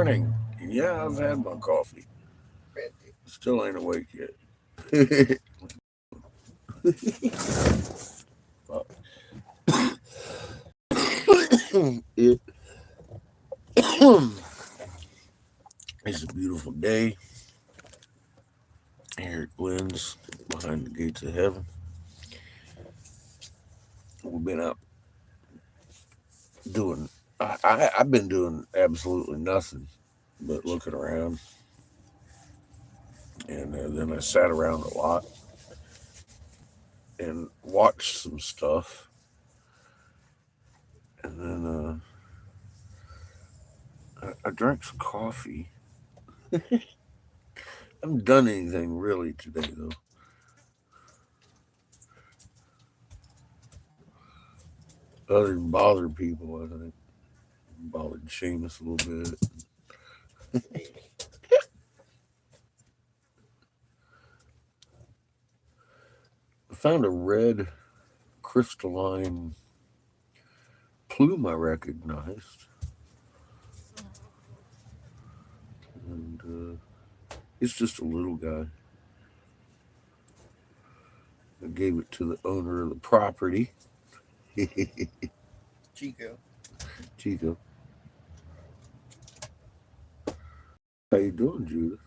morning. Yeah, I've had my coffee. Still ain't awake yet. It is a beautiful day here at Glenn's behind the gates of heaven. We've been out doing, I've been doing absolutely nothing but looking around. And then I sat around a lot and watched some stuff. And then I drank some coffee. I haven't done anything really today, though, other than bother people. I think bothered Seamus a little bit. I found a red crystalline plume I recognized, and it's just a little guy. I gave it to the owner of the property, Chico. Chico. How you doing, Judith?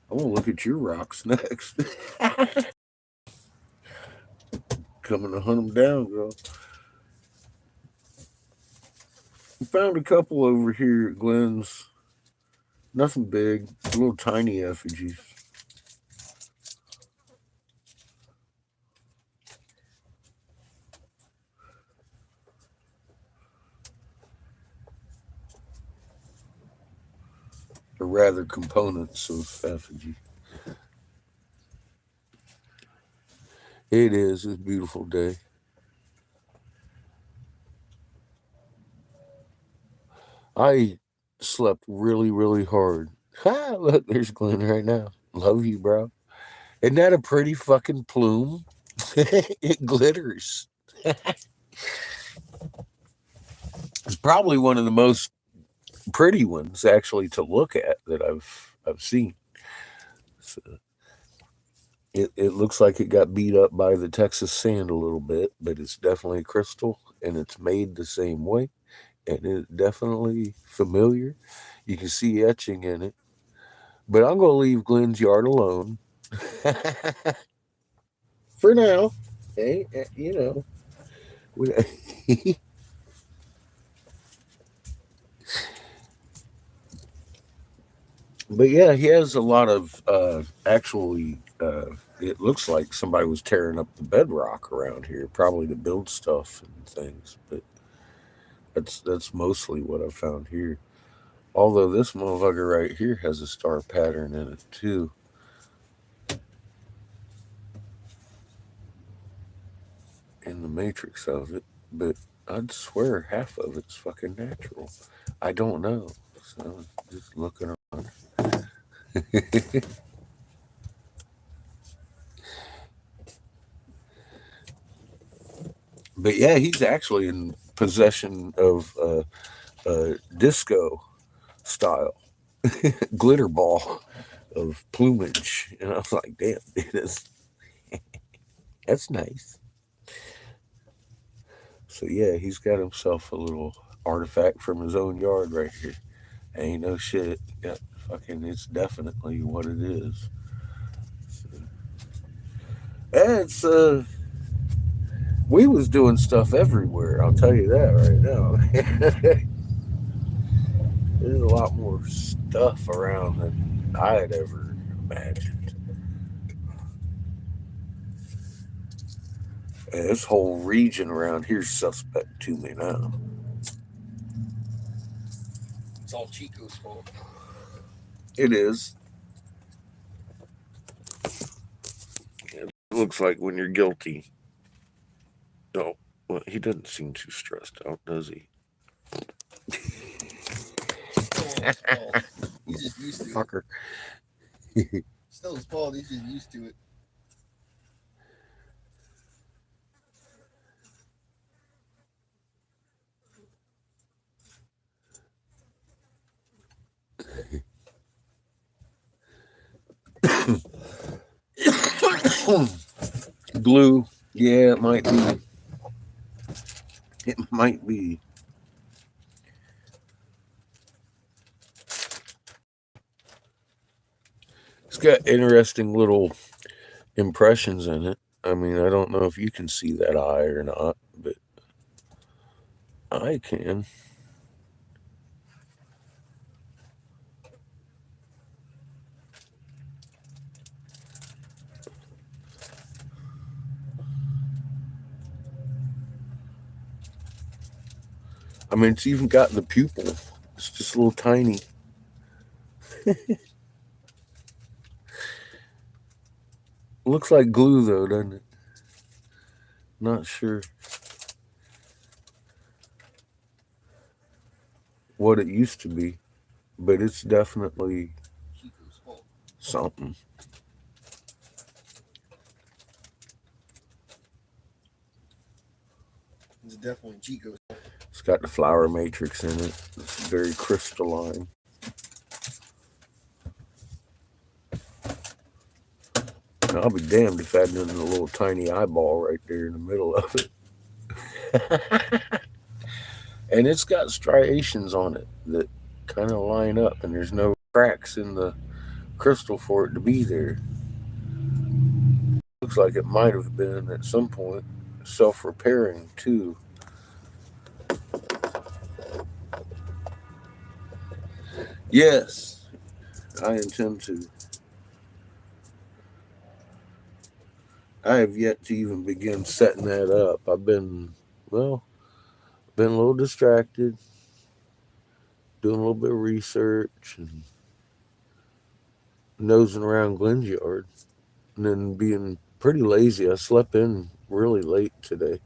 I want to look at your rocks next. Coming to hunt them down, girl. We found a couple over here at Glenn's. Nothing big, little tiny effigies. Or rather, components of effigy. It is. It's a beautiful day. I slept really, really hard. Ha! Look, there's Glenn right now. Love you, bro. Isn't that a pretty fucking plume? It glitters. It's probably one of the most pretty ones actually to look at that I've seen. So it looks like it got beat up by the Texas sand a little bit, but it's definitely crystal and it's made the same way. And it's definitely familiar. You can see etching in it. But I'm going to leave Glenn's yard alone for now. Hey, you know. But yeah, he has a lot of actually. It looks like somebody was tearing up the bedrock around here, probably to build stuff and things. But that's mostly what I found here. Although this motherfucker right here has a star pattern in it too, in the matrix of it. But I'd swear half of it's fucking natural. I don't know. So just looking around. But yeah, he's actually in possession of disco style glitter ball of plumage, and I was like, "Damn, dude, that's nice." So yeah, he's got himself a little artifact from his own yard right here. Ain't no shit. Yeah, fucking, it's definitely what it is. So, yeah, it's we was doing stuff everywhere. I'll tell you that right now. There's a lot more stuff around than I had ever imagined. And this whole region around here's suspect to me now. It's all Chico's fault. It is. It looks like when you're guilty. No, well, he doesn't seem too stressed out, does he? Still his fault. He's just used to Fucker. it. Still his fault. He's just used to it. Glue. Yeah, it might be. It might be. It's got interesting little impressions in it. I mean, I don't know if you can see that eye or not, but I can. I mean, it's even got the pupil. It's just a little tiny. Looks like glue, though, doesn't it? Not sure what it used to be, but it's definitely Chico's fault. something. It's definitely Chico's fault. It's got the flower matrix in it. It's very crystalline. I'll be damned if that isn't a little tiny eyeball right there in the middle of it. And it's got striations on it that kind of line up, and there's no cracks in the crystal for it to be there. Looks like it might have been at some point self repairing too. Yes, I intend to. I have yet to even begin setting that up. I've been, well, been a little distracted, doing a little bit of research and nosing around Glenn's yard, and then being pretty lazy. I slept in really late today.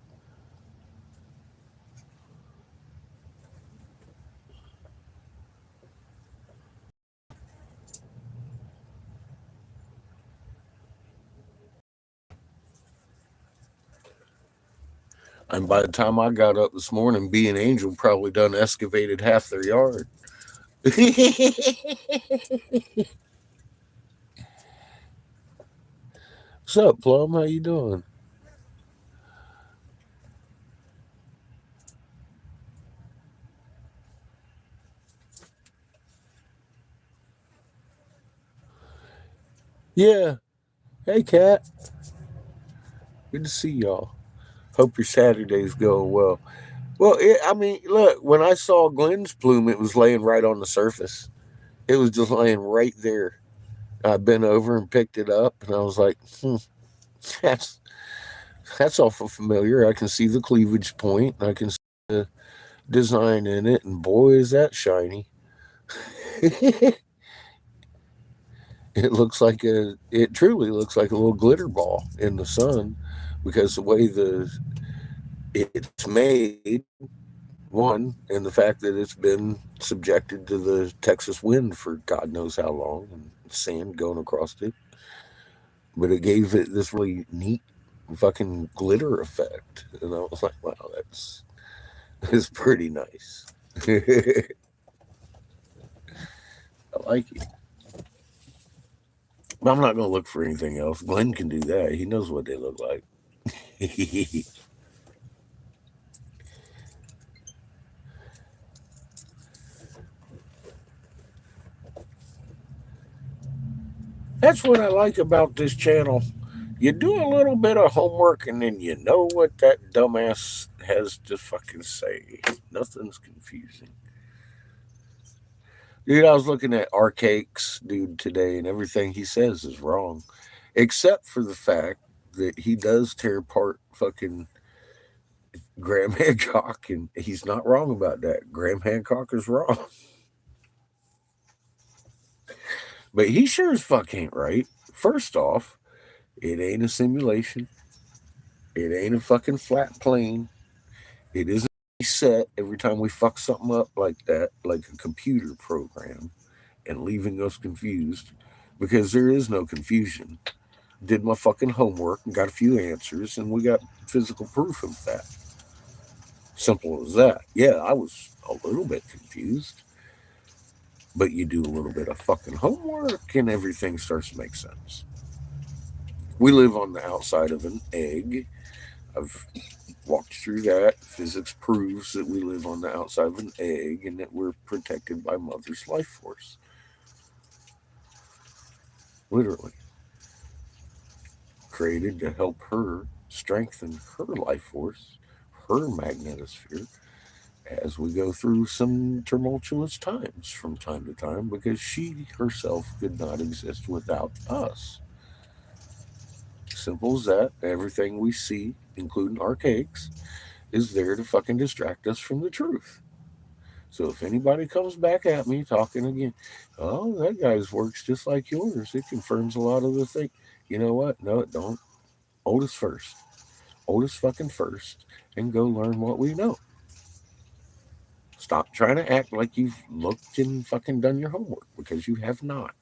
And by the time I got up this morning, B and Angel probably done excavated half their yard. What's up, Plum? How you doing? Yeah. Hey, Cat. Good to see y'all. Hope your Saturday's going well. Well, I mean, look, when I saw Glenn's plume, it was laying right on the surface. It was just laying right there. I bent over and picked it up, and I was like, that's that's awful familiar. I can see the cleavage point. I can see the design in it, and boy, is that shiny. It truly looks like a little glitter ball in the sun because the way it's made, one, and the fact that it's been subjected to the Texas wind for God knows how long and sand going across it. But it gave it this really neat fucking glitter effect. And I was like, wow, that's pretty nice. I like it. But I'm not going to look for anything else. Glenn can do that. He knows what they look like. That's what I like about this channel. You do a little bit of homework and then you know what that dumbass has to fucking say. Nothing's confusing. Dude, I was looking at Arcake's dude today and everything he says is wrong. Except for the fact that he does tear apart fucking Graham Hancock, and he's not wrong about that. Graham Hancock is wrong. But he sure as fuck ain't right. First off, it ain't a simulation. It ain't a fucking flat plane. It isn't reset every time we fuck something up like that, like a computer program, and leaving us confused. Because there is no confusion. Did my fucking homework and got a few answers, and we got physical proof of that. Simple as that. Yeah, I was a little bit confused, but you do a little bit of fucking homework and everything starts to make sense. We live on the outside of an egg. I've walked through that. Physics proves that we live on the outside of an egg and that we're protected by Mother's life force. Literally. Created to help her strengthen her life force, her magnetosphere, as we go through some tumultuous times from time to time because she herself could not exist without us. Simple as that. Everything we see, including archaics, is there to fucking distract us from the truth. So if anybody comes back at me talking again, oh, that guy's works just like yours. It confirms a lot of the things. You know what? No, it don't. Oldest first. Oldest fucking first. And go learn what we know. Stop trying to act like you've looked and fucking done your homework because you have not.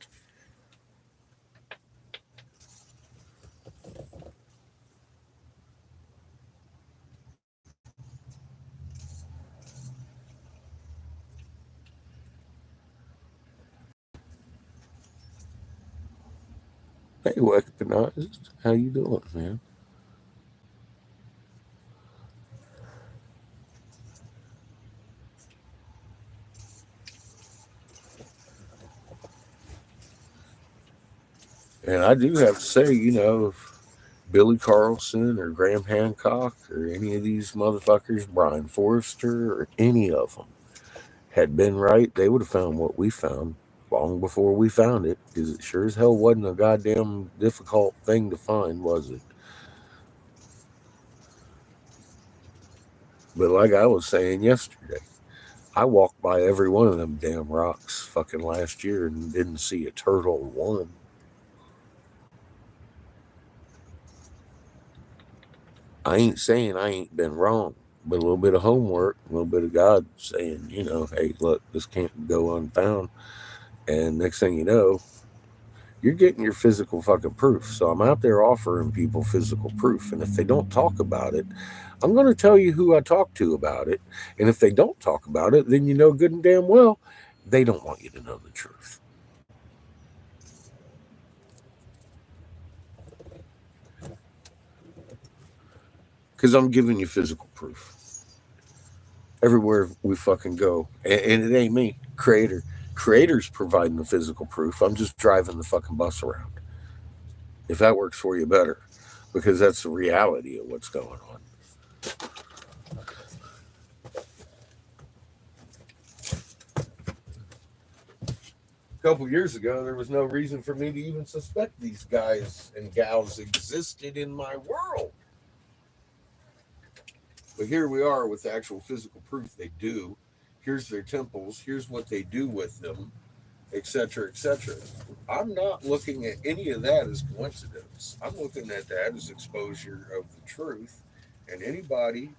Hey, weaponized. How you doing, man? And I do have to say, if Billy Carlson or Graham Hancock or any of these motherfuckers, Brian Forrester or any of them, had been right, they would have found what we found long before we found it, because it sure as hell wasn't a goddamn difficult thing to find, was it? But like I was saying yesterday, I walked by every one of them damn rocks fucking last year and didn't see a turtle one. I ain't saying I ain't been wrong, but a little bit of homework, a little bit of God saying, hey, look, this can't go unfound. And next thing you know, you're getting your physical fucking proof. So I'm out there offering people physical proof. And if they don't talk about it, I'm going to tell you who I talked to about it. And if they don't talk about it, then you know good and damn well they don't want you to know the truth. Because I'm giving you physical proof everywhere we fucking go. And it ain't me, Creator. Creator's providing the physical proof. I'm just driving the fucking bus around. If that works for you, better. Because that's the reality of what's going on. A couple years ago, there was no reason for me to even suspect these guys and gals existed in my world. But here we are with actual physical proof they do. Here's their temples. Here's what they do with them, etc., etc. I'm not looking at any of that as coincidence. I'm looking at that as exposure of the truth. And anybody,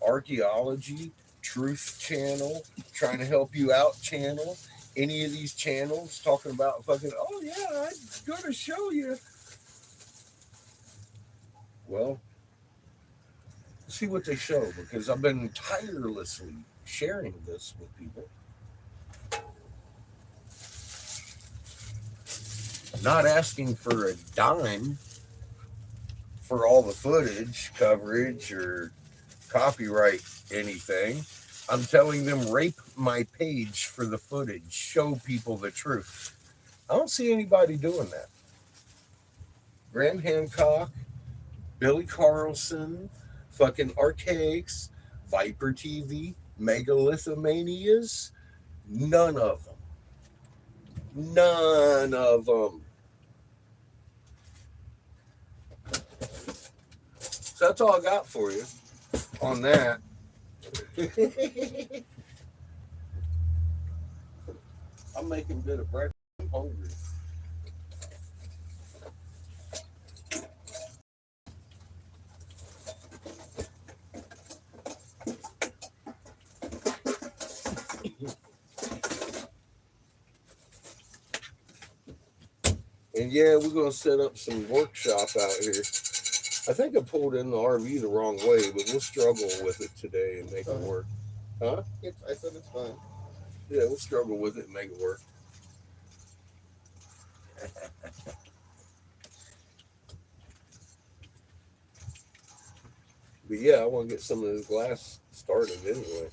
archaeology, truth channel, trying to help you out channel, any of these channels talking about fucking, oh yeah, I'm gonna show you. Well, see what they show, because I've been tirelessly sharing this with people. Not asking for a dime for all the footage, coverage, or copyright anything. I'm telling them rape my page for the footage, show people the truth. I don't see anybody doing that. Graham Hancock, Billy Carlson, fucking Archaics, Viper TV, Megalithomanias, none of them. None of them. So that's all I got for you on that. I'm making a bit of breakfast. I'm hungry. And yeah, we're gonna set up some workshop out here. I think I pulled in the RV the wrong way, but we'll struggle with it today and make it work. Huh? I said it's fine. Yeah, we'll struggle with it and make it work. But yeah, I want to get some of this glass started anyway.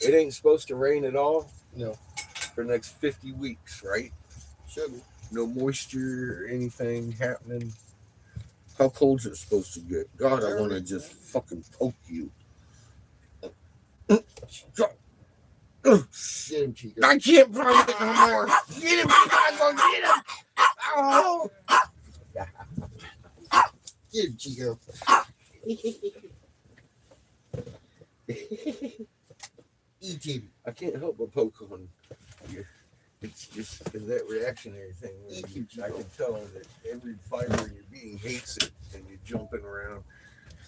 It ain't supposed to rain at all. No. For the next 50 weeks, right? Should be. No moisture or anything happening. How cold's it supposed to get? God, I want to just fucking poke you. Get him, Chico. I can't poke it no more. Get him, Chico. Get him. Oh. Get him, Chico. Eat him. I can't help but poke on you. It's just that reactionary thing. I can tell that every fiber in your being hates it, and you're jumping around.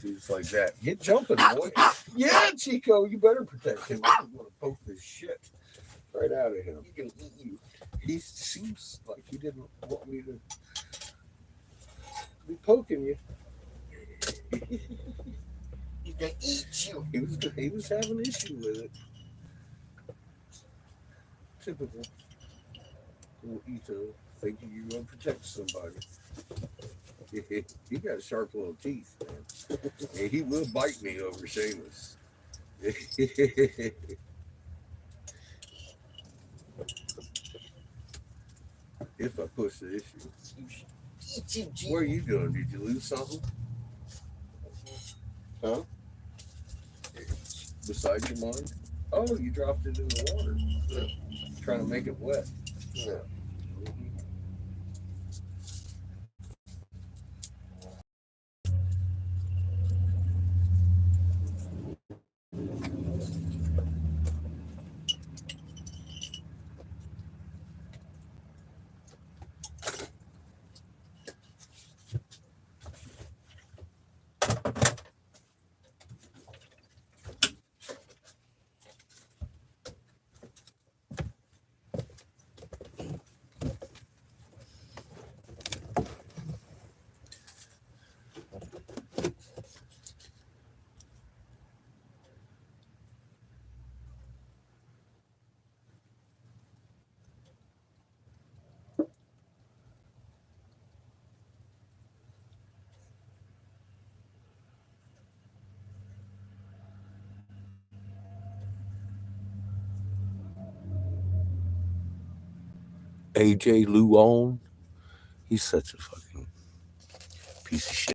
See, it's like that. Get jumping, boy. Yeah, Chico, you better protect him. I'm going to poke this shit right out of him. He can eat you. He seems like he didn't want me to be poking you. He's gonna eat you. He was having an issue with it. Typical. Ito, thinking you're going to protect somebody. He got sharp little teeth, man. And he will bite me over Seamus. If I push the issue. Eat him, Chico. What are you doing? Did you lose something? Huh? Besides your mind? Oh, you dropped it in the water. Yeah. Trying to make it wet. Yeah. AJ Luon. He's such a fucking piece of shit.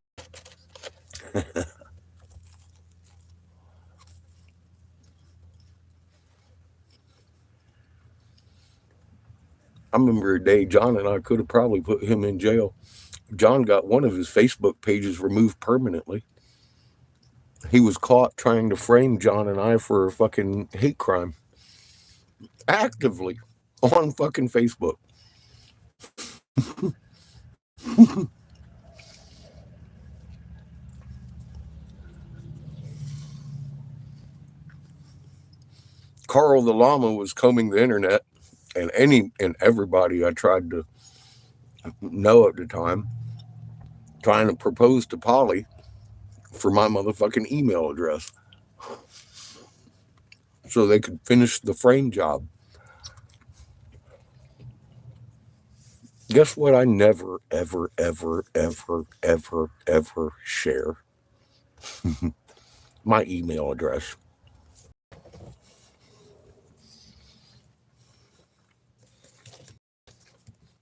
I remember a day John and I could have probably put him in jail. John got one of his Facebook pages removed permanently. He was caught trying to frame John and I for a fucking hate crime. Actively on fucking Facebook. Carl the Llama was combing the internet, and everybody I tried to know at the time, trying to propose to Polly for my motherfucking email address so they could finish the frame job. Guess what? I never, ever, ever, ever, ever, ever share my email address.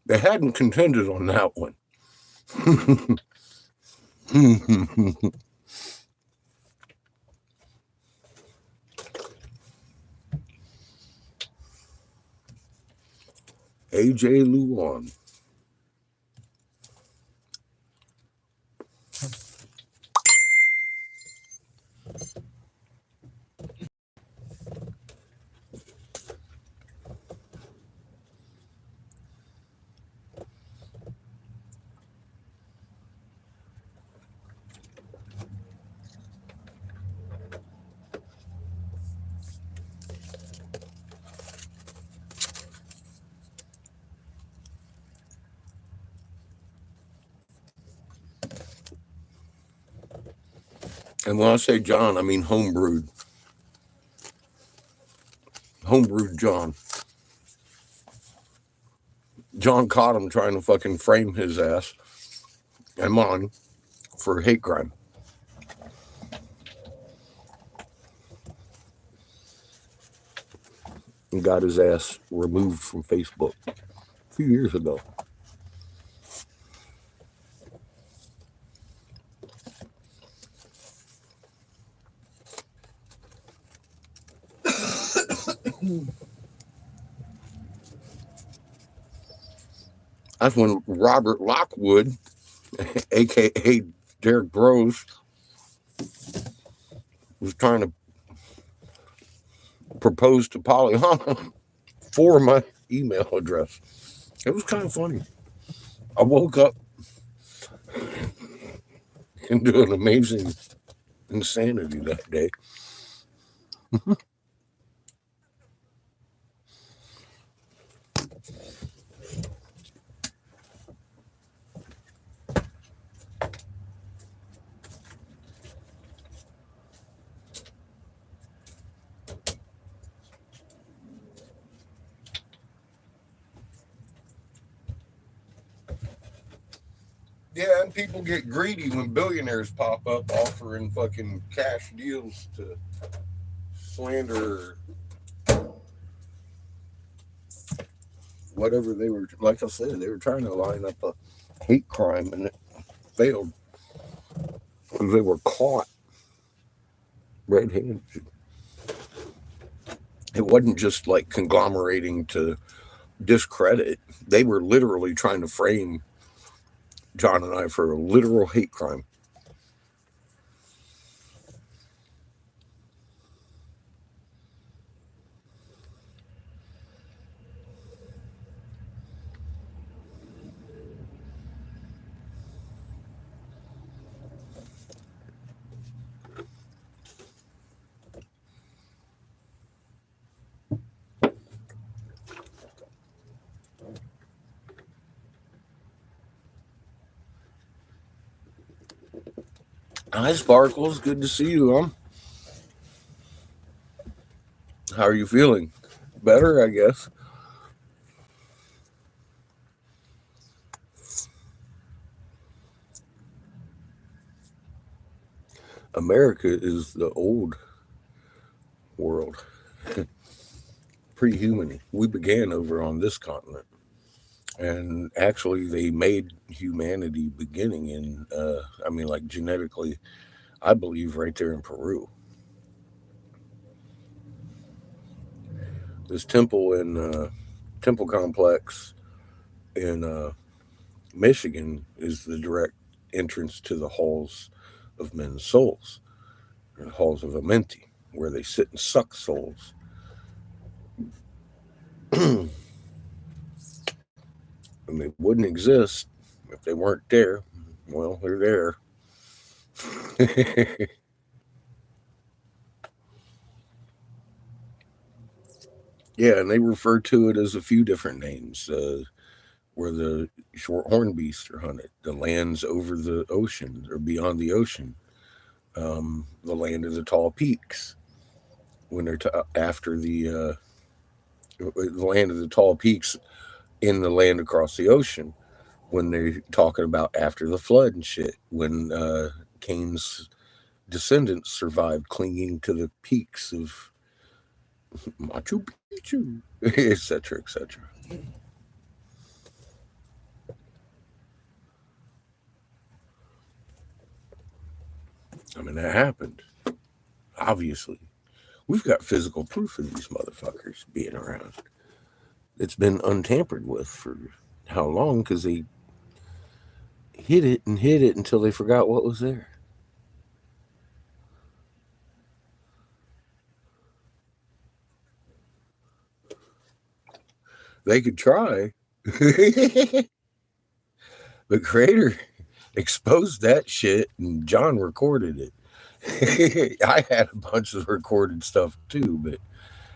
They hadn't contended on that one. AJ Luon. And when I say John, I mean homebrewed. Homebrewed John. John caught him trying to fucking frame his ass and mine for hate crime. got his ass removed from Facebook a few years ago. That's when Robert Lockwood, aka Derek Bros, was trying to propose to Pollyanna for my email address. It was kind of funny. I woke up into an amazing insanity that day. Yeah, and people get greedy when billionaires pop up offering fucking cash deals to slander whatever they were. Like I said, they were trying to line up a hate crime and it failed because they were caught red-handed. It wasn't just like conglomerating to discredit. They were literally trying to frame John and I for a literal hate crime. Hi, Sparkles. Good to see you, huh? How are you feeling? Better, I guess. America is the old world. Pre-human. We began over on this continent. And actually, they made humanity beginning in, like genetically, I believe, right there in Peru. This temple complex in Michigan is the direct entrance to the halls of men's souls, or the halls of Amenti, where they sit and suck souls. And they wouldn't exist if they weren't there. Well, they're there. Yeah, and they refer to it as a few different names. Where the shorthorn beasts are hunted, the lands over the ocean or beyond the ocean, the land of the tall peaks. When they're after the land of the tall peaks in the land across the ocean, when they're talking about after the flood and shit, when Cain's descendants survived clinging to the peaks of Machu Picchu, etc., etc. I mean, that happened. Obviously, we've got physical proof of these motherfuckers being around. It's been untampered with for how long? Because they hid it and hid it until they forgot what was there. They could try. The creator exposed that shit and John recorded it. I had a bunch of recorded stuff too, but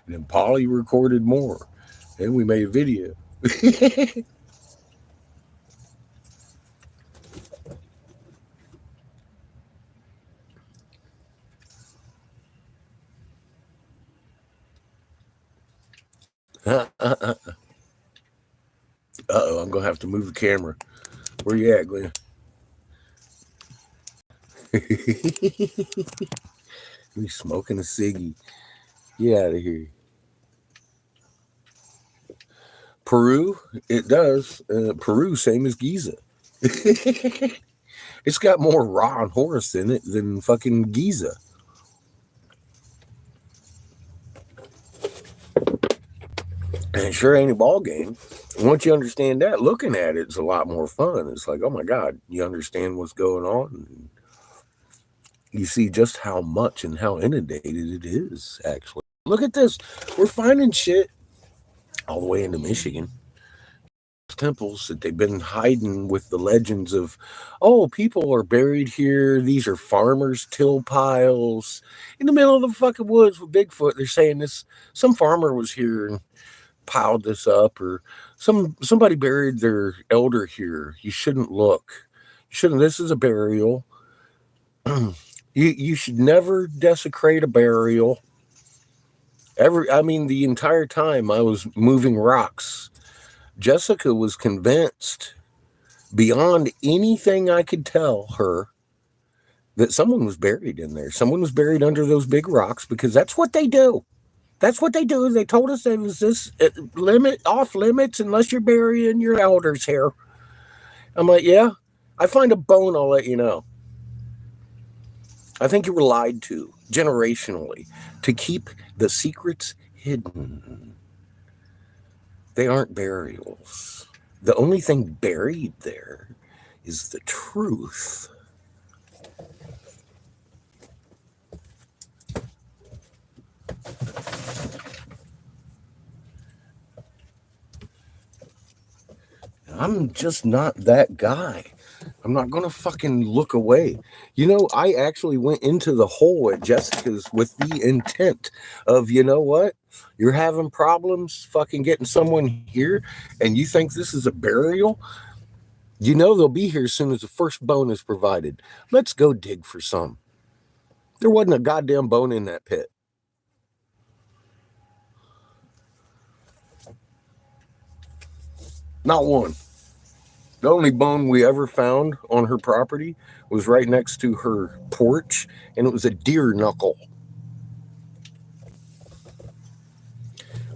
and then Polly recorded more. Then we made a video. Uh-oh, I'm gonna have to move the camera. Where you at, Glenn? We smoking a ciggy. Get out of here. Peru, it does. Peru, same as Giza. It's got more Ra and Horus in it than fucking Giza. And it sure ain't a ball game. And once you understand that, looking at it's a lot more fun. It's like, oh my God, you understand what's going on. You see just how much and how inundated it is, actually. Look at this. We're finding shit all the way into Michigan. Temples that they've been hiding with the legends of, oh, people are buried here. These are farmers' till piles in the middle of the fucking woods with Bigfoot. They're saying this, some farmer was here and piled this up, or somebody buried their elder here. You shouldn't look. You shouldn't. This is a burial. You should never desecrate a burial. The entire time I was moving rocks, Jessica was convinced beyond anything I could tell her that someone was buried in there. Someone was buried under those big rocks, because that's what they do. That's what they do. They told us it was this off limits unless you're burying your elders here. I'm like, yeah, I find a bone, I'll let you know. I think you were lied to generationally to keep the secrets hidden. They aren't burials. The only thing buried there is the truth. I'm just not that guy. I'm not going to fucking look away. You know, I actually went into the hole at Jessica's with the intent of, you know what? You're having problems fucking getting someone here, and you think this is a burial? You know they'll be here as soon as the first bone is provided. Let's go dig for some. There wasn't a goddamn bone in that pit. Not one. The only bone we ever found on her property was right next to her porch, and it was a deer knuckle.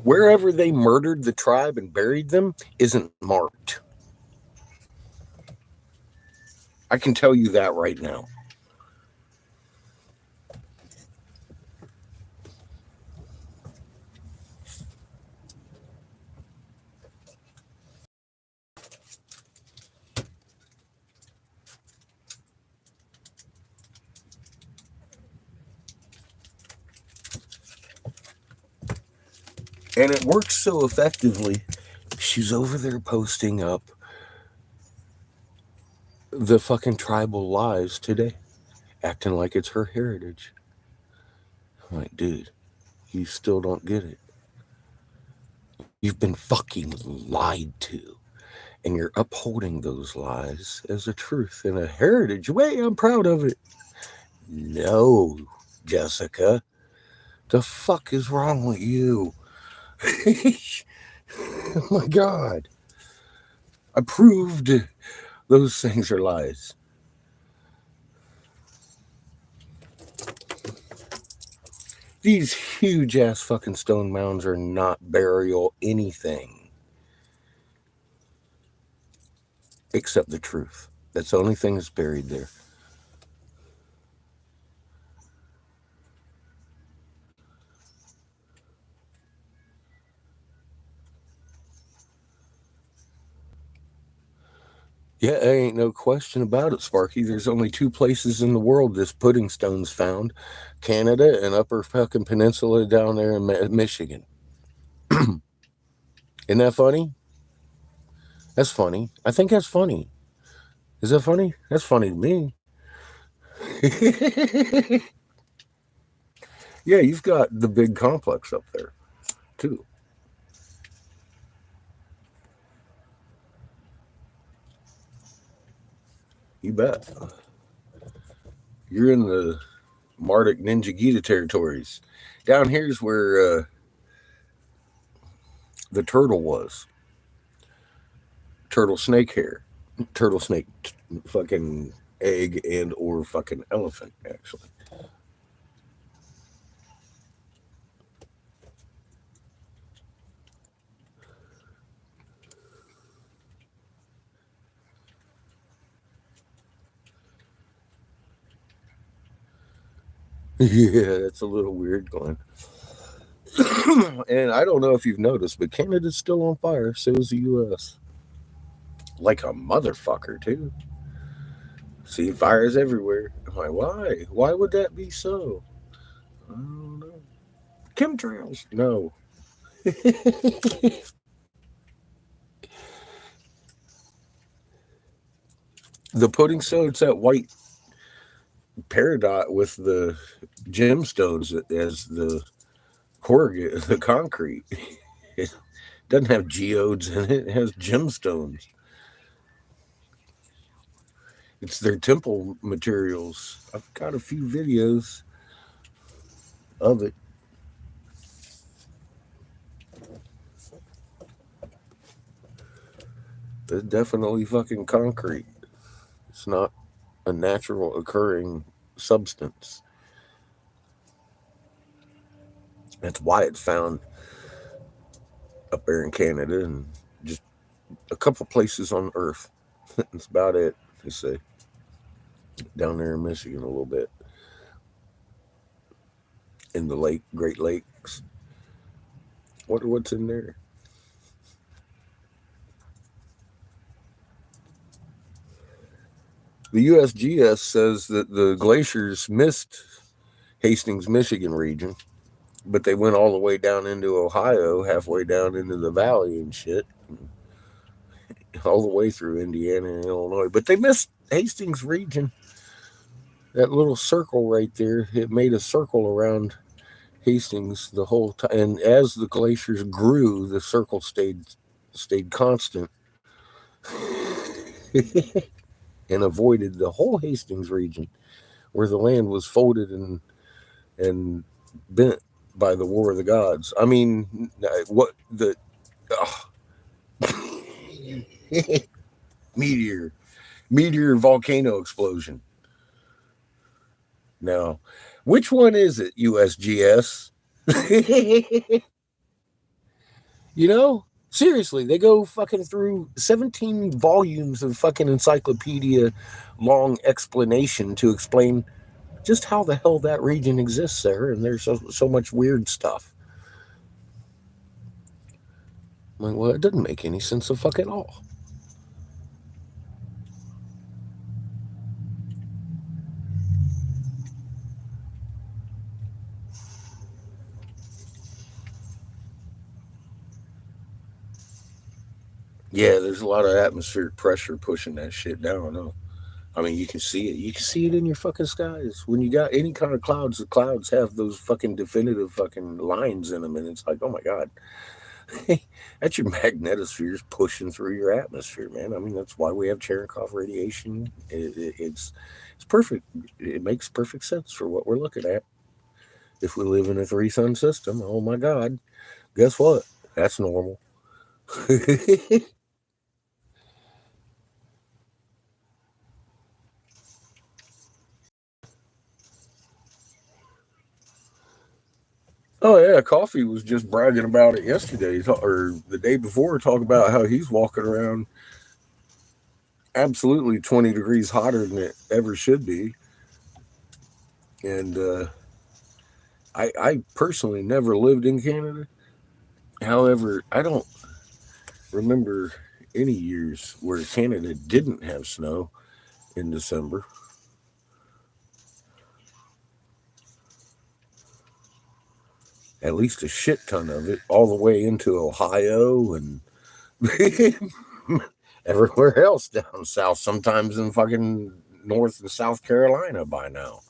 Wherever they murdered the tribe and buried them isn't marked. I can tell you that right now. And it works so effectively. She's over there posting up the fucking tribal lies today, acting like it's her heritage. I'm like, dude, you still don't get it. You've been fucking lied to, and you're upholding those lies as a truth in a heritage way. I'm proud of it. No, Jessica, the fuck is wrong with you? Oh my God. I proved those things are lies. These huge ass fucking stone mounds are not burial anything except the truth. That's the only thing that's buried there. Yeah, there ain't no question about it, Sparky. There's only two places in the world this pudding stone's found: Canada and Upper fucking Peninsula down there in Michigan. Isn't that funny? That's funny. I think that's funny. Is that funny? That's funny to me. Yeah, you've got the big complex up there, too. You bet. You're in the Marduk Ninja Gita territories. Down here's where the turtle was. Turtle snake hair. Turtle snake fucking egg and or fucking elephant, actually. Yeah, that's a little weird, Glenn. And I don't know if you've noticed, but Canada's still on fire. So is the U.S. Like a motherfucker, too. See, fires everywhere. I'm like, why? Why would that be so? I don't know. Chemtrails? No. The pudding soda's that white peridot with the gemstones as the corrugate, the concrete. It doesn't have geodes in it. It has gemstones. It's their temple materials. I've got a few videos of it. It's definitely fucking concrete. It's not a natural occurring substance. That's why it's found up there in Canada and just a couple places on Earth. That's about it, they say. Down there in Michigan a little bit. In the Great Lakes. What's in there? The USGS says that the glaciers missed Hastings, Michigan region, but they went all the way down into Ohio, halfway down into the valley and shit, all the way through Indiana and Illinois. But they missed Hastings region. That little circle right there, it made a circle around Hastings the whole time. And as the glaciers grew, the circle stayed constant and avoided the whole Hastings region, where the land was folded and bent by the War of the Gods. I mean, what the meteor volcano explosion. Now, which one is it, USGS? You know, seriously, they go fucking through 17 volumes of fucking encyclopedia long explanation to explain just how the hell that region exists there, and there's so much weird stuff. I'm like, well, it doesn't make any sense of fuck at all. Yeah, there's a lot of atmospheric pressure pushing that shit down. Huh? I mean, you can see it. You can see it in your fucking skies. When you got any kind of clouds, the clouds have those fucking definitive fucking lines in them, and it's like, oh my god, that's your magnetospheres pushing through your atmosphere, man. I mean, that's why we have Cherenkov radiation. It's perfect. It makes perfect sense for what we're looking at. If we live in a 3 sun system, oh my god, guess what? That's normal. Oh yeah, Coffee was just bragging about it yesterday or the day before, talking about how he's walking around absolutely 20 degrees hotter than it ever should be. And I personally never lived in Canada. However, I don't remember any years where Canada didn't have snow in December. At least a shit ton of it, all the way into Ohio and everywhere else down south, sometimes in fucking North and South Carolina by now.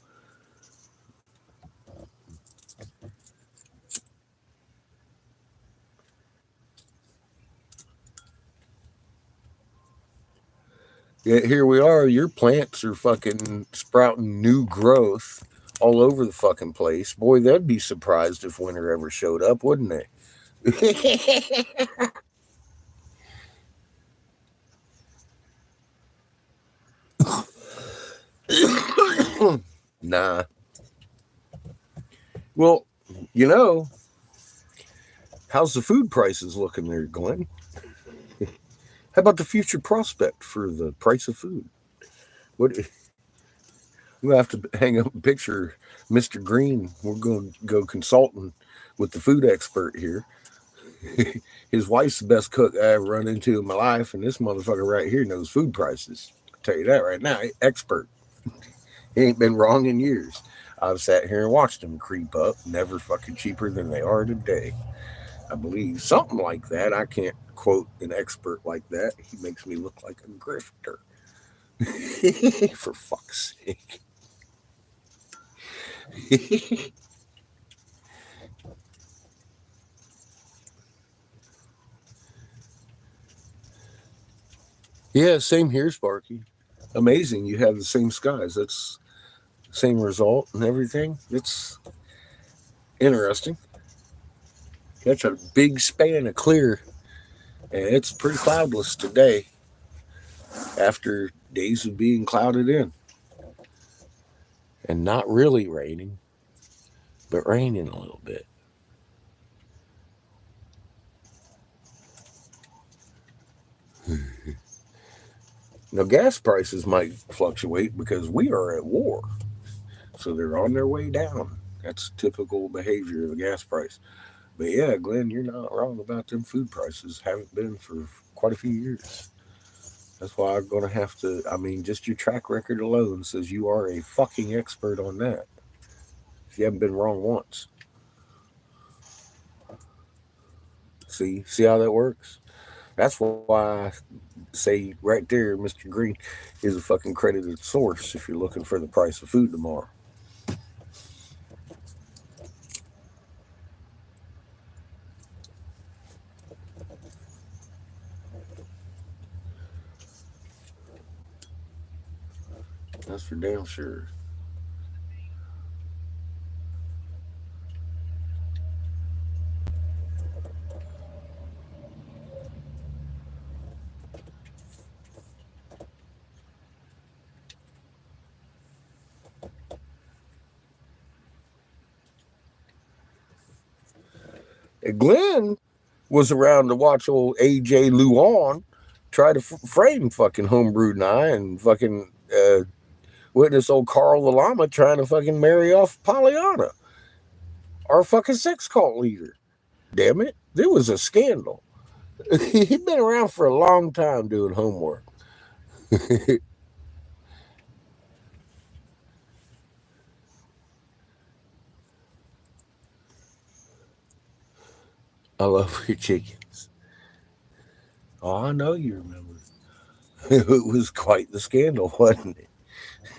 Yet here we are, your plants are fucking sprouting new growth all over the fucking place. Boy, they'd be surprised if winter ever showed up, wouldn't they? Nah. Well, you know, how's the food prices looking there, Glenn? How about the future prospect for the price of food? What We'll have to hang up a picture of Mr. Green. We're going to go consulting with the food expert here. His wife's the best cook I ever run into in my life, and this motherfucker right here knows food prices. I'll tell you that right now. Expert. He ain't been wrong in years. I've sat here and watched them creep up, never fucking cheaper than they are today. I believe something like that. I can't quote an expert like that. He makes me look like a grifter. For fuck's sake. Yeah, same here, Sparky. Amazing. You have the same skies. That's same result and everything. It's interesting. That's a big span of clear, and it's pretty cloudless today after days of being clouded in and not really raining, but raining a little bit. Now, gas prices might fluctuate because we are at war, so they're on their way down. That's typical behavior of the gas price. But yeah, Glenn, you're not wrong about them food prices. Haven't been for quite a few years. That's why I'm going to have to. I mean, just your track record alone says you are a fucking expert on that. If you haven't been wrong once. See how that works? That's why I say right there, Mr. Green is a fucking credited source if you're looking for the price of food tomorrow. That's for damn sure. And Glenn was around to watch old AJ Luan try to frame fucking Homebrew and I and fucking witness old Carl the Llama trying to fucking marry off Pollyanna, our fucking sex cult leader. Damn it. There was a scandal. He'd been around for a long time doing homework. I love your chickens. Oh, I know you remember. It was quite the scandal, wasn't it?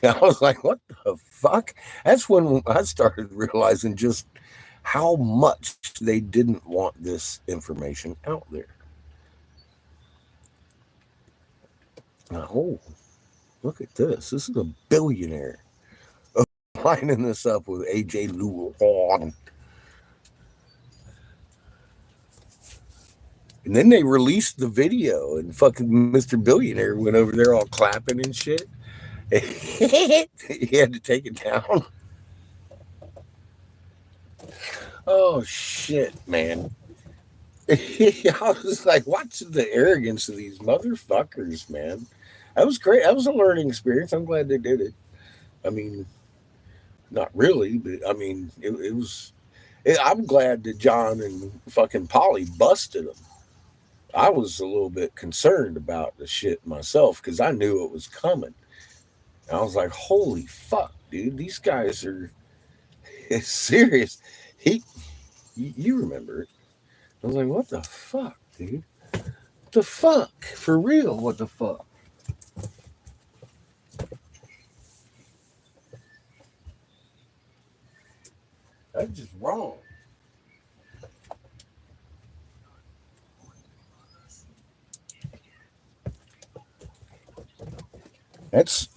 I was like, what the fuck? That's when I started realizing just how much they didn't want this information out there. Oh, look at this. This is a billionaire lining this up with AJ Luan. And then they released the video, and fucking Mr. Billionaire went over there all clapping and shit. He had to take it down. Oh shit, man. I was like, what's the arrogance of these motherfuckers, man? That was great. That was a learning experience. I'm glad they did it. I mean, not really, but I mean, it was. I'm glad that John and fucking Polly busted them. I was a little bit concerned about the shit myself because I knew it was coming. And I was like, holy fuck, dude, these guys are it's serious. He, you remember it. I was like, what the fuck, dude? What the fuck? For real, what the fuck? That's just wrong.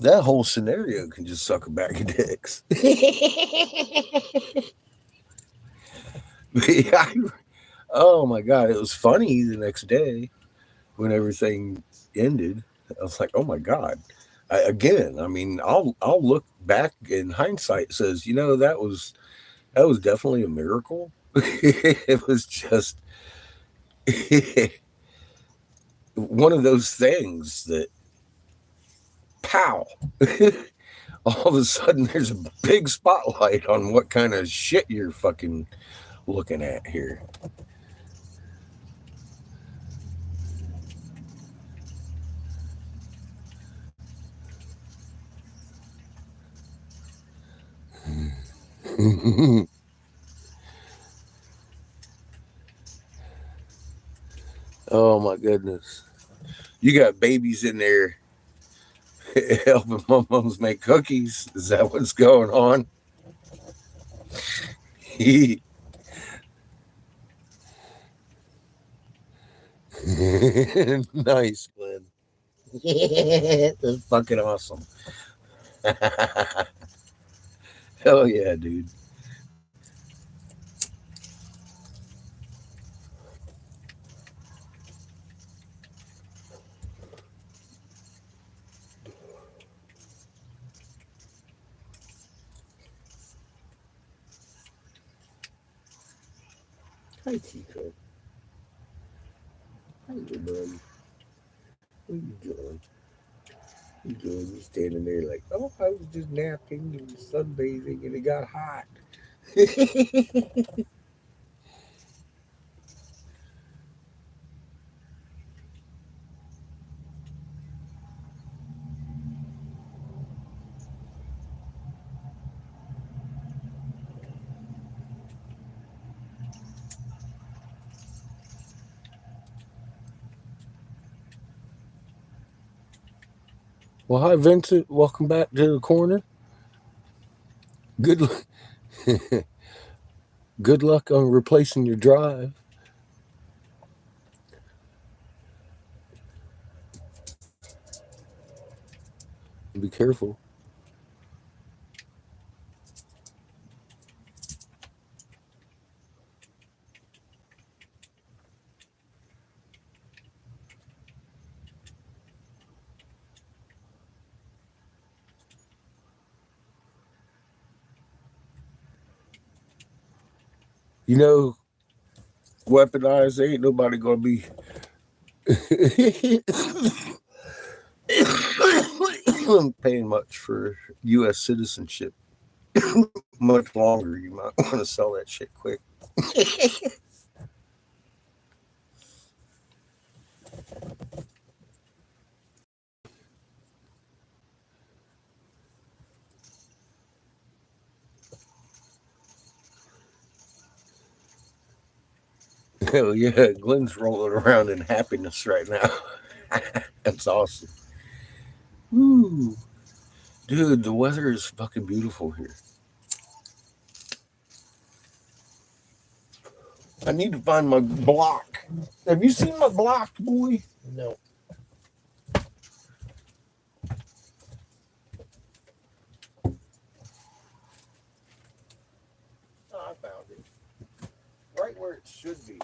That whole scenario can just suck a bag of dicks. Yeah, oh my god, it was funny the next day when everything ended. I was like, oh my god. Again, I mean, I'll look back in hindsight. Says, that was definitely a miracle. It was just one of those things that pow all of a sudden there's a big spotlight on what kind of shit you're fucking looking at here. Oh my goodness. You got babies in there helping mums make cookies. Is that what's going on? Nice, Glenn. That's fucking awesome. Hell yeah, dude. Hi, Chico. How you doing? What you doing? You doing? You standing there like, oh, I was just napping and sunbathing and it got hot. Well, hi, Vincent. Welcome back to the corner. Good, good luck on replacing your drive. Be careful. You know, weaponized. Ain't nobody gonna be paying much for U.S. citizenship much longer. You might want to sell that shit quick. Hell yeah, Glenn's rolling around in happiness right now. That's awesome. Woo. Dude, the weather is fucking beautiful here. I need to find my block. Have you seen my block, boy? No. Oh, I found it. Right where it should be.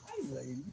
Hey, lady.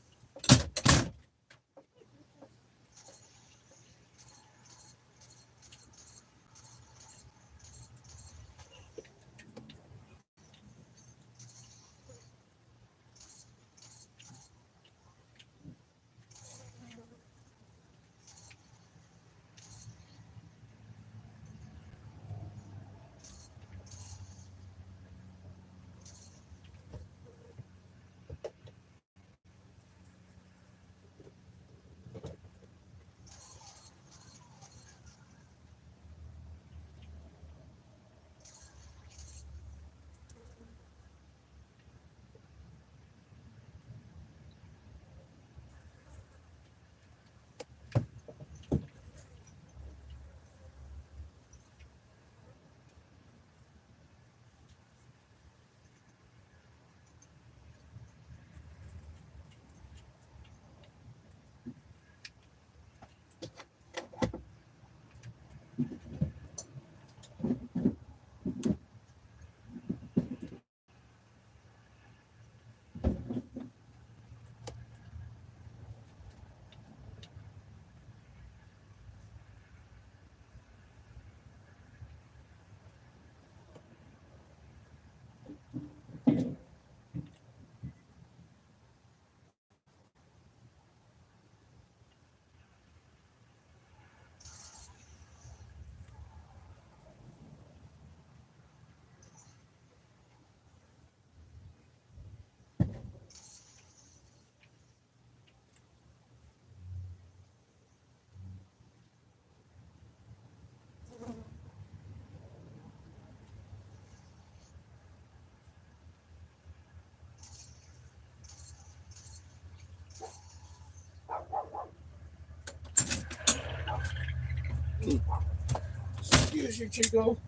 excuse you, Chico.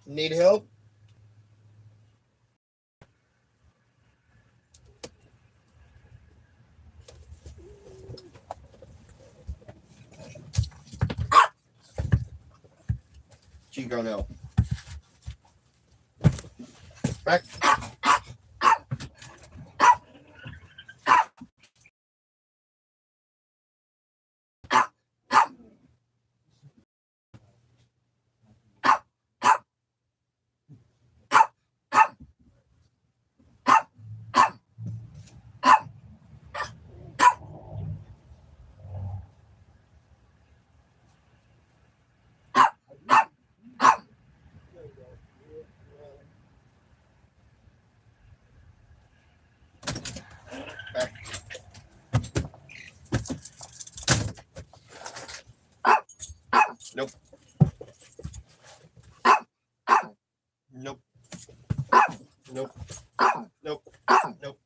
Need help? Chico, no. Back. Nope. Nope. Nope. Nope. Nope.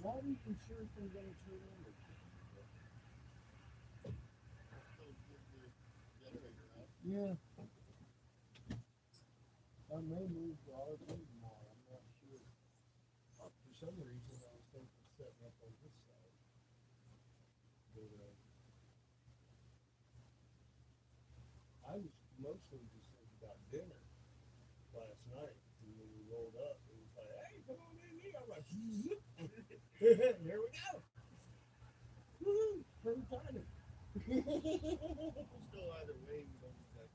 not even sure if I'm going to turn on the generator out. Yeah. I may move the RV tomorrow. I'm not sure. For some reason, I was thinking of setting up on this side. But I was mostly just thinking about dinner last night. And when we rolled up, it was like, hey, come on in here. I'm like, here we go. Woo-hoo, perfect timing. Still, either way, we don't need that.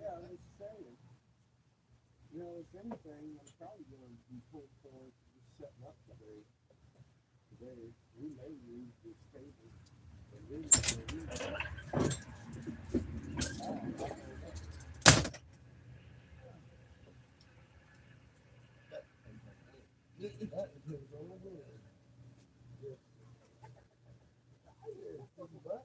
Yeah, I was saying, you know, if anything, I'm probably going to be pulled forward to just setting up today. We may use this table. And that depends on the wind. Yes. But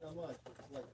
How much? It's like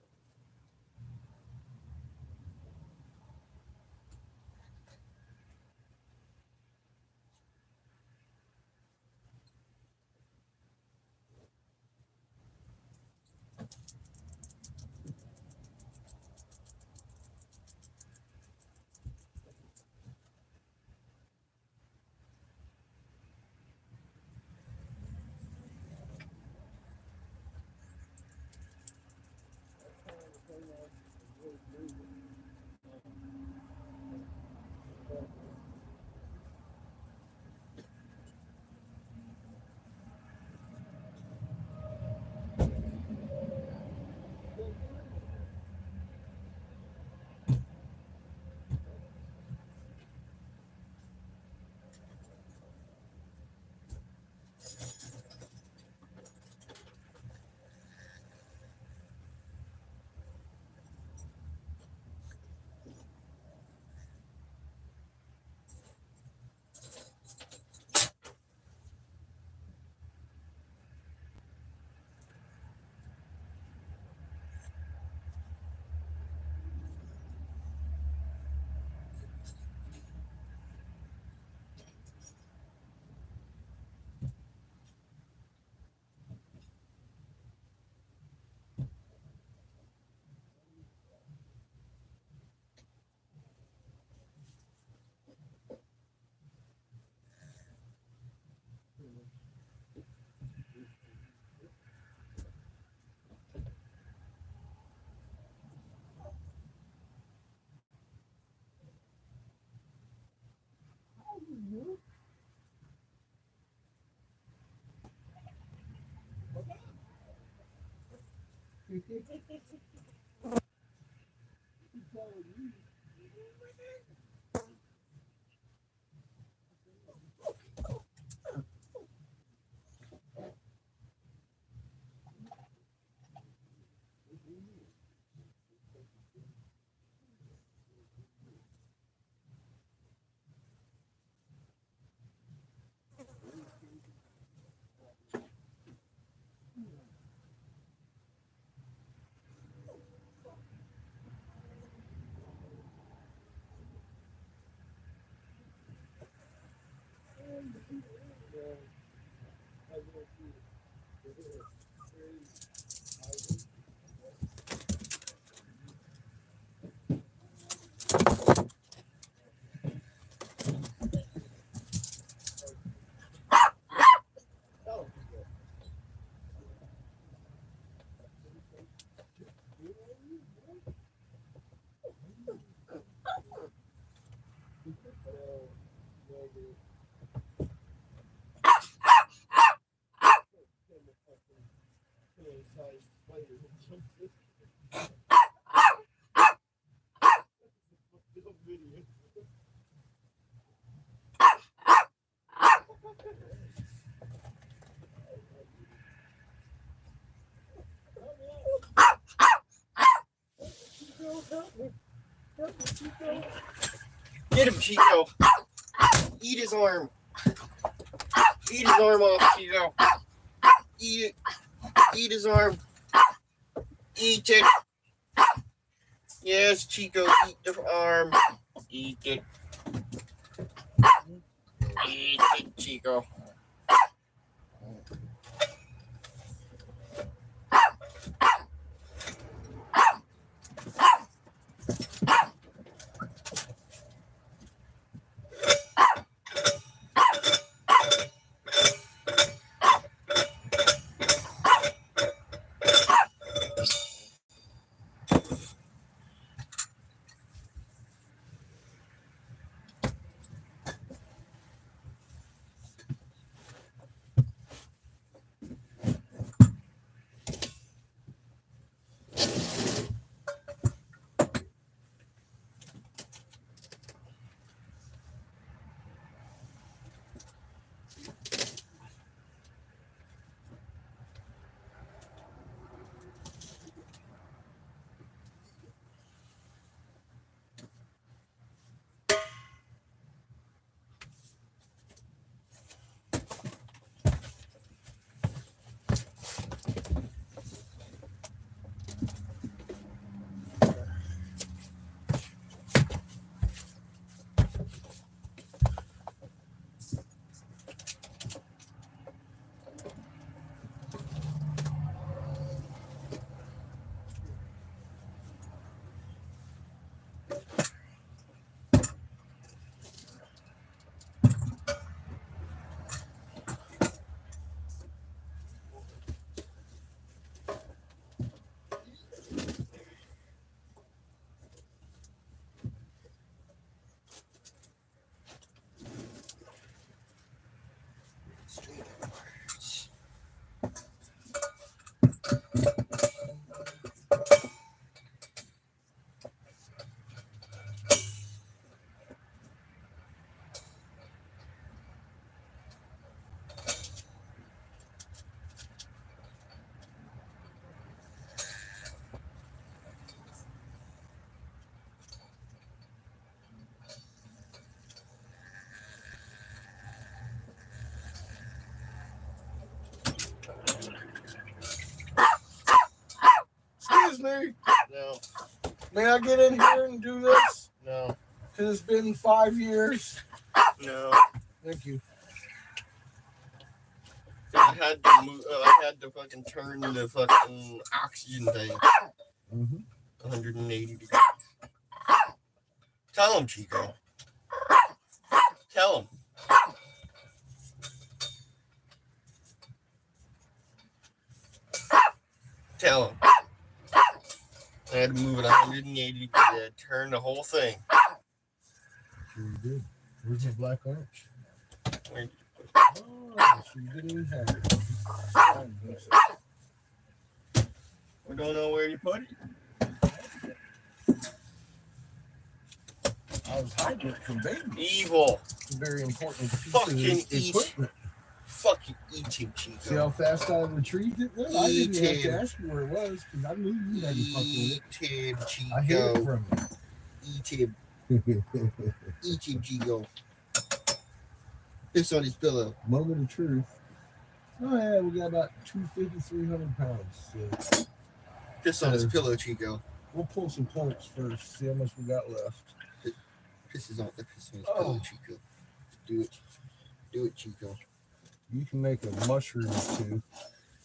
Help me. Help me, Chico. Get him, Chico. Eat his arm. Eat his arm off, Chico. Eat it. Eat his arm. Eat it. Yes, Chico, eat the arm. Eat it. Eat it, Chico. Excuse me. No, May I get in here and do this? no, Because it's been 5 years. no. Thank you. I had to move. I had to fucking turn the fucking oxygen thing Mm-hmm. 180 degrees. Tell him, Chico. Tell him. Tell him. I had to move it 180 degrees. I had to turn the whole thing. Sure you did. Where's my black orange? Where- Oh, so you didn't even have it. We don't know where you put it. I was hiding it from baby. Evil. It's a very important piece Fucking of eat. equipment. Fucking eat him, See Chico. how fast I retrieved it? Then? I didn't even have Eat to him. ask you where it was because I knew you hadn't fucking with Eat him, it. I hid it Chico. from Eat him. you. Eat him, Chico. Piss on his pillow. Moment of truth. Oh yeah, we got about 250, 300 pounds. So Piss on his pillow, Chico. we'll pull some points first. See how much we got left. Piss on his Oh. pillow, Chico. Do it. Do it, Chico. You can make a mushroom too,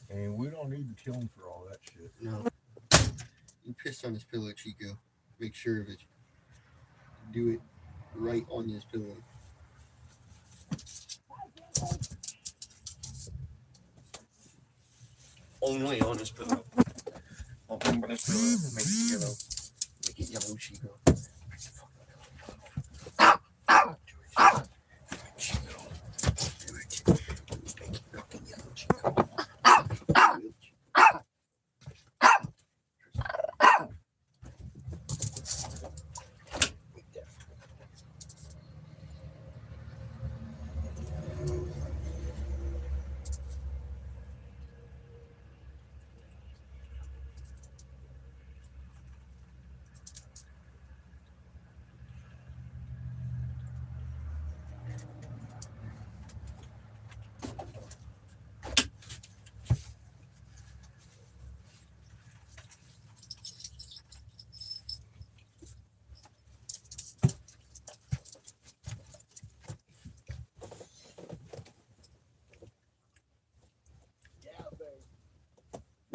and we don't need to kill him for all that shit. No. You piss on his pillow, Chico. Make sure of it. Do it right on his pillow. Only on his pillow. Only on his pillow. Make it yellow. Make it yellow, Chico. Make it fucking yellow. Do it, Chico. Do it. Make it fucking yellow, Chico. Do it. Make that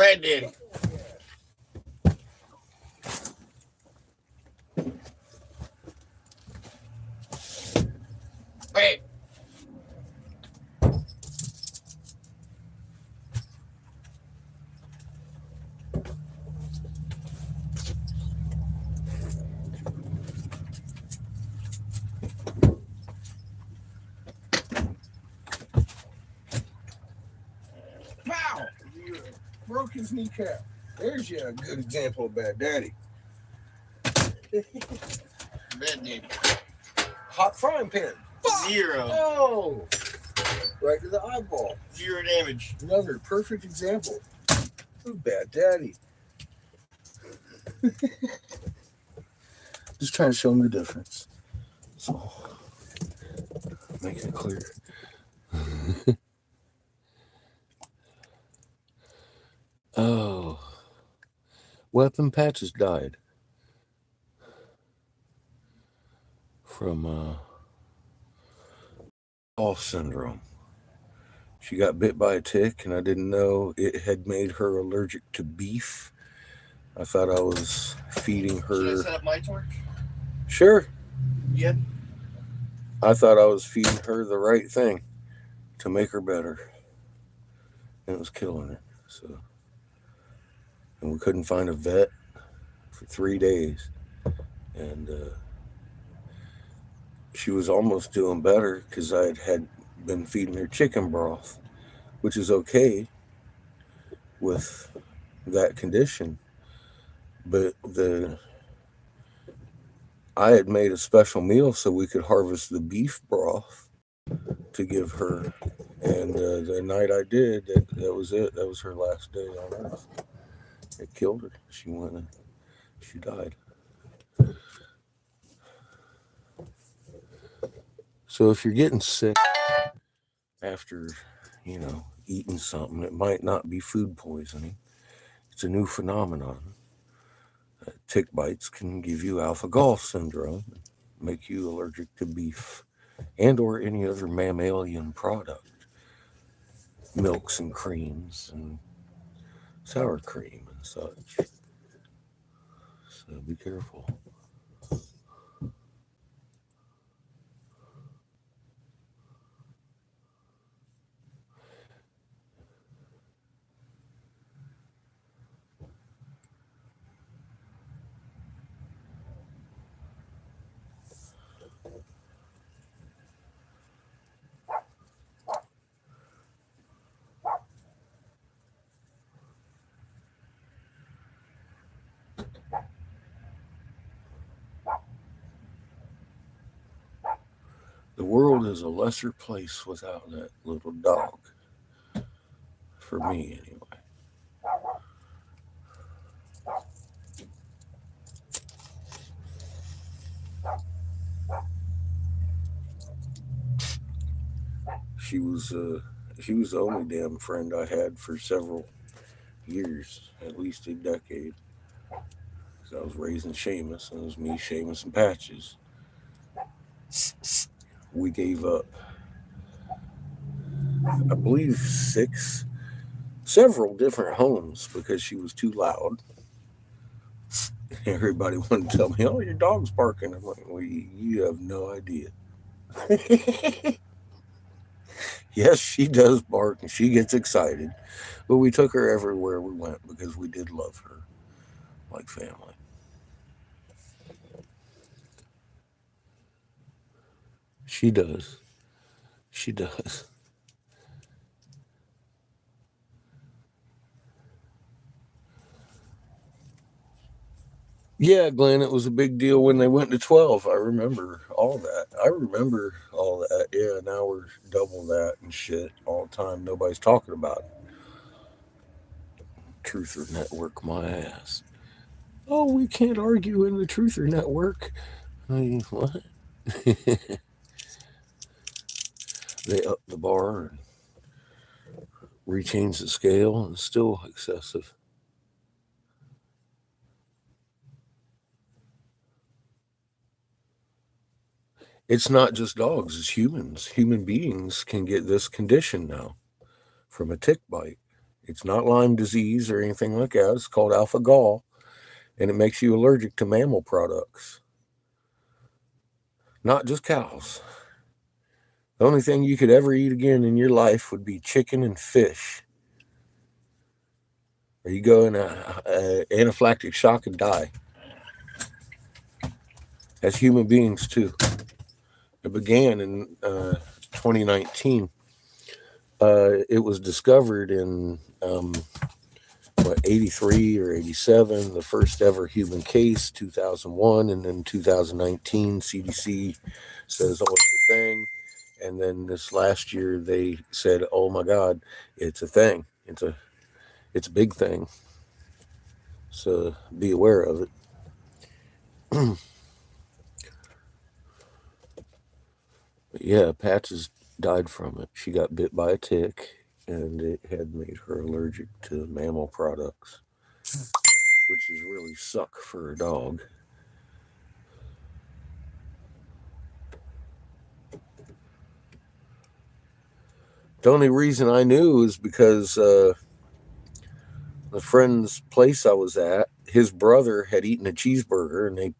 Bad Daddy. Hey. Pow! You broke his kneecap. There's you a good example of bad daddy. Bad Daddy. Hot frying pan. 0. Oh! Right to the eyeball. 0 damage. Another perfect example of bad daddy. Just trying to show him the difference. So, making it clear. Oh, Weapon Patches died from off syndrome. She got bit by a tick, and I didn't know it had made her allergic to beef. I thought I was feeding Should I her. set up my torch? Sure. Yeah. I thought I was feeding her the right thing to make her better. And it was killing her. So, and we couldn't find a vet for 3 days. And she was almost doing better because I had been feeding her chicken broth, which is okay with that condition. But I had made a special meal so we could harvest the beef broth to give her. And the night I did, that was it. That was her last day on earth. It killed her. She died. So if you're getting sick after, eating something, it might not be food poisoning. It's a new phenomenon. Tick bites can give you alpha-Gal syndrome, make you allergic to beef and or any other mammalian product, milks and creams and sour cream and such. So be careful. The world is a lesser place without that little dog. For me, anyway. She was the only damn friend I had for several years, at least a decade. 'Cause I was raising Seamus, and it was me, Seamus, and Patches. We gave up, I believe, several different homes because she was too loud. Everybody wanted to tell me, "Oh, your dog's barking." I'm like, "Well, you have no idea." Yes, she does bark and she gets excited, but we took her everywhere we went because we did love her like family. She does. She does. Yeah, Glenn, it was a big deal when they went to 12. I remember all that. Yeah, now we're double that and shit all the time. Nobody's talking about it. Truther Network, my ass. Oh, we can't argue in the Truther Network. I mean, what? They upped the bar and rechanged the scale, and it's still excessive. It's not just dogs, it's humans. Human beings can get this condition now from a tick bite. It's not Lyme disease or anything like that. It's called alpha gal, and it makes you allergic to mammal products, not just cows. The only thing you could ever eat again in your life would be chicken and fish. Or you go in a anaphylactic shock and die. As human beings, too. It began in 2019. It was discovered in 83 or 87, the first ever human case, 2001, and then 2019, CDC says, oh, it's a thing. And then this last year, they said, oh my God, it's a thing. It's a big thing. So be aware of it. But yeah, Pat's has died from it. She got bit by a tick, and it had made her allergic to mammal products, which is really suck for a dog. The only reason I knew is because the friend's place I was at, his brother had eaten a cheeseburger, and they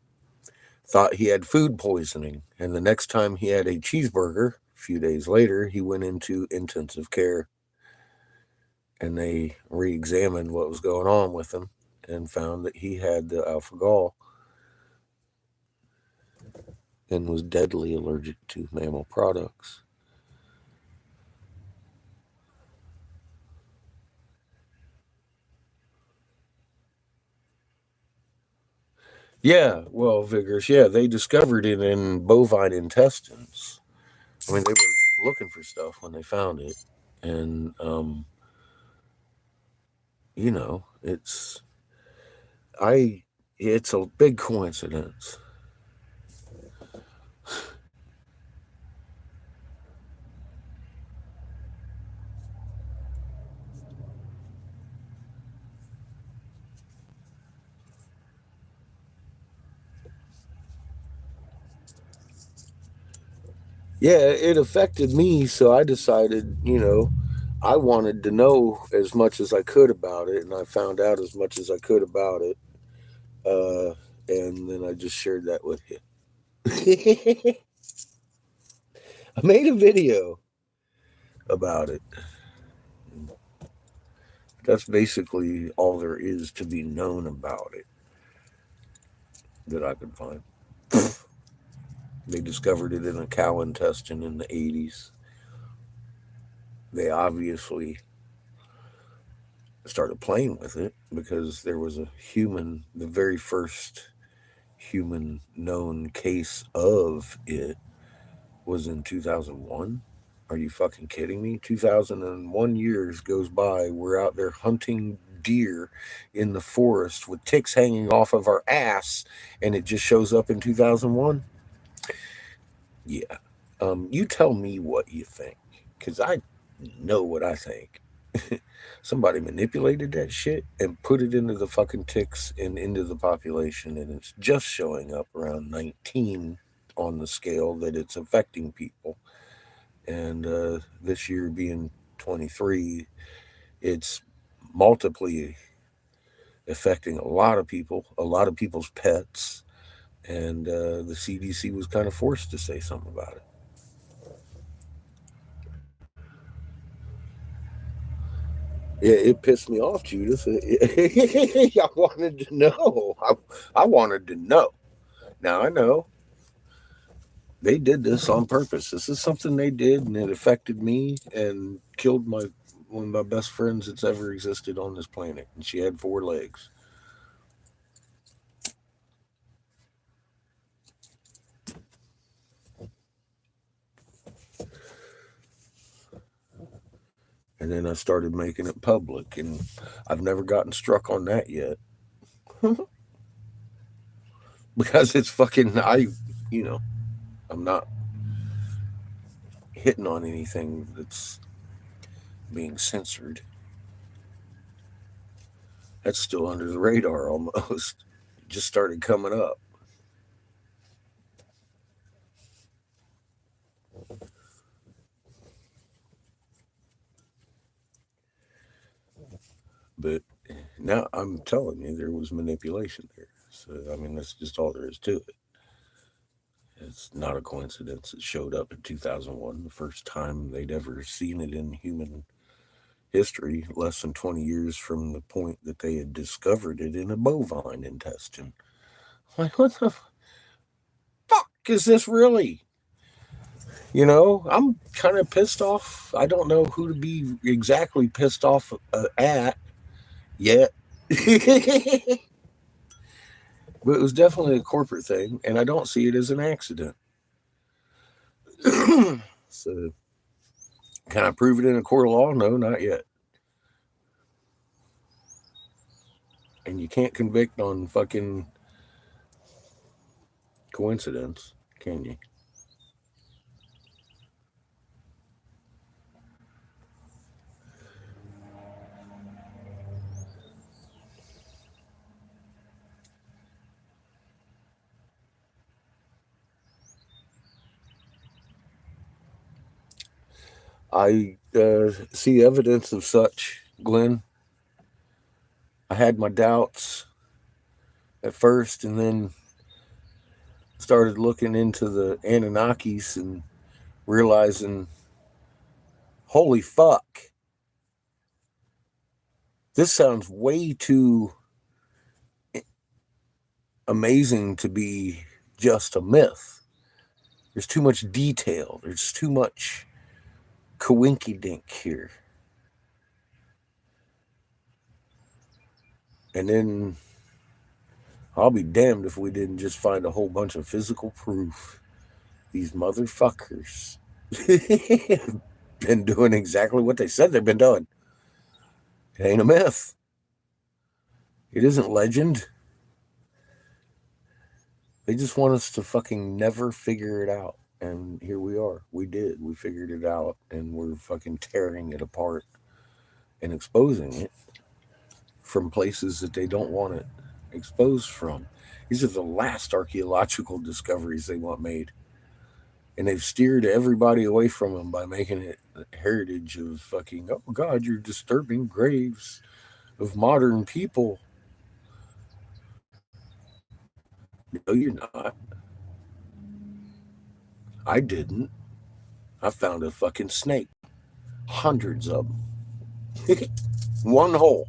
thought he had food poisoning. And the next time he had a cheeseburger, a few days later, he went into intensive care. And they re-examined what was going on with him and found that he had the alpha gal and was deadly allergic to mammal products. Yeah, well, Vigorous, yeah, they discovered it in bovine intestines. I mean, they were looking for stuff when they found it. And, you know, it's a big coincidence. Yeah, it affected me, so I decided, I wanted to know as much as I could about it, and I found out as much as I could about it, and then I just shared that with you. I made a video about it. That's basically all there is to be known about it that I could find. They discovered it in a cow intestine in the 80s. They obviously started playing with it because there was a human, the very first human known case of it was in 2001. Are you fucking kidding me? 2001 years goes by. We're out there hunting deer in the forest with ticks hanging off of our ass, and it just shows up in 2001? Yeah. You tell me what you think, because I know what I think. Somebody manipulated that shit and put it into the fucking ticks and into the population, and it's just showing up around 19 on the scale that it's affecting people. And this year being 23, it's multiply affecting a lot of people, a lot of people's pets, and the CDC was kind of forced to say something about it. It pissed me off, Judith. I wanted to know. I wanted to know. Now I know they did this on purpose. This is something they did, and it affected me and killed one of my best friends that's ever existed on this planet. And she had 4 legs. And then I started making it public, and I've never gotten struck on that yet. Because it's fucking, I'm not hitting on anything that's being censored. That's still under the radar almost. It just started coming up. But now I'm telling you, there was manipulation there. So, I mean, that's just all there is to it. It's not a coincidence. It showed up in 2001, the first time they'd ever seen it in human history, less than 20 years from the point that they had discovered it in a bovine intestine. Like, what the fuck is this really? You know, I'm kind of pissed off. I don't know who to be exactly pissed off at yet. But it was definitely a corporate thing, and I don't see it as an accident. So, can I prove it in a court of law? No, not yet. And you can't convict on fucking coincidence, can you? I see evidence of such, Glenn. I had my doubts at first, and then started looking into the Anunnakis and realizing, holy fuck, this sounds way too amazing to be just a myth. There's too much detail. There's too much coinky dink here. And then I'll be damned if we didn't just find a whole bunch of physical proof. These motherfuckers been doing exactly what they said they've been doing. It ain't a myth. It isn't legend. They just want us to fucking never figure it out. And here we are. We did. We figured it out, and we're fucking tearing it apart and exposing it from places that they don't want it exposed from. These are the last archaeological discoveries they want made. And they've steered everybody away from them by making it a heritage of fucking, oh God, you're disturbing graves of modern people. No, you're not. I didn't. I found a fucking snake. Hundreds of them. One hole.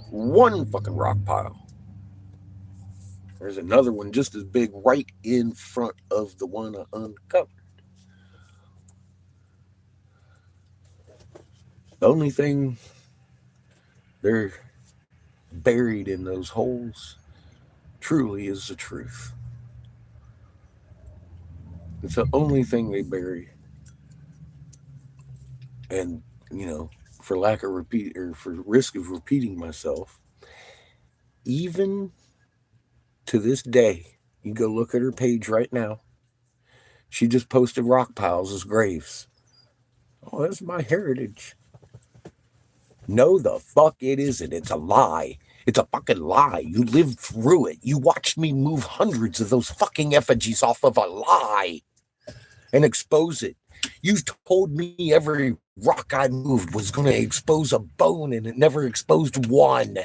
One fucking rock pile. There's another one just as big right in front of the one I uncovered. The only thing they're buried in those holes truly is the truth. It's the only thing they bury. And, you know, for lack of repeat or for risk of repeating myself, even to this day, you go look at her page right now. She just posted rock piles as graves. Oh, that's my heritage. No, the fuck it isn't. It's a lie. It's a fucking lie. You lived through it. You watched me move hundreds of those fucking effigies off of a lie and expose it. You told me every rock I moved was going to expose a bone, and it never exposed one.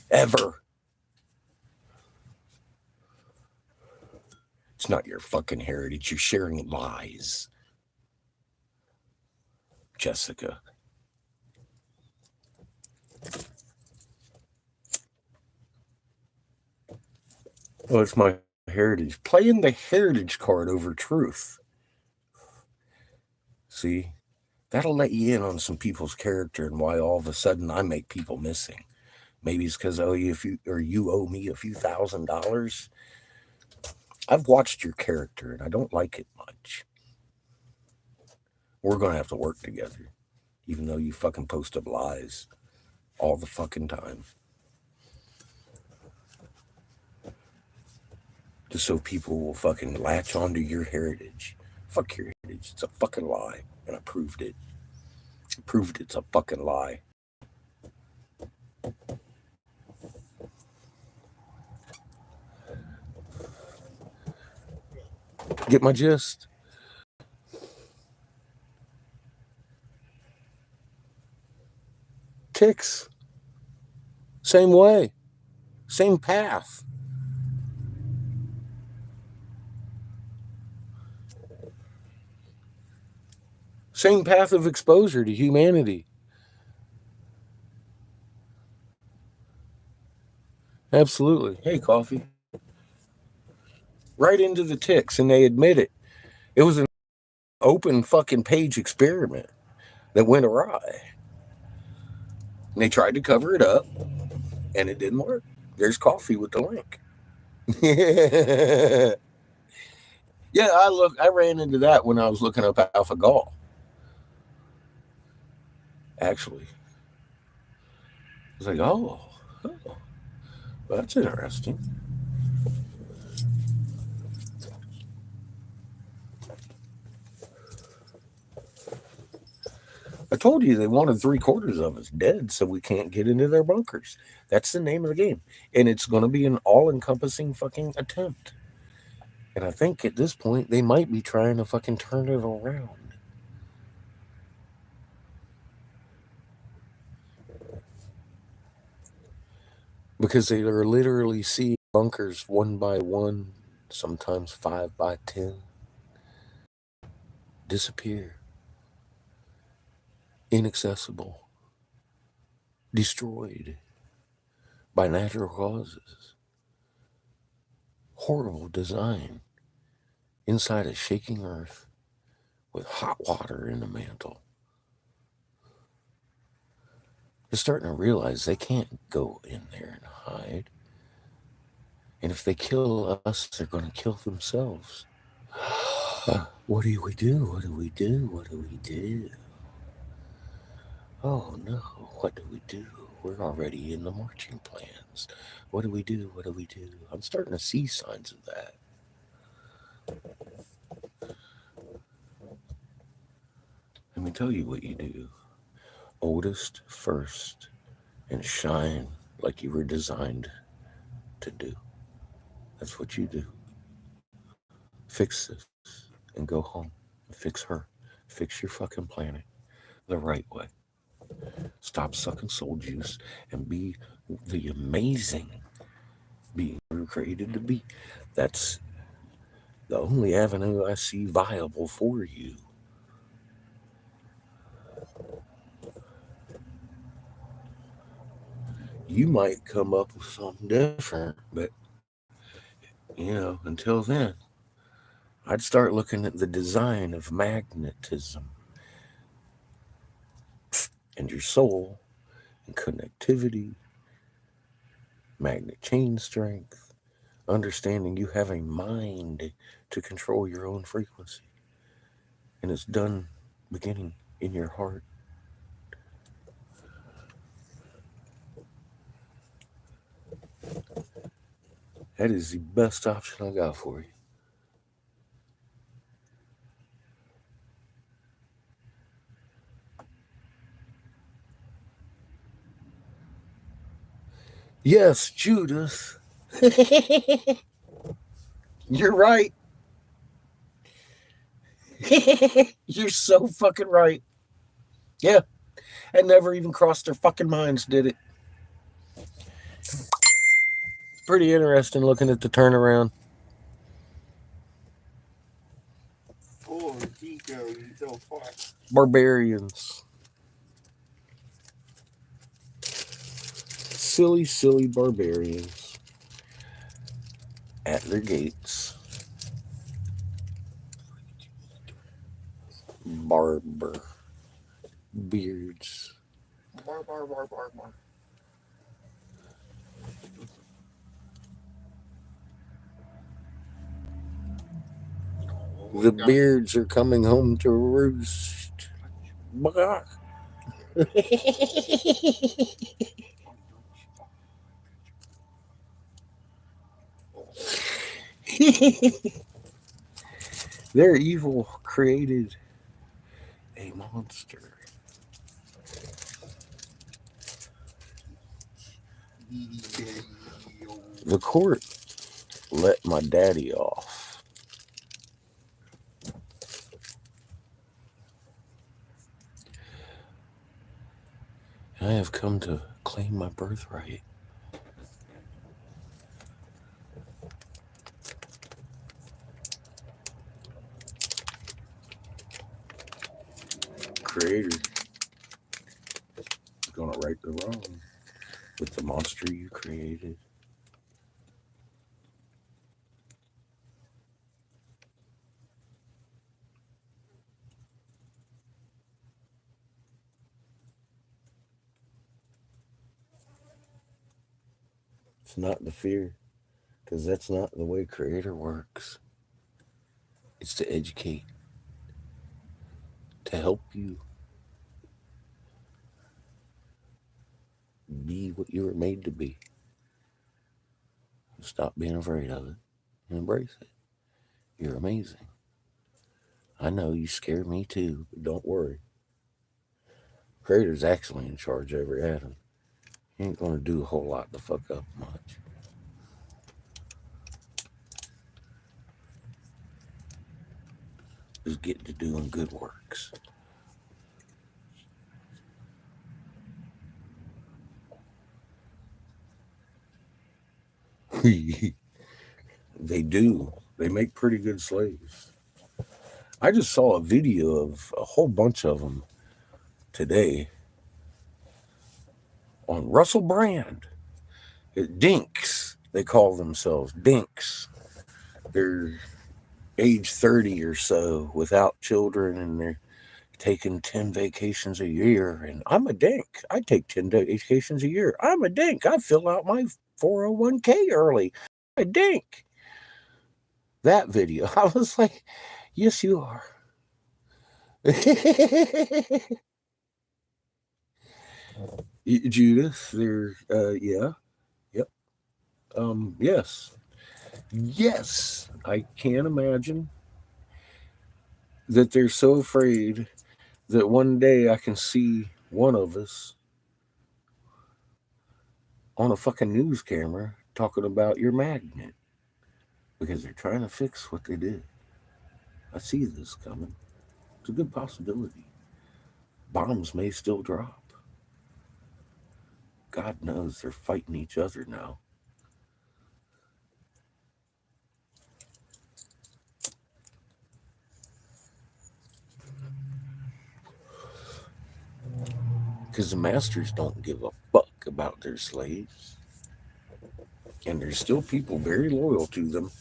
Ever. It's not your fucking heritage. You're sharing lies. Jessica. Oh, it's my heritage. Playing the heritage card over truth. See, that'll let you in on some people's character and why all of a sudden I make people missing. Maybe it's because you owe me a few $1,000s. I've watched your character and I don't like it much. We're going to have to work together, even though you fucking post up lies all the fucking time. Just so people will fucking latch onto your heritage. Fuck your heritage. It's a fucking lie. And I proved it. I proved it's a fucking lie. Get my gist? ticks. Same way. Same path. Same path of exposure to humanity. Absolutely. Hey, coffee. Right into the ticks, and they admit it. It was an open fucking page experiment that went awry. And they tried to cover it up, and it didn't work. There's coffee with the link. Yeah, I ran into that when I was looking up AlphaGo. Actually. I was like, oh, well, that's interesting. I told you they wanted 3/4 of us dead so we can't get into their bunkers. That's the name of the game. And it's going to be an all-encompassing fucking attempt. And I think at this point, they might be trying to fucking turn it around. Because they are literally seeing bunkers 1 by 1, sometimes 5 by 10, disappear. Inaccessible. Destroyed. By natural causes. Horrible design. Inside a shaking earth. With hot water in the mantle. They're starting to realize they can't go in there and hide. And if they kill us, they're going to kill themselves. What do we do? What do we do? What do we do? Oh no, what do we do? We're already in the marching plans. What do we do? What do we do? I'm starting to see signs of that. Let me tell you what you do. Oldest first and shine like you were designed to do. That's what you do. Fix this and go home. Fix her. Fix your fucking planet the right way. Stop sucking soul juice and be the amazing being you were created to be. That's the only avenue I see viable for you. You might come up with something different, but until then, I'd start looking at the design of magnetism and your soul and connectivity, magnet chain strength, understanding you have a mind to control your own frequency. And it's done beginning in your heart. That is the best option I got for you. Yes, Judith. You're right. You're so fucking right. Yeah. It never even crossed their fucking minds, did it? Pretty interesting looking at the turnaround. Oh, Tico, you so fuck. Barbarians. Silly, silly barbarians. At their gates. Barber. Beards. Bar. The beards are coming home to roost. Bah. Their evil created a monster. The court let my daddy off. I have come to claim my birthright. Creator is gonna right the wrong with the monster you created. It's not the fear, because that's not the way Creator works. It's to educate, to help you be what you were made to be. Stop being afraid of it and embrace it. You're amazing. I know you scare me too, but don't worry. Creator's actually in charge of every atom. He ain't gonna do a whole lot to fuck up much. Just get to doing good works. They do. They make pretty good slaves. I just saw a video of a whole bunch of them today on Russell Brand. Dinks, they call themselves dinks. They're age 30 or so without children, and they're taking 10 vacations a year. And I'm a dink. I take 10 vacations a year. I'm a dink. I fill out my 401k early. I'm a dink. That video, I was like, yes, you are. Judith, they're, yeah, yep. Yes. Yes, I can't imagine that they're so afraid that one day I can see one of us on a fucking news camera talking about your magnet, because they're trying to fix what they did. I see this coming. It's a good possibility. Bombs may still drop. God knows they're fighting each other now. Because the masters don't give a fuck about their slaves. And there's still people very loyal to them.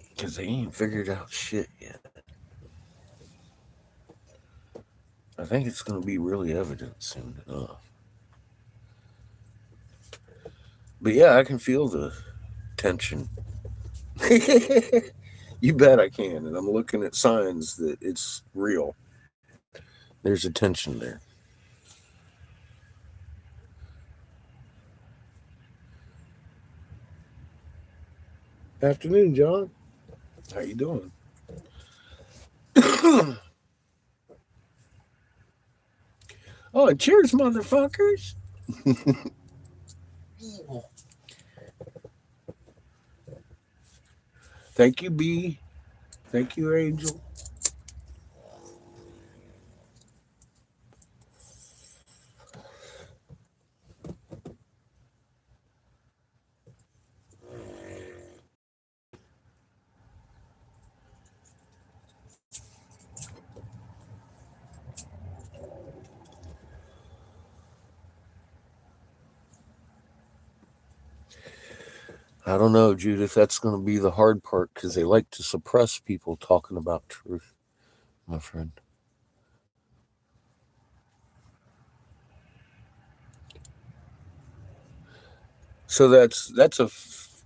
Because they ain't figured out shit yet. I think it's going to be really evident soon enough. But yeah, I can feel the tension. You bet I can. And I'm looking at signs that it's real. There's a tension there. Afternoon, John. How you doing? Oh, and cheers, motherfuckers. Thank you, B. Thank you, Angel. I don't know, Judith. That's going to be the hard part, because they like to suppress people talking about truth, my friend. So that's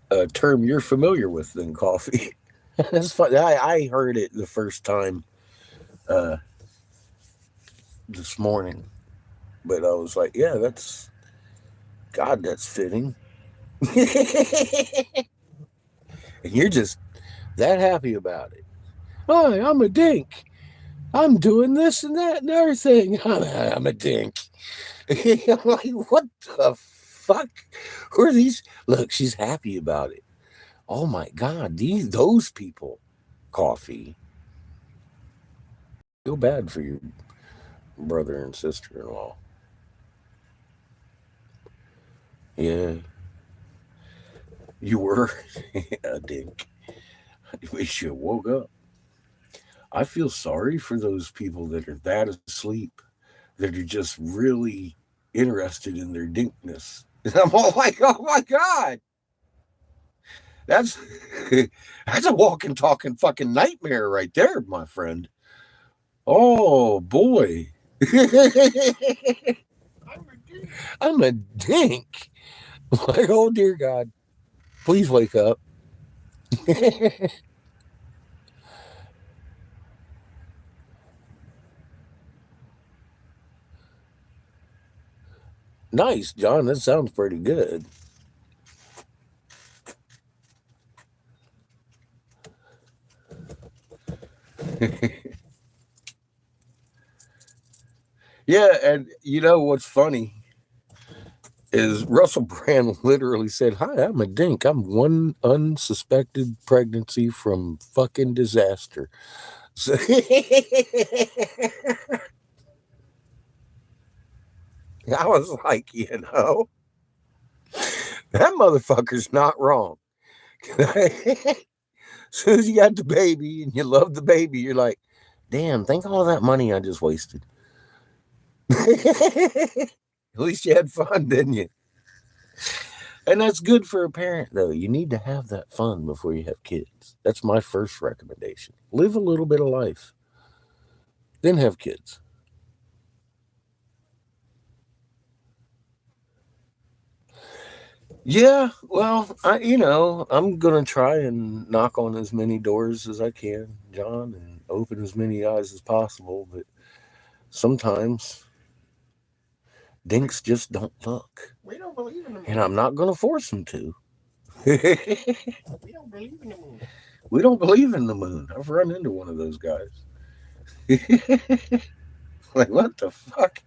a term you're familiar with, then, coffee. That's fun. I heard it the first time this morning, but I was like, yeah, that's fitting. And you're just that happy about it. Hi, I'm a dink. I'm doing this and that and everything. I'm a dink. I'm like, what the fuck? Who are these? Look, she's happy about it. Oh my God, those people, coffee. feel bad for your brother and sister-in-law. Yeah, you were a dink. At least you woke up. I feel sorry for those people that are that asleep, that are just really interested in their dinkness. And I'm all like, oh my God, that's that's a walking, talking fucking nightmare right there, my friend. Oh boy. I'm a dink. Like, oh dear God, please wake up. Nice, John. That sounds pretty good. Yeah, and you know what's funny is Russell Brand literally said, "Hi, I'm a dink. I'm one unsuspected pregnancy from fucking disaster." So I was like, that motherfucker's not wrong. As soon as you got the baby and you love the baby, you're like, damn, think of all that money I just wasted. At least you had fun, didn't you? And that's good for a parent, though. You need to have that fun before you have kids. That's my first recommendation. Live a little bit of life, then have kids. Yeah, well, I'm gonna try and knock on as many doors as I can, John, and open as many eyes as possible. But sometimes dinks just don't look, We don't believe in the moon. and I'm not gonna force them to. We don't believe in the moon. We don't believe in the moon. I've run into one of those guys. Like, what the fuck?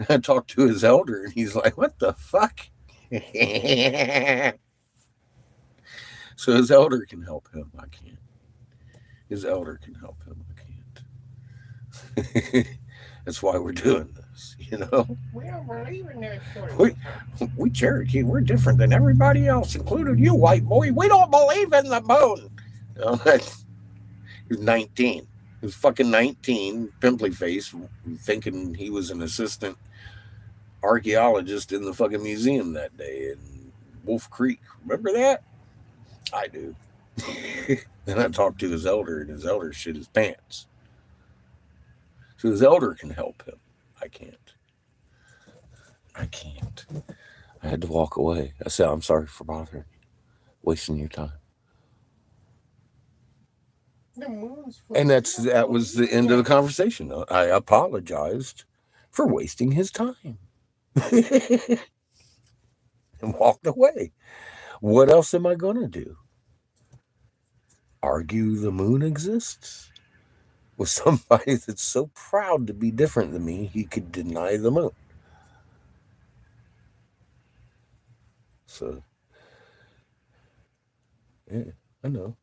I talked to his elder, and he's like, what the fuck? So his elder can help him. I can't. His elder can help him. I can't. That's why we're doing this, We don't believe in that story. We Cherokee, we're different than everybody else, including you, white boy. We don't believe in the moon. He was 19. He was fucking 19, pimply face, thinking he was an assistant archaeologist in the fucking museum that day in Wolf Creek. Remember that? I do. Then I talked to his elder, and his elder shit his pants. So his elder can help him. I can't. I had to walk away. I said, I'm sorry for bothering you, wasting your time. The moon's full. And that was the end of the conversation. I apologized for wasting his time. And walked away. What else am I going to do? Argue the moon exists with somebody that's so proud to be different than me, he could deny the moon. So, yeah, I know.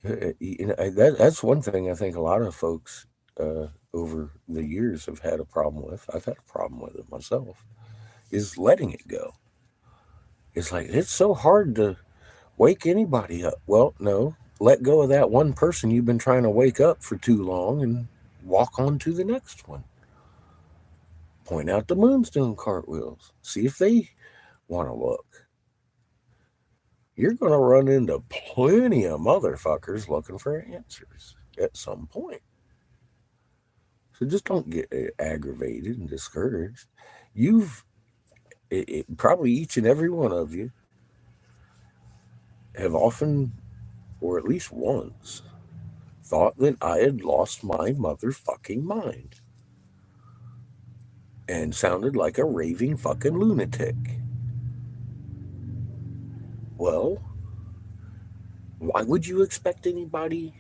That's one thing I think a lot of folks over the years have had a problem with. I've had a problem with it myself, is letting it go. It's like, it's so hard to wake anybody up. Well, no, let go of that one person you've been trying to wake up for too long and walk on to the next one. Point out the moon's doing cartwheels. See if they want to look. You're going to run into plenty of motherfuckers looking for answers at some point. So just don't get aggravated and discouraged. Probably each and every one of you have often, or at least once, thought that I had lost my motherfucking mind and sounded like a raving fucking lunatic. Well, why would you expect anybody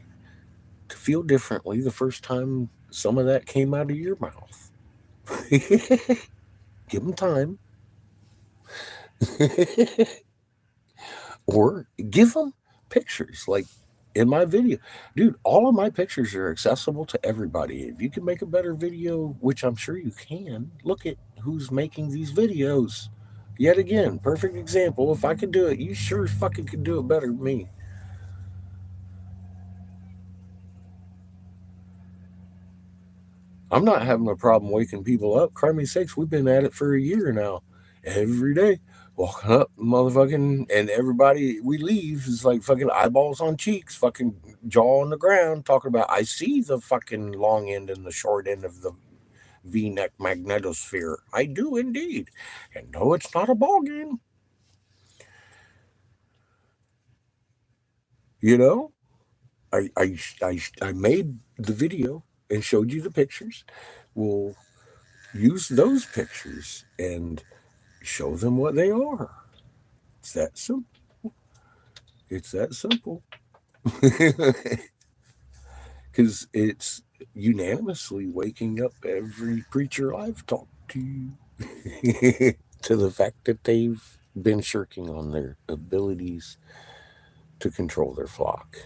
to feel differently the first time some of that came out of your mouth? Give them time. Or give them pictures. Like, in my video. Dude, all of my pictures are accessible to everybody. If you can make a better video, which I'm sure you can, look at who's making these videos. Yet again, perfect example. If I could do it, you sure as fucking could do it better than me. I'm not having a problem waking people up. Crimey sakes, we've been at it for a year now. Every day, walking up, motherfucking, and everybody we leave is like fucking eyeballs on cheeks, fucking jaw on the ground, talking about, I see the fucking long end and the short end of the V-neck magnetosphere. I do indeed. And no, it's not a ball game. You know, I made the video and showed you the pictures. We'll use those pictures and show them what they are. It's that simple. It's that simple. Because it's unanimously waking up every preacher I've talked to to the fact that they've been shirking on their abilities to control their flock.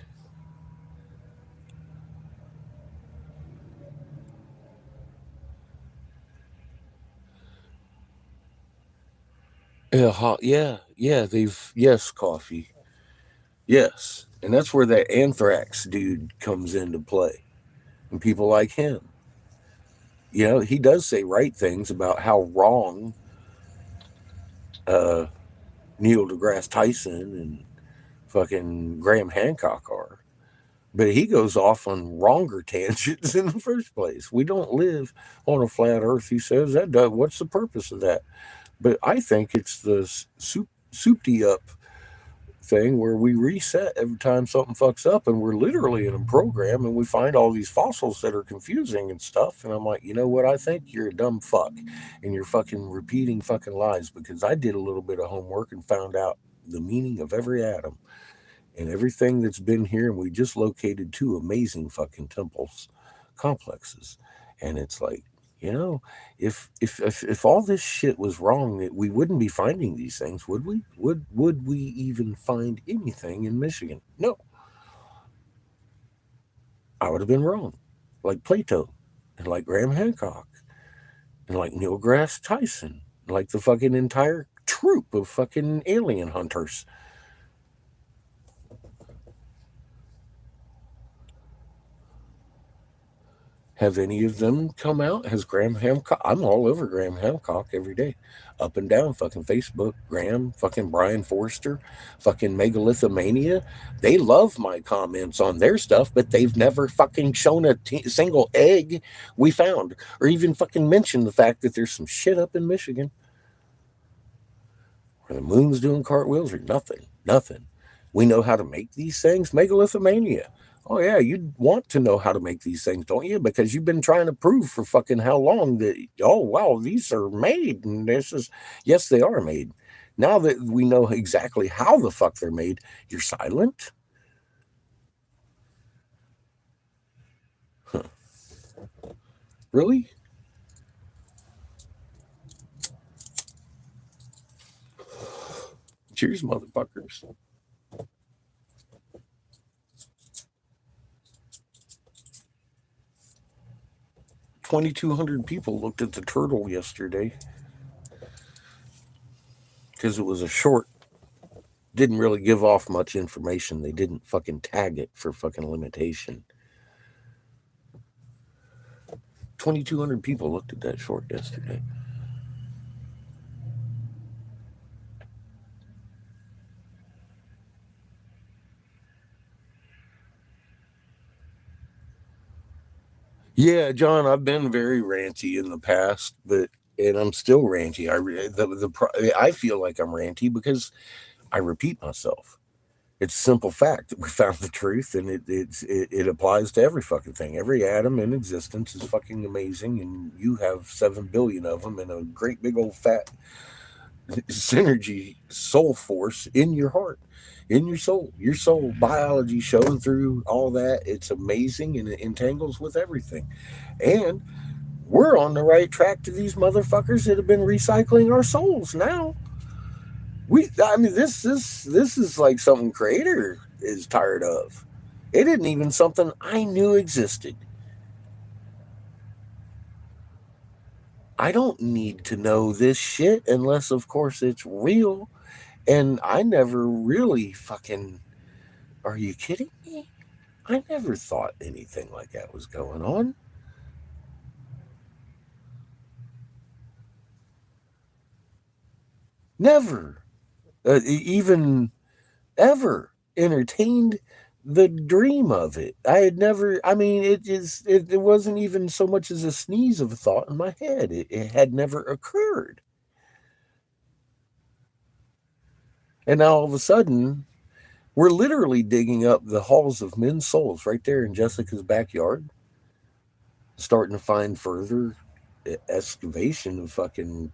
Yeah, yes, coffee. Yes. And that's where that anthrax dude comes into play. And people like him. You know, he does say right things about how wrong Neil deGrasse Tyson and fucking Graham Hancock are. But he goes off on wronger tangents in the first place. We don't live on a flat earth, he says. What's the purpose of that? But I think it's the souped up thing where we reset every time something fucks up, and we're literally in a program and we find all these fossils that are confusing and stuff. And I'm like, you know what? I think you're a dumb fuck and you're fucking repeating fucking lies, because I did a little bit of homework and found out the meaning of every atom and everything that's been here. And we just located 2 amazing fucking temples complexes. And it's like, you know, if all this shit was wrong, we wouldn't be finding these things, would we? Would we even find anything in Michigan? No. I would have been wrong. Like Plato, and like Graham Hancock, and like Neil deGrasse Tyson, like the fucking entire troop of fucking alien hunters. Have any of them come out? Has Graham Hancock? I'm all over Graham Hancock every day. Up and down fucking Facebook. Graham, fucking Brian Forster, fucking Megalithomania. They love my comments on their stuff, but they've never fucking shown a single egg we found, or even fucking mentioned the fact that there's some shit up in Michigan where the moon's doing cartwheels, or nothing. Nothing. We know how to make these things. Megalithomania. Oh yeah, you'd want to know how to make these things, don't you? Because you've been trying to prove for fucking how long that, oh wow, these are made, and this is, yes, they are made. Now that we know exactly how the fuck they're made, you're silent? Huh. Really? Cheers, motherfuckers. 2,200 people looked at the turtle yesterday because it was a short. Didn't really give off much information. They didn't fucking tag it for fucking limitation. 2,200 people looked at that short yesterday. Yeah, John, I've been very ranty in the past, and I'm still ranty. I feel like I'm ranty because I repeat myself. It's a simple fact that we found the truth, and it applies to every fucking thing. Every atom in existence is fucking amazing, and you have 7 billion of them in a great big old fat synergy soul force in your heart, in your soul biology showing through all that. It's amazing, and it entangles with everything. And we're on the right track to these motherfuckers that have been recycling our souls now. This is like something Creator is tired of. It isn't even something I knew existed. I don't need to know this shit unless, of course, it's real. And I never really fucking. Are you kidding me? I never thought anything like that was going on. Never. Even ever entertained the dream of it. I had never, I mean, it wasn't even so much as a sneeze of a thought in my head. It had never occurred. And now all of a sudden, we're literally digging up the halls of men's souls right there in Jessica's backyard, starting to find further excavation of fucking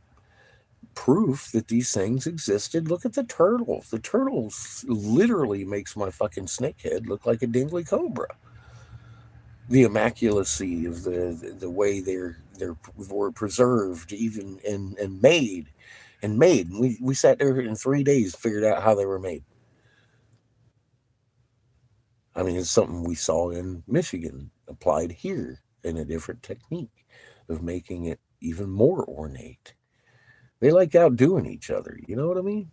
proof that these things existed. Look at the turtle. The turtle literally makes my fucking snakehead look like a dingly cobra. The immaculacy of the way they were preserved, even and made. We sat there in 3 days, figured out how they were made. I mean, it's something we saw in Michigan applied here in a different technique of making it even more ornate. They like outdoing each other. You know what I mean?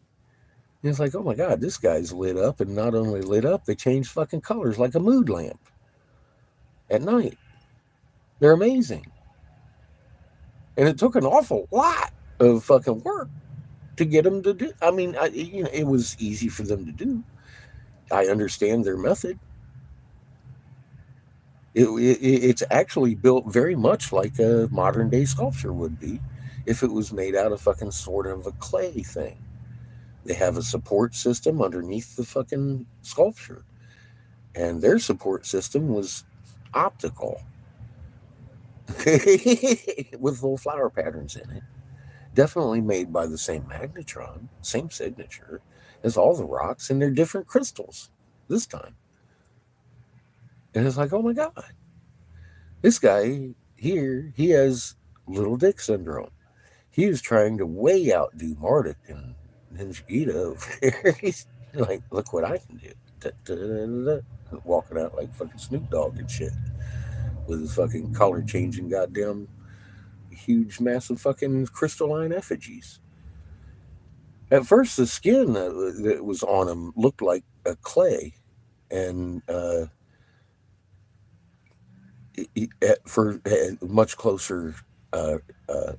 And it's like, oh my God, this guy's lit up, and not only lit up, they change fucking colors like a mood lamp at night. They're amazing. And it took an awful lot of fucking work to get them to do. I mean, it was easy for them to do. I understand their method. It's actually built very much like a modern day sculpture would be if it was made out of fucking sort of a clay thing. They have a support system underneath the fucking sculpture, and their support system was optical with little flower patterns in it. Definitely made by the same magnetron, same signature as all the rocks, and they're different crystals this time. And it's like, oh my God, this guy here, he has little dick syndrome. He was trying to way outdo Marduk and Ninja Ida over here. He's like, look what I can do. Da, da, da, da, walking out like fucking Snoop Dogg and shit with his fucking color changing goddamn huge, massive fucking crystalline effigies. At first, the skin that was on him looked like a clay, and for much closer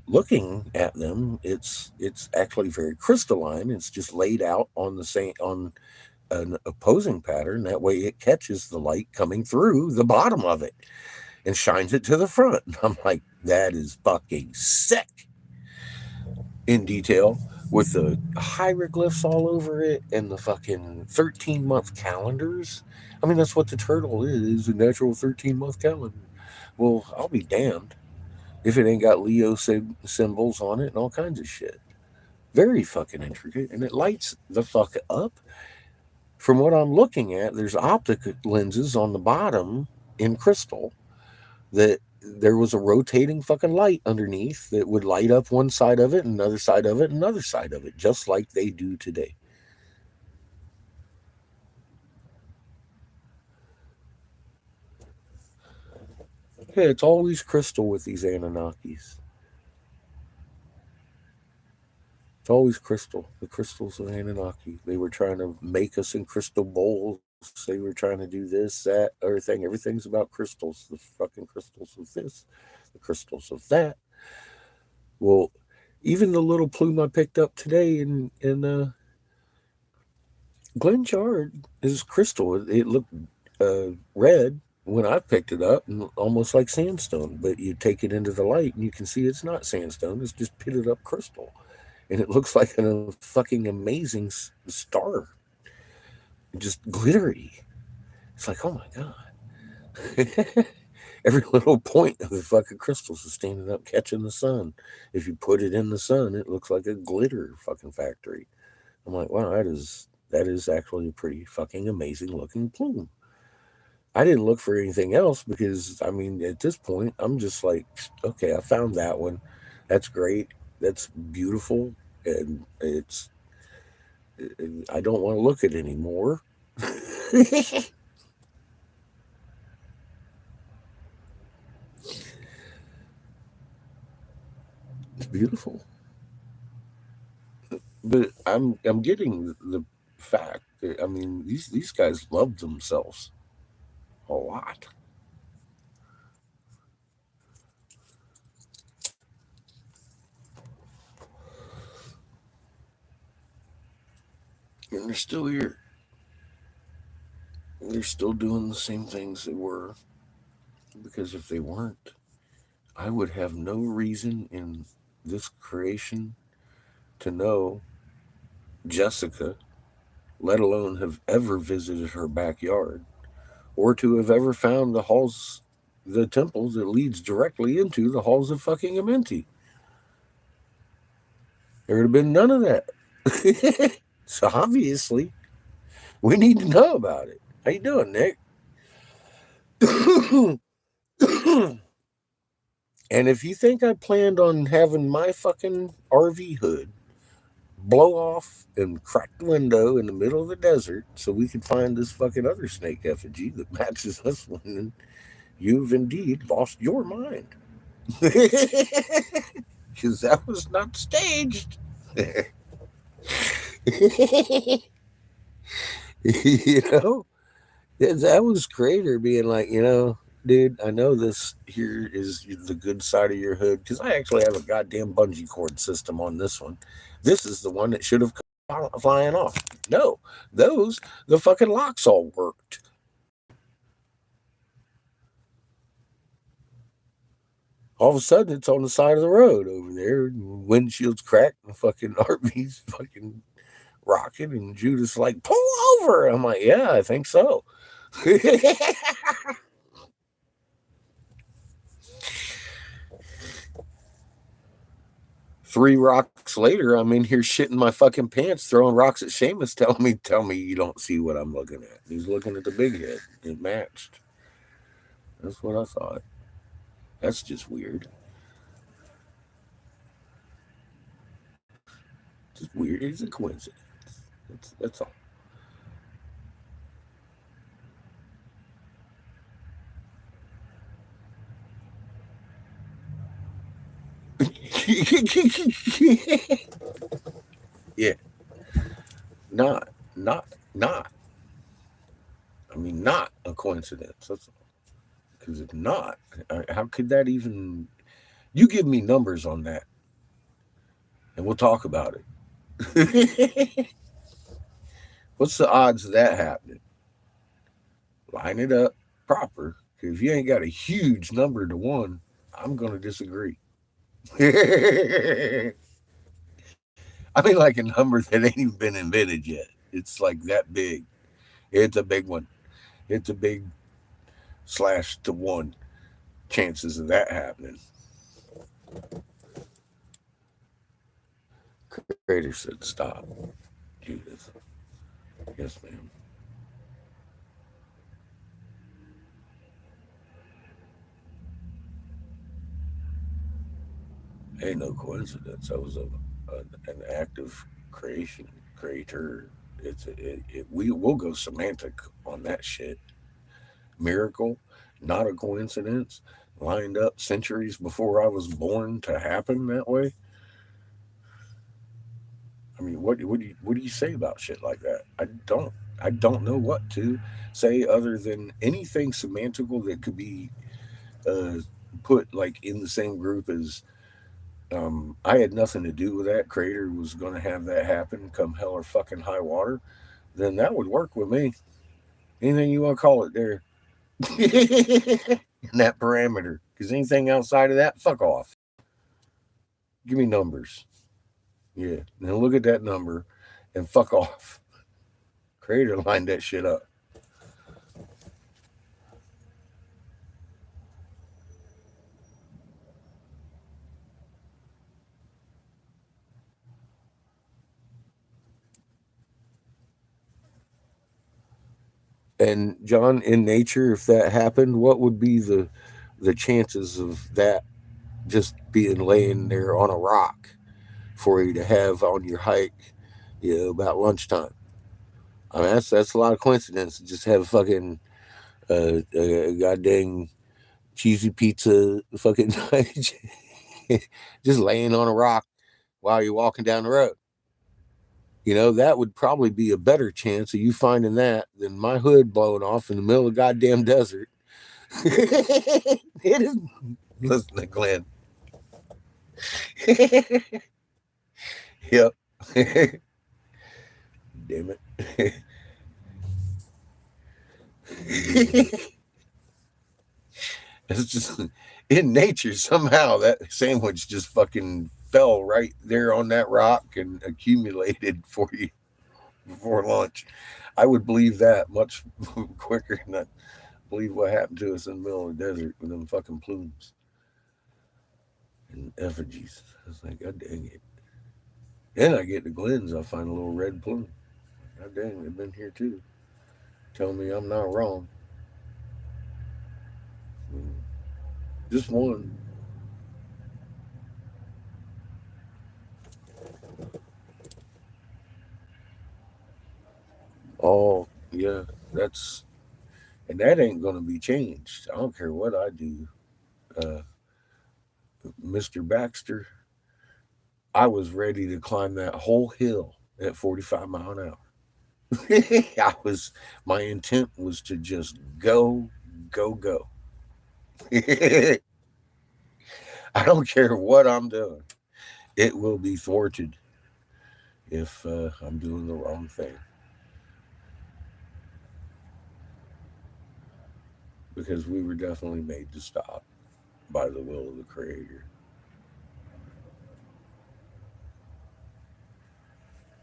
looking at them, it's actually very crystalline. It's just laid out on the same on an opposing pattern. That way, it catches the light coming through the bottom of it and shines it to the front. I'm like, that is fucking sick. In detail, with the hieroglyphs all over it and the fucking 13-month calendars. I mean, that's what the turtle is, a natural 13-month calendar. Well, I'll be damned if it ain't got Leo symbols on it and all kinds of shit. Very fucking intricate, and it lights the fuck up. From what I'm looking at, there's optic lenses on the bottom in crystal that there was a rotating fucking light underneath that would light up one side of it, another side of it, another side of it, just like they do today. Yeah, it's always crystal with these Anunnakis. It's always crystal. The crystals of Anunnaki. They were trying to make us in crystal bowls. They were trying to do this, that, everything. Everything's about crystals. The fucking crystals of this, the crystals of that. Well, even the little plume I picked up today in Glen Chard is crystal. It looked red when I picked it up, and almost like sandstone. But you take it into the light, and you can see it's not sandstone. It's just pitted up crystal, and it looks like a fucking amazing star, just glittery. It's like, oh my God. Every little point of the fucking crystals is standing up catching the sun. If you put it in the sun, it looks like a glitter fucking factory. I'm like, wow, that is actually a pretty fucking amazing looking plume. I didn't look for anything else because I mean at this point I'm just like, okay, I found that one. That's great. That's beautiful, and I don't want to look at it anymore. It's beautiful. But I'm getting the fact that, I mean, these guys love themselves a lot. And they're still here. They're still doing the same things they were. Because if they weren't, I would have no reason in this creation to know Jessica, let alone have ever visited her backyard, or to have ever found the temple that leads directly into the halls of fucking Amenti. There would have been none of that. So obviously, we need to know about it. How you doing, Nick? And if you think I planned on having my fucking RV hood blow off and crack the window in the middle of the desert so we could find this fucking other snake effigy that matches this one, then you've indeed lost your mind. Because that was not staged. You know? That was Creator being like, dude, I know this here is the good side of your hood because I actually have a goddamn bungee cord system on this one. This is the one that should have come flying off. No, the fucking locks all worked. All of a sudden, it's on the side of the road over there. Windshield's cracked and fucking RV's fucking rocking. And Judith's like, pull over. I'm like, yeah, I think so. 3 rocks later, I'm in here shitting my fucking pants, throwing rocks at Seamus, tell me you don't see what I'm looking at. He's looking at the big head. It matched. That's what I thought. That's just weird. Just weird. It's a coincidence. That's all. Yeah. Not. I mean, not a coincidence. That's because if not, how could that even? You give me numbers on that, and we'll talk about it. What's the odds of that happening? Line it up proper. If you ain't got a huge number to one, I'm gonna disagree. I mean, like a number that ain't even been invented yet. It's like that big. It's a big one. It's a big slash to one chances of that happening. Creator said stop. Judith. Yes, ma'am. Ain't no coincidence. That was an active creator. We'll go semantic on that shit. Miracle, not a coincidence. Lined up centuries before I was born to happen that way. I mean, what do you say about shit like that? I don't know what to say other than anything semantical that could be uh, put like in the same group as I had nothing to do with that. Creator was going to have that happen come hell or fucking high water. Then that would work with me. Anything you want to call it there. In that parameter. Because anything outside of that, fuck off. Give me numbers. Yeah. Now look at that number and fuck off. Creator lined that shit up. And John, in nature, if that happened, what would be the chances of that just being laying there on a rock for you to have on your hike, about lunchtime? I mean, that's a lot of coincidence to just have fucking a goddamn cheesy pizza fucking just laying on a rock while you're walking down the road. That would probably be a better chance of you finding that than my hood blowing off in the middle of the goddamn desert. It is. Listen to Glenn. Yep. Damn it. It's just in nature somehow that sandwich just fucking fell right there on that rock and accumulated for you before lunch. I would believe that much quicker than I believe what happened to us in the middle of the desert with them fucking plumes and effigies. I was like, God dang it. Then I get to Glenn's, I find a little red plume. God dang, they've been here too. Tell me I'm not wrong. Just one. Oh, yeah, and that ain't gonna be changed. I don't care what I do. Uh, Mr. Baxter, I was ready to climb that whole hill at 45 mile an hour. My intent was to just go, go, go. I don't care what I'm doing. It will be thwarted if I'm doing the wrong thing. Because we were definitely made to stop by the will of the Creator.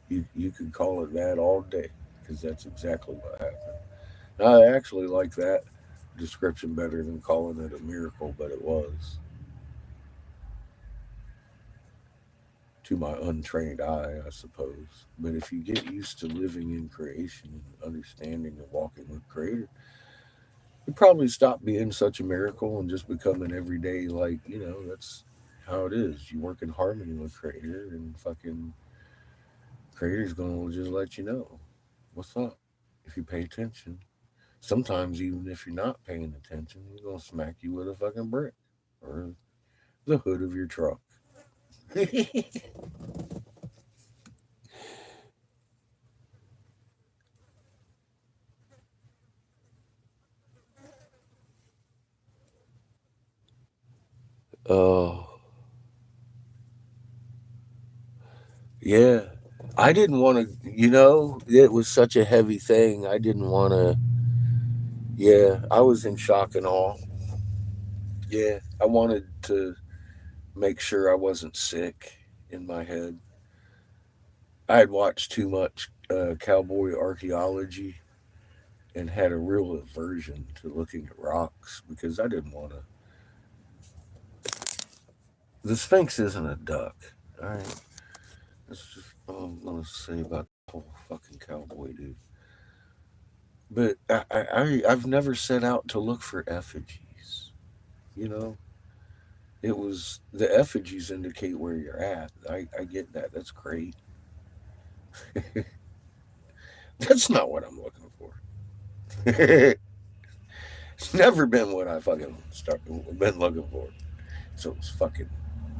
You could call it that all day because that's exactly what happened. I actually like that description better than calling it a miracle, but it was to my untrained eye, I suppose. But if you get used to living in creation and understanding and walking with Creator, you probably stop being such a miracle and just become an everyday, like, that's how it is. You work in harmony with Creator, and fucking Creator's gonna just let you know what's up if you pay attention. Sometimes, even if you're not paying attention, he's gonna smack you with a fucking brick or the hood of your truck. Oh, yeah. I didn't want to, it was such a heavy thing. I didn't want to, yeah, I was in shock and awe. Yeah, I wanted to make sure I wasn't sick in my head. I had watched too much cowboy archaeology and had a real aversion to looking at rocks because I didn't want to. The Sphinx isn't a duck, all right? That's just all I'm going to say about the whole fucking cowboy dude. But I've never set out to look for effigies. You know, it was the effigies indicate where you're at. I get that. That's great. That's not what I'm looking for. It's never been what I fucking been looking for. So it's fucking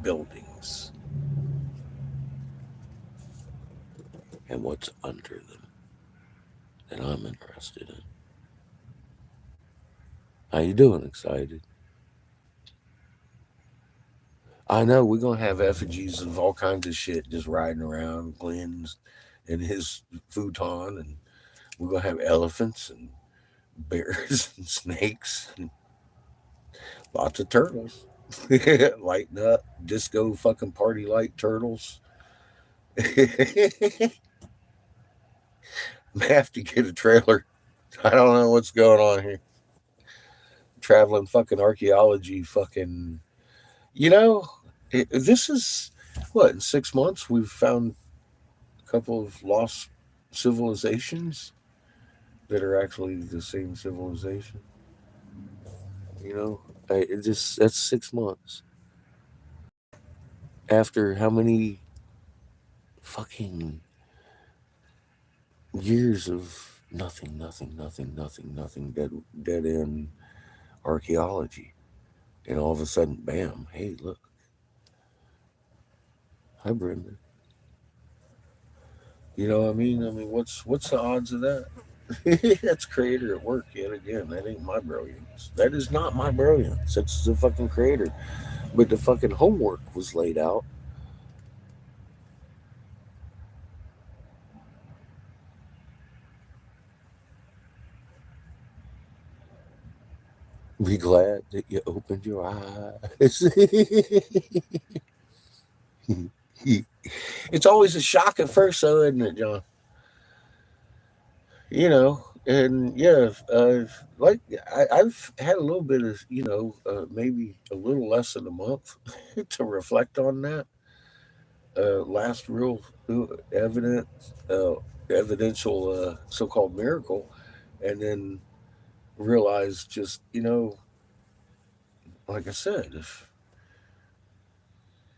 buildings and what's under them that I'm interested in. How you doing? Excited? I know we're gonna have effigies of all kinds of shit just riding around Glenn's and his futon, and we're gonna have elephants and bears and snakes and lots of turtles. Lighting up, disco fucking party light turtles. I have to get a trailer. I don't know what's going on here. Traveling fucking archaeology fucking, this is what, in 6 months we've found a couple of lost civilizations that are actually the same civilization. That's 6 months after how many fucking years of nothing, nothing, nothing, nothing, nothing, dead end archaeology, and all of a sudden, bam! Hey, look, Hi, Brenda. You know what I mean? I mean, what's the odds of that? That's creator at work yet again. That ain't my brilliance. That is not my brilliance. That's the fucking creator. But the fucking homework was laid out. Be glad that you opened your eyes. It's always a shock at first, though, isn't it, John? And yeah, like I've had a little bit of, maybe a little less than a month to reflect on that. Last real evident, uh, evidential, so-called miracle, and then realize just, like I said,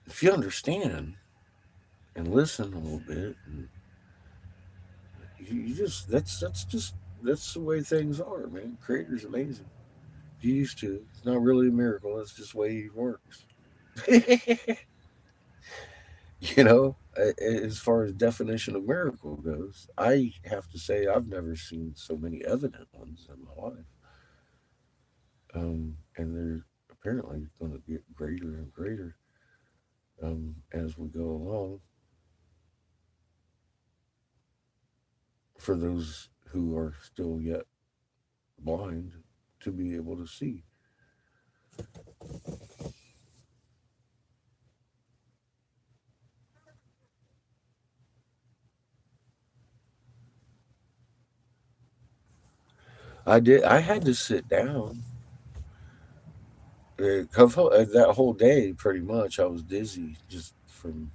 if you understand and listen a little bit, and you just that's the way things are, man. Creator's amazing. He used to. It's not really a miracle. It's just the way he works. As far as definition of miracle goes, I have to say I've never seen so many evident ones in my life. And they're apparently going to get greater and greater as we go along for those who are still yet blind to be able to see. I did. I had to sit down. That whole day, pretty much, I was dizzy just from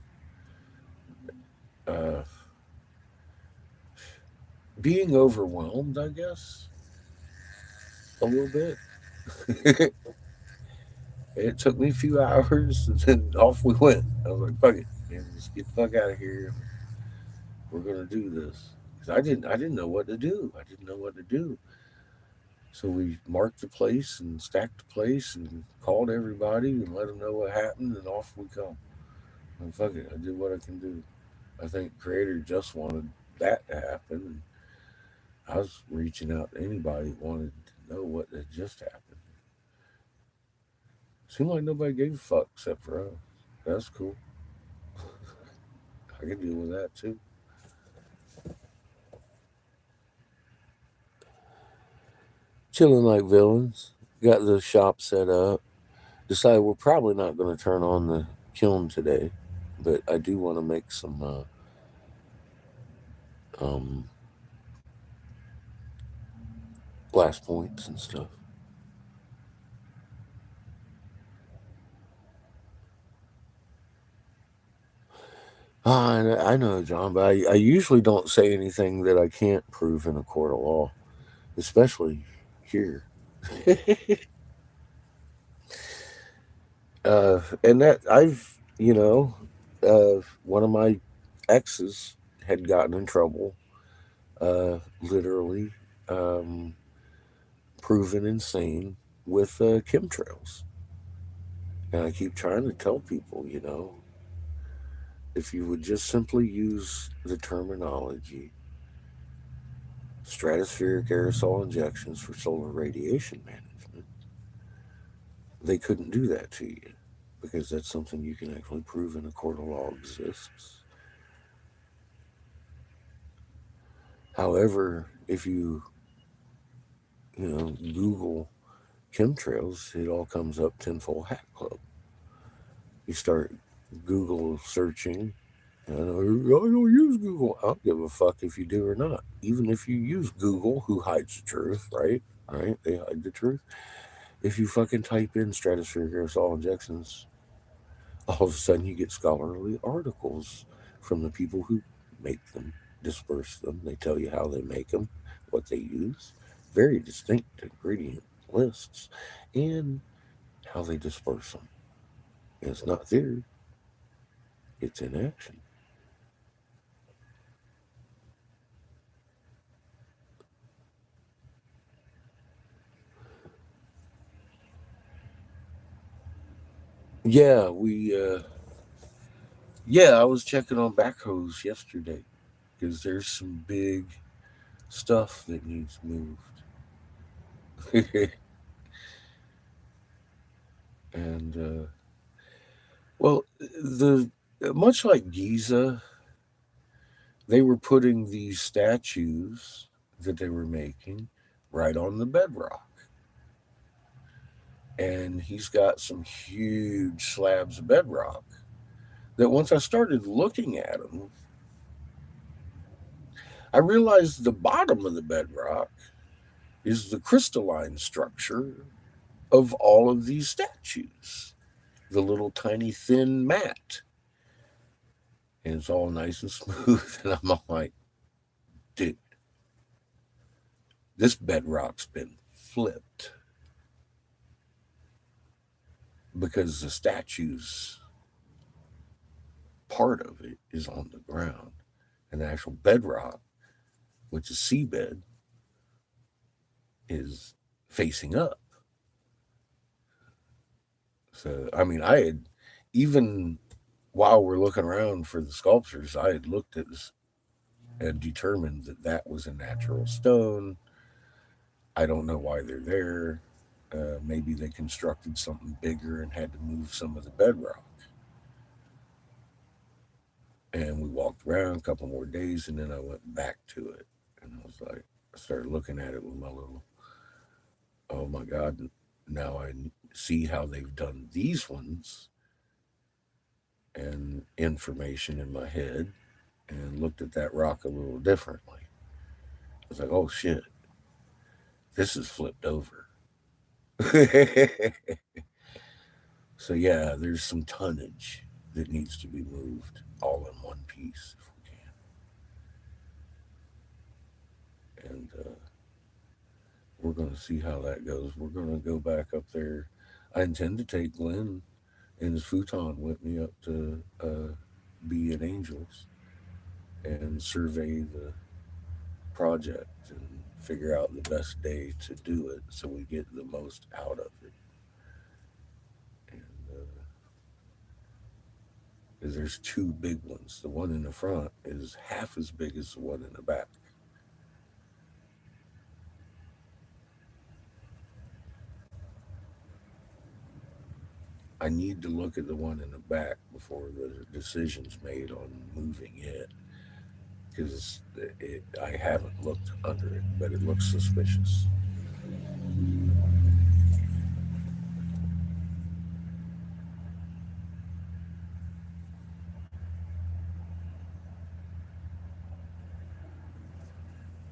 uh, being overwhelmed, I guess, a little bit. It took me a few hours, and then off we went. I was like, "Fuck it, man, let's get the fuck out of here. We're gonna do this." 'Cause I didn't know what to do. I didn't know what to do. So we marked the place and stacked the place and called everybody and let them know what happened, and off we come. And fuck it, I did what I can do. I think Creator just wanted that to happen. And I was reaching out to anybody that wanted to know what had just happened. Seemed like nobody gave a fuck except for us. That's cool. I can deal with that too. Chilling like villains. Got the shop set up. Decided we're probably not going to turn on the kiln today, but I do want to make some um, glass points and stuff. I know, John, but I usually don't say anything that I can't prove in a court of law, especially here. And that one of my exes had gotten in trouble, literally um, proven insane with chemtrails. And I keep trying to tell people, if you would just simply use the terminology stratospheric aerosol injections for solar radiation management, they couldn't do that to you because that's something you can actually prove in a court of law exists. However, if Google chemtrails, it all comes up Tinfoil Hat Club. You start Google searching. I don't use Google. I don't give a fuck if you do or not. Even if you use Google, who hides the truth, right? Right? They hide the truth. If you fucking type in stratospheric aerosol injections, all of a sudden you get scholarly articles from the people who make them, disperse them. They tell you how they make them, what they use, very distinct ingredient lists, and how they disperse them. And it's not theory, it's in action. Yeah, Yeah, I was checking on backhoes yesterday because there's some big stuff that needs moved. And well, the much like Giza, they were putting these statues that they were making right on the bedrock. And he's got some huge slabs of bedrock that once I started looking at them, I realized the bottom of the bedrock is the crystalline structure of all of these statues, the little tiny thin mat. And it's all nice and smooth. And I'm all like, dude, this bedrock's been flipped because the statue's part of it is on the ground. And the actual bedrock, which is seabed, is facing up. So, I mean, I had, even while we're looking around for the sculptures, I had looked at this and determined that that was a natural stone. I don't know why they're there. Maybe they constructed something bigger and had to move some of the bedrock. And we walked around a couple more days, and then I went back to it. And I was like, I started looking at it with my little, oh my God, now I see how they've done these ones, and information in my head, and looked at that rock a little differently. I was like, oh shit, this is flipped over. So yeah, there's some tonnage that needs to be moved all in one piece if we can. And we're going to see how that goes. We're going to go back up there. I intend to take Glenn and his futon with me up to be at Angels and survey the project and figure out the best day to do it so we get the most out of it. And there's two big ones. The one in the front is half as big as the one in the back. I need to look at the one in the back before the decision's made on moving it, because I haven't looked under it, but it looks suspicious.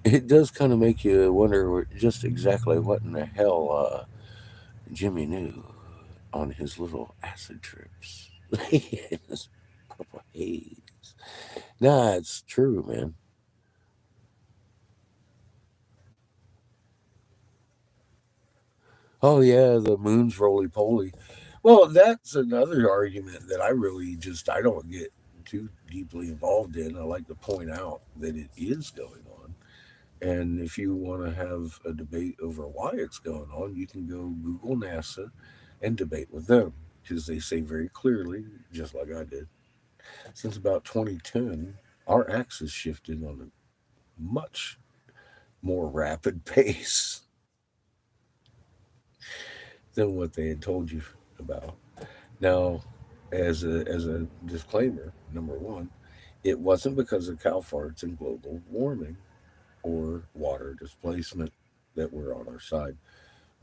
It does kind of make you wonder just exactly what in the hell Jimmy knew on his little acid trips. His purple haze. Nah, it's true, man. Oh yeah, the moon's roly poly. Well, that's another argument that I really just I don't get too deeply involved in. I like to point out that it is going on. And if you want to have a debate over why it's going on, you can go Google NASA and debate with them, because they say very clearly, just like I did, since about 2010, our axis shifted on a much more rapid pace than what they had told you about. Now, as a disclaimer, number one, it wasn't because of cow farts and global warming or water displacement that were on our side.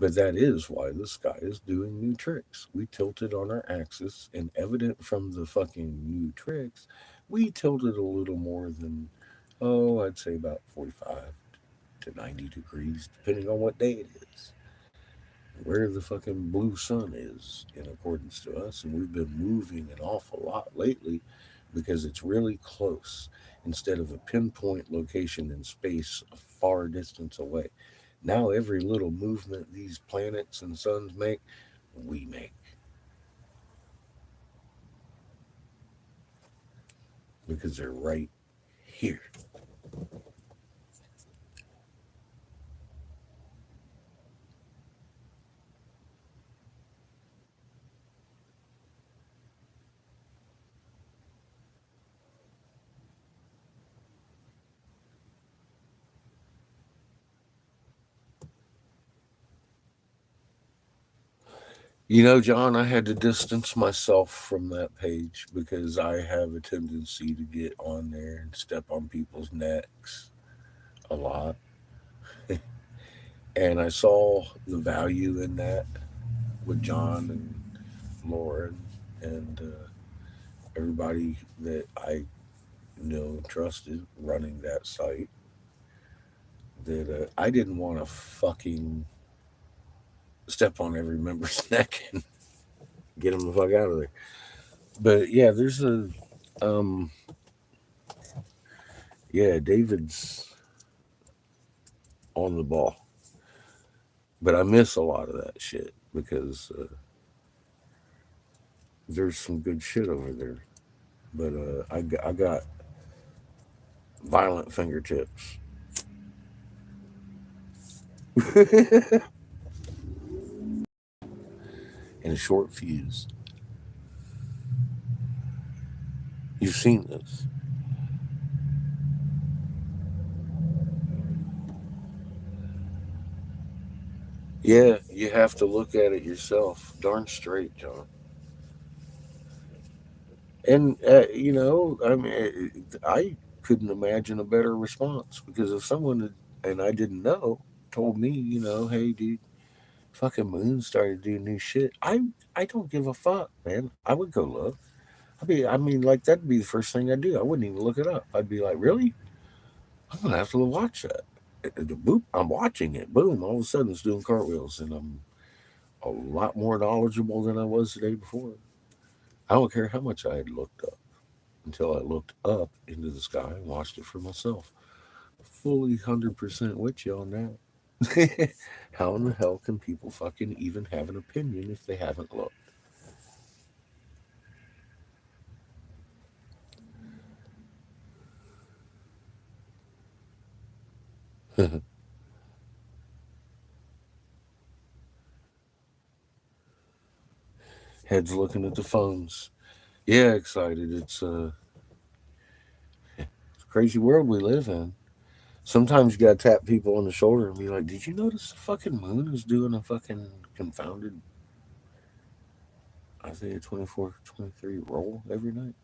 But that is why the sky is doing new tricks. We tilted on our axis, and evident from the fucking new tricks, we tilted a little more than, oh, I'd say about 45 to 90 degrees, depending on what day it is, where the fucking blue sun is in accordance to us. And we've been moving an awful lot lately because it's really close instead of a pinpoint location in space a far distance away. Now, every little movement these planets and suns make, we make, because they're right here. You know, John, I had to distance myself from that page because I have a tendency to get on there and step on people's necks a lot. And I saw the value in that with John and Lauren and everybody that I know and trusted running that site. That I didn't want to fucking step on every member's neck and get them the fuck out of there. But yeah, there's a um yeah, David's on the ball, but I miss a lot of that shit because there's some good shit over there. But I got violent fingertips and a short fuse. You've seen this. Yeah, you have to look at it yourself. Darn straight, John. And you know, I mean, I couldn't imagine a better response because if someone and I didn't know told me, you know, hey, dude, fucking Moon started doing new shit. I don't give a fuck, man. I would go look. I mean, like that'd be the first thing I'd do. I wouldn't even look it up. I'd be like, really? I'm gonna have to watch that. Boop, I'm watching it. Boom! All of a sudden, it's doing cartwheels, and I'm a lot more knowledgeable than I was the day before. I don't care how much I had looked up until I looked up into the sky and watched it for myself. Fully 100% with you on that. How in the hell can people fucking even have an opinion if they haven't looked? Heads looking at the phones. Yeah, excited. It's a crazy world we live in. Sometimes you gotta tap people on the shoulder and be like, "Did you notice the fucking moon is doing a fucking confounded Isaiah 24:23 roll every night?"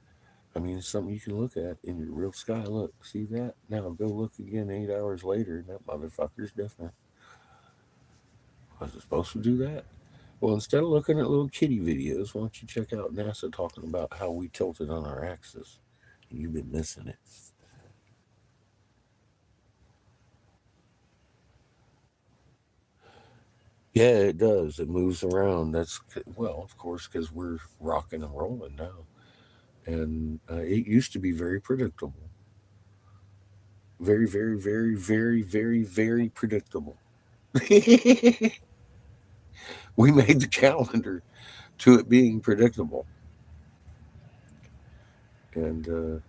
I mean, it's something you can look at in your real sky. Look, see that? Now go look again 8 hours later, and that motherfucker's different. Was it supposed to do that? Well, instead of looking at little kitty videos, why don't you check out NASA talking about how we tilted on our axis? You've been missing it. Yeah, it does. It moves around. Well, of course, because we're rocking and rolling now. And it used to be very predictable. Very, very, very, very, very, very predictable. We made the calendar to it being predictable. And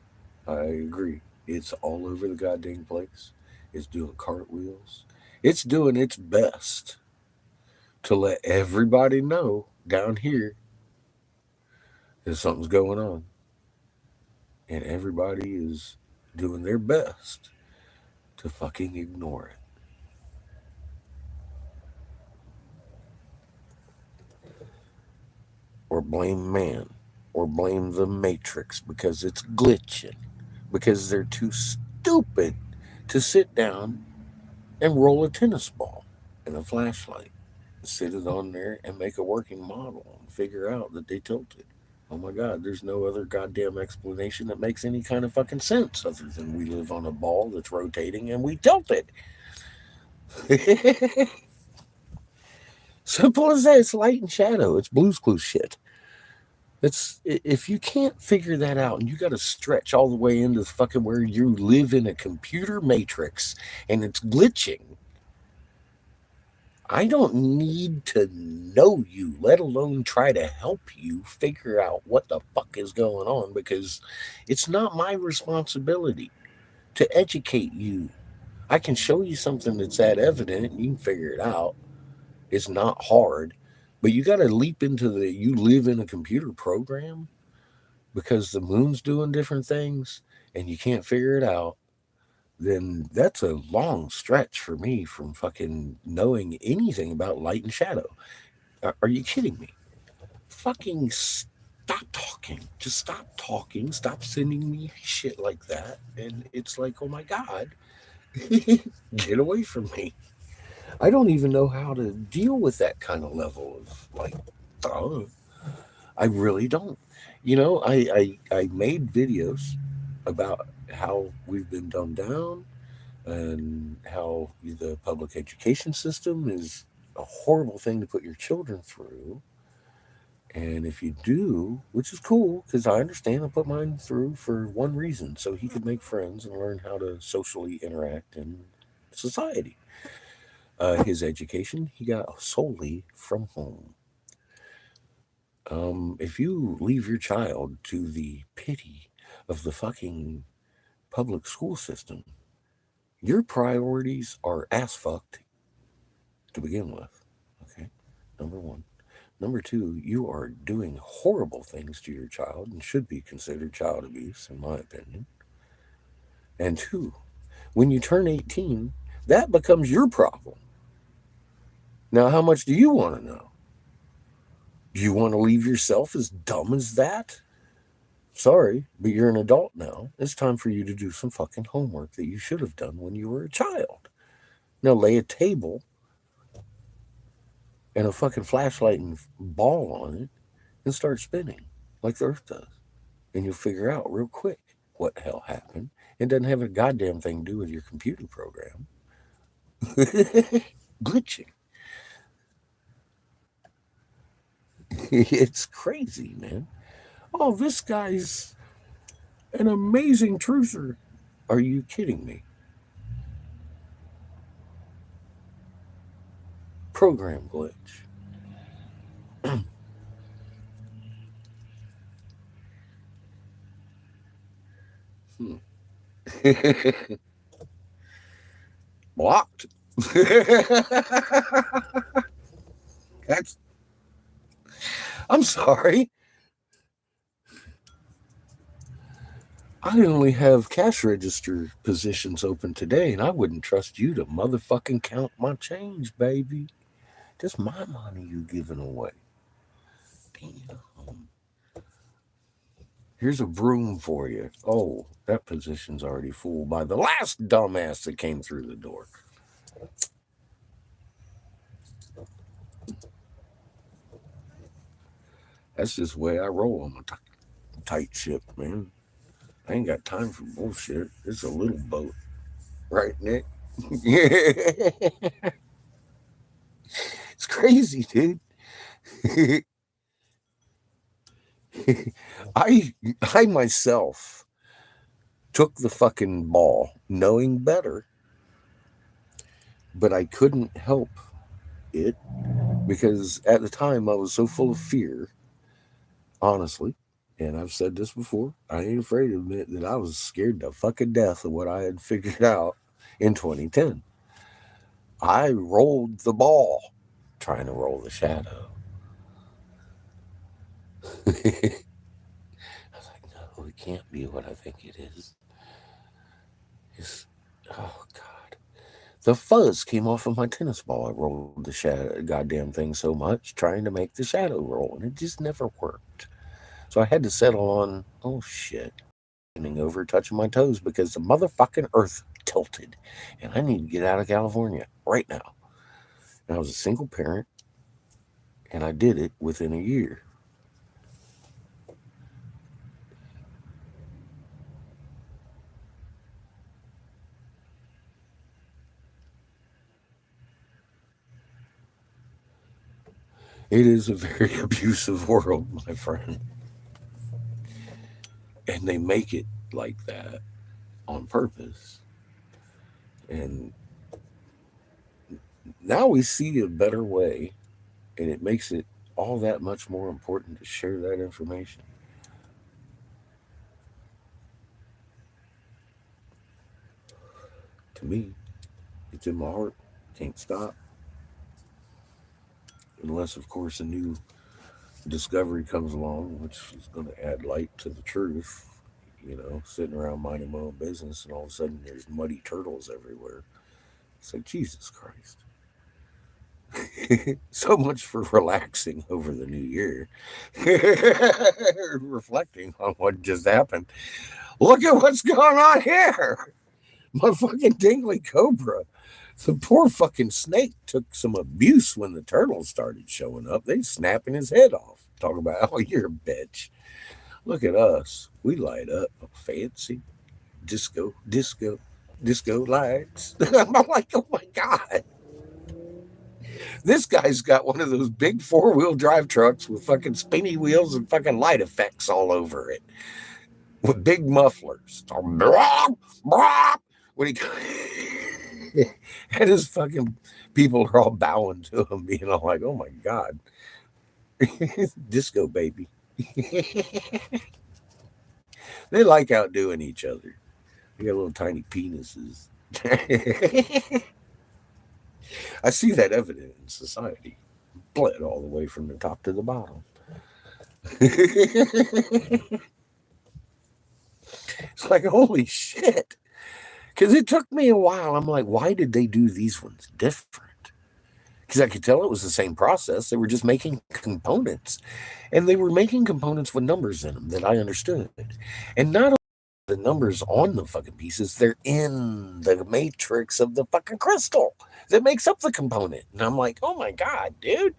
I agree. It's all over the goddamn place. It's doing cartwheels. It's doing its best to let everybody know down here that something's going on. And everybody is doing their best to fucking ignore it. Or blame man. Or blame the Matrix because it's glitching. Because they're too stupid to sit down and roll a tennis ball and a flashlight. Sit it on there and make a working model and figure out that they tilted. Oh my God, there's no other goddamn explanation that makes any kind of fucking sense other than we live on a ball that's rotating and we tilted. Simple as that. It's light and shadow. It's Blue's Clues shit. It's if you can't figure that out and you got to stretch all the way into fucking where you live in a computer matrix and it's glitching. I don't need to know you, let alone try to help you figure out what the fuck is going on because it's not my responsibility to educate you. I can show you something that's that evident and you can figure it out. It's not hard, but you got to leap into you live in a computer program because the moon's doing different things and you can't figure it out. Then that's a long stretch for me from fucking knowing anything about light and shadow. Are you kidding me? fucking stop talking. Just stop talking. Stop sending me shit like that. And it's like, oh my God, get away from me. I don't even know how to deal with that kind of level of like, I really don't. I made videos about how we've been dumbed down and how the public education system is a horrible thing to put your children through. And if you do, which is cool, because I understand I put mine through for one reason, so he could make friends and learn how to socially interact in society. His education he got solely from home. If you leave your child to the pity of the fucking public school system, your priorities are ass fucked to begin with. Okay, number one. Number two, you are doing horrible things to your child and should be considered child abuse, in my opinion. And two, when you turn 18, that becomes your problem. Now, how much do you want to know? Do you want to leave yourself as dumb as that? Sorry, but you're an adult now. It's time for you to do some fucking homework that you should have done when you were a child. Now, lay a table and a fucking flashlight and ball on it and start spinning like the earth does. And you'll figure out real quick what the hell happened. It doesn't have a goddamn thing to do with your computer program. Glitching. It's crazy, man. Oh, this guy's an amazing truther. Are you kidding me? Program glitch. Hmm. Blocked. That's. I'm sorry. I only have cash register positions open today, and I wouldn't trust you to motherfucking count my change, baby. Just my money you giving away. Damn. Here's a broom for you. Oh, that position's already full by the last dumbass that came through the door. That's just the way I roll on my tight ship, man. I ain't got time for bullshit. It's a little boat. Right, Nick? It's crazy, dude. I myself took the fucking ball knowing better, but I couldn't help it because at the time I was so full of fear, honestly. And I've said this before, I ain't afraid to admit that I was scared to fucking death of what I had figured out in 2010. I rolled the ball trying to roll the shadow. I was like, no, it can't be what I think it is. It's, oh, God. The fuzz came off of my tennis ball. I rolled the shadow, goddamn thing so much trying to make the shadow roll, and it just never worked. So I had to settle on, oh shit, bending over, touching my toes because the motherfucking earth tilted, and I need to get out of California right now. And I was a single parent, and I did it within a year. It is a very abusive world, my friend. And they make it like that on purpose. And now we see a better way, and it makes it all that much more important to share that information. To me, it's in my heart. Can't stop. Unless, of course, a new discovery comes along, which is going to add light to the truth. Sitting around minding my own business, and all of a sudden there's muddy turtles everywhere. It's like, Jesus Christ. So much for relaxing over the new year. Reflecting on what just happened. Look at what's going on here. My fucking dingly cobra. The poor fucking snake took some abuse when the turtles started showing up. They snapping his head off. Talk about, oh, you're a bitch. Look at us. We light up fancy disco lights. I'm like, oh my God. This guy's got one of those big 4-wheel drive trucks with fucking spinny wheels and fucking light effects all over it with big mufflers. When he and his fucking people are all bowing to him, being all like, oh my God. Disco baby. They like outdoing each other. They got little tiny penises. I see that evident in society. Bled all the way from the top to the bottom. It's like, holy shit. Because it took me a while. I'm like, why did they do these ones different? Because I could tell it was the same process. They were just making components. And they were making components with numbers in them that I understood. And not only the numbers on the fucking pieces, they're in the matrix of the fucking crystal that makes up the component. And I'm like, oh my God, dude.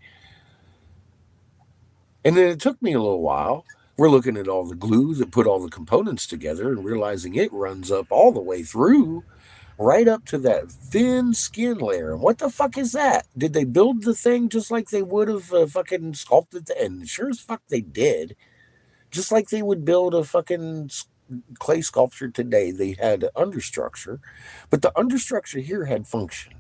And then it took me a little while. We're looking at all the glue that put all the components together and realizing it runs up all the way through, right up to that thin skin layer. And what the fuck is that? Did they build the thing just like they would have fucking sculpted it? And sure as fuck they did. Just like they would build a fucking clay sculpture today. They had understructure, but the understructure here had function.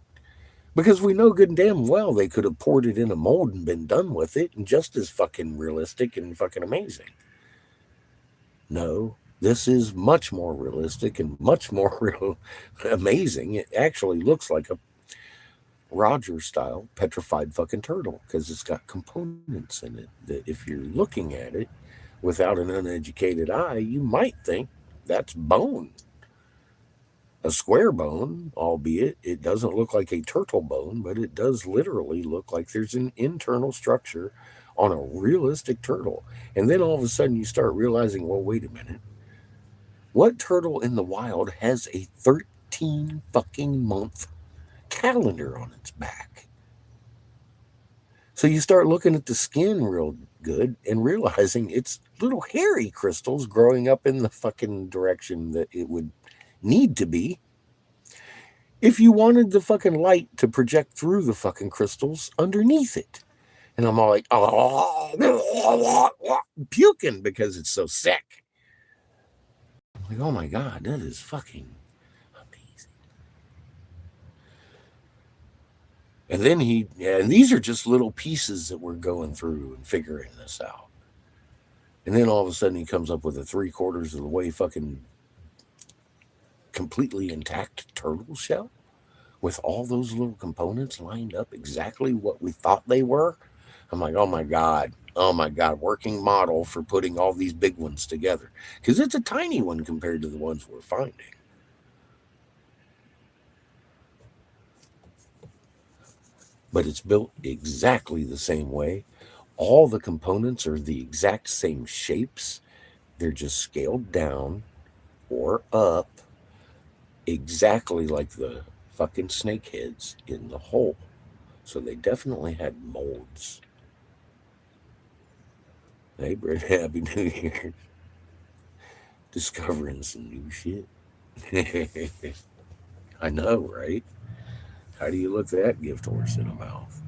Because we know good and damn well they could have poured it in a mold and been done with it and just as fucking realistic and fucking amazing. No, this is much more realistic and much more amazing. It actually looks like a Roger style petrified fucking turtle because it's got components in it that if you're looking at it without an uneducated eye, you might think that's bone. A square bone, albeit it doesn't look like a turtle bone, but it does literally look like there's an internal structure on a realistic turtle. And then all of a sudden you start realizing, well, wait a minute. What turtle in the wild has a 13 fucking month calendar on its back? So you start looking at the skin real good and realizing it's little hairy crystals growing up in the fucking direction that it would need to be if you wanted the fucking light to project through the fucking crystals underneath it. And I'm all like, oh, puking because it's so sick. I'm like, oh my God, that is fucking amazing. And then and these are just little pieces that we're going through and figuring this out. And then all of a sudden he comes up with a 3/4 of the way fucking completely intact turtle shell with all those little components lined up exactly what we thought they were. I'm like, oh my God, working model for putting all these big ones together. Because it's a tiny one compared to the ones we're finding. But it's built exactly the same way. All the components are the exact same shapes. They're just scaled down or up exactly like the fucking snake heads in the hole. So they definitely had molds. Hey, Brett, Happy New Year. Discovering some new shit. I know, right? How do you look that gift horse in the mouth?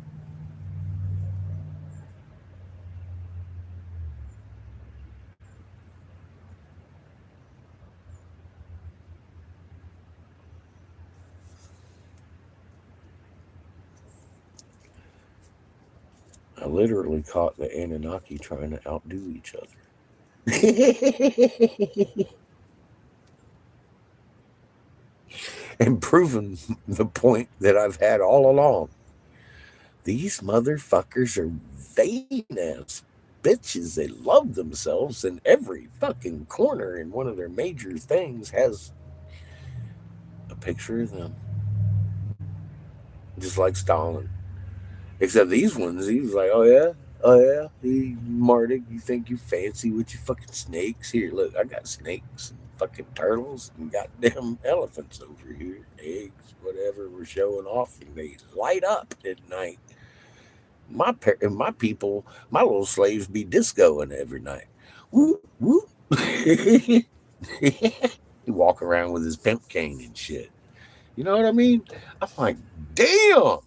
I literally caught the Anunnaki trying to outdo each other. And proven the point that I've had all along. These motherfuckers are vain ass bitches. They love themselves, and every fucking corner in one of their major things has a picture of them. Just like Stalin. Except these ones, he was like, oh yeah, Mardik, you think you fancy with your fucking snakes? Here, look, I got snakes and fucking turtles and goddamn elephants over here, eggs, whatever we're showing off, and they light up at night. My people, my little slaves be discoing every night. Whoop whoop. He walk around with his pimp cane and shit. You know what I mean? I'm like, damn,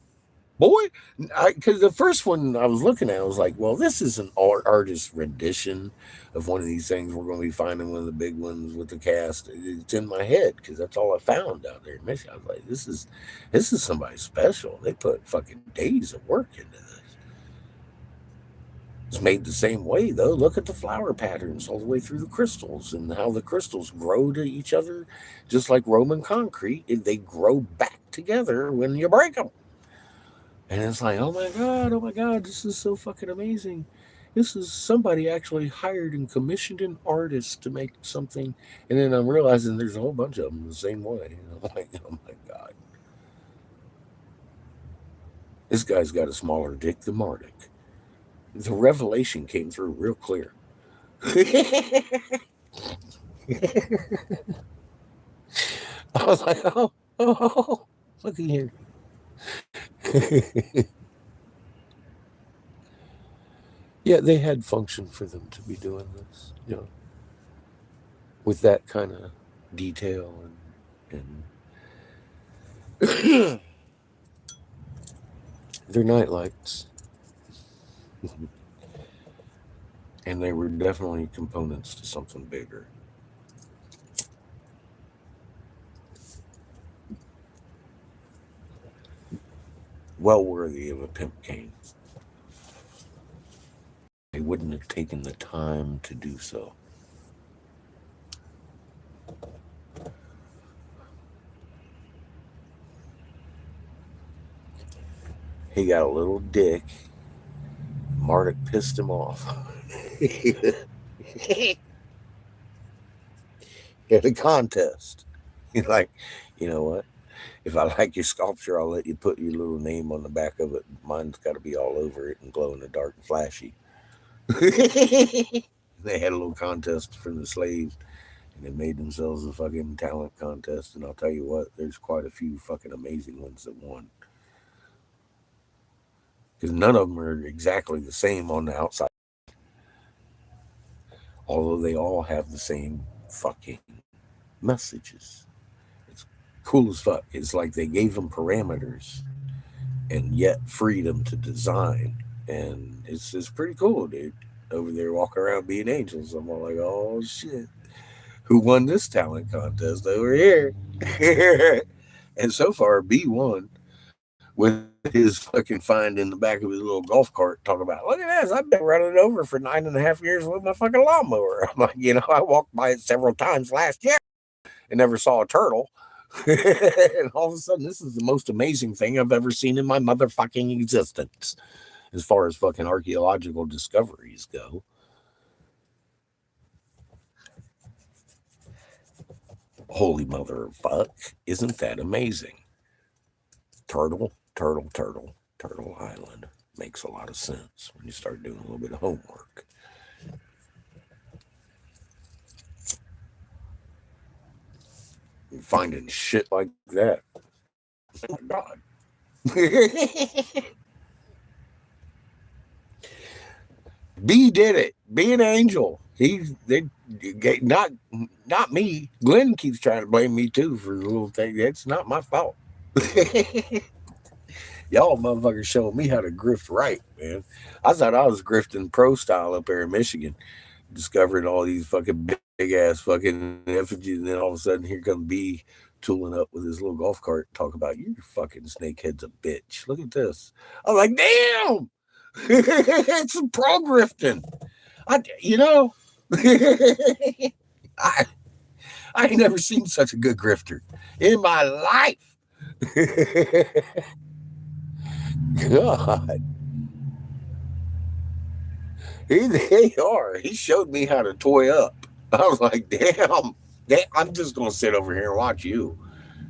boy. Because the first one I was looking at, I was like, well, this is an artist rendition of one of these things we're going to be finding, one of the big ones with the cast. It's in my head because that's all I found out there in Michigan. I was like, this is somebody special. They put fucking days of work into this. It's made the same way though. Look at the flower patterns all the way through the crystals and how the crystals grow to each other, just like Roman concrete. They grow back together when you break them. And it's like, oh my god, this is so fucking amazing. This is somebody actually hired and commissioned an artist to make something. And then I'm realizing there's a whole bunch of them the same way. And I'm like, oh my god, this guy's got a smaller dick than Mardik. The revelation came through real clear. I was like, oh, looky here. Yeah, they had function for them to be doing this, with that kind of detail and their night lights. And they were definitely components to something bigger. Well worthy of a pimp cane. They wouldn't have taken the time to do so. He got a little dick. Mardik pissed him off. At a contest. He's like, you know what? If I like your sculpture, I'll let you put your little name on the back of it. Mine's got to be all over it and glow in the dark and flashy. They had a little contest for the slaves, and they made themselves a fucking talent contest. And I'll tell you what, there's quite a few fucking amazing ones that won. Because none of them are exactly the same on the outside, although they all have the same fucking messages. It's cool as fuck. It's like they gave them parameters and yet freedom to design. And it's pretty cool, dude. Over there walking around being angels. I'm all like, oh shit. Who won this talent contest over here? And so far, B won with his fucking find in the back of his little golf cart, talking about, look at this, I've been running over for 9.5 years with my fucking lawnmower. I'm like, I walked by it several times last year and never saw a turtle. And all of a sudden, this is the most amazing thing I've ever seen in my motherfucking existence, as far as fucking archaeological discoveries go. Holy mother of fuck, isn't that amazing? Turtle Island makes a lot of sense when you start doing a little bit of homework. Finding shit like that. Oh my god. B did it. Be an angel. Not me. Glenn keeps trying to blame me too for the little thing. It's not my fault. Y'all motherfuckers showing me how to grift right, man. I thought I was grifting pro style up there in Michigan, discovering all these fucking big ass fucking effigies, and then all of a sudden here comes B tooling up with his little golf cart, talk about your fucking snakehead's a bitch. Look at this. I'm like, damn, it's some pro grifting. I ain't never seen such a good grifter in my life. God. They are. He showed me how to toy up. I was like, damn, I'm just going to sit over here and watch you.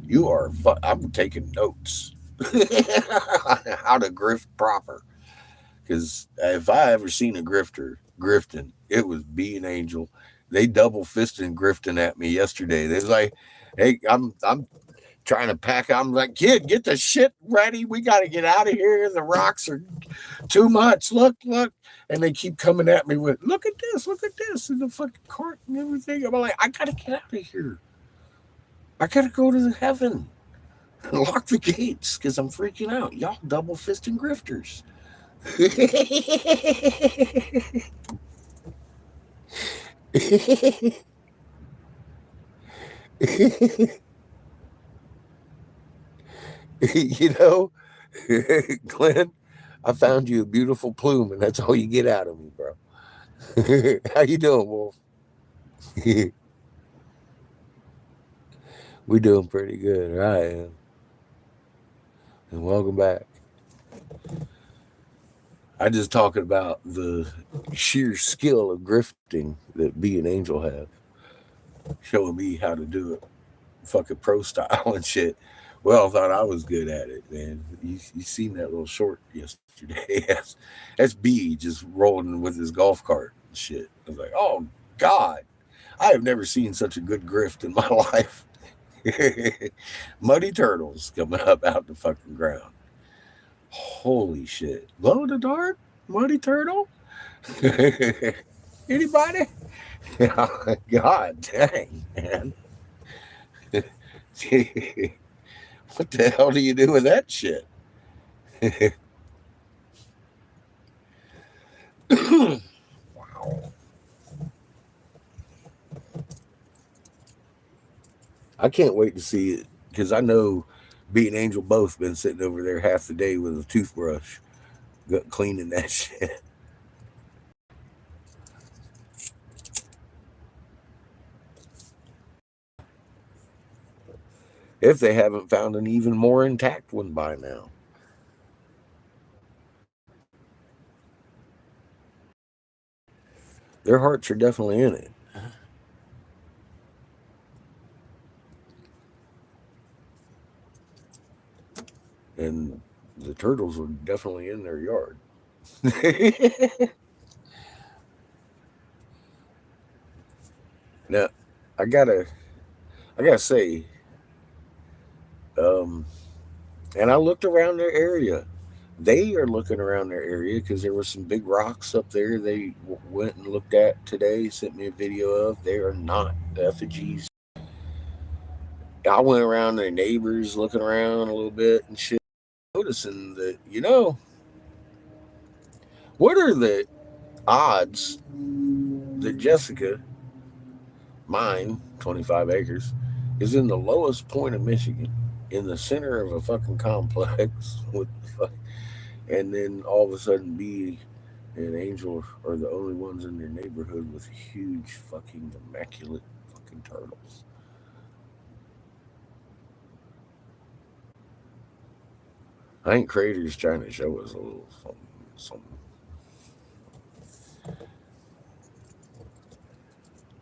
You are, I'm taking notes. How to grift proper. Because if I ever seen a grifter grifting, it was being Angel. They double fisting grifting at me yesterday. They was like, "Hey, I'm trying to pack." I'm like, "Kid, get the shit ready. We got to get out of here. The rocks are too much. Look, look." And they keep coming at me with, look at this, and the fucking cart and everything. I'm like, I gotta get out of here. I gotta go to the heaven. Lock the gates because I'm freaking out. Y'all double fisting grifters. You know, Glenn, I found you a beautiful plume, and that's all you get out of me, bro. How you doing, Wolf? We doing pretty good. I am. And welcome back. I just talking about the sheer skill of grifting that B and Angel have, showing me how to do it, fucking pro style and shit. Well, I thought I was good at it, man. You seen that little short yesterday? That's B just rolling with his golf cart and shit. I was like, oh God, I have never seen such a good grift in my life. Muddy turtles coming up out the fucking ground. Holy shit! Glow in the dark, muddy turtle. Anybody? God dang, man. What the hell do you do with that shit? Wow. I can't wait to see it because I know B and Angel both been sitting over there half the day with a toothbrush cleaning that shit. If they haven't found an even more intact one by now. Their hearts are definitely in it. And the turtles were definitely in their yard. Now, I gotta, I gotta say, um, and I looked around their area. They are looking around their area because there were some big rocks up there. They went and looked at today. Sent me a video of. They are not effigies. I went around their neighbors, looking around a little bit and shit, noticing that what are the odds that Jessica, mine, 25 acres, is in the lowest point of Michigan, in the center of a fucking complex with and then all of a sudden B and Angel are the only ones in their neighborhood with huge fucking immaculate fucking turtles. I think Crater's trying to show us a little something.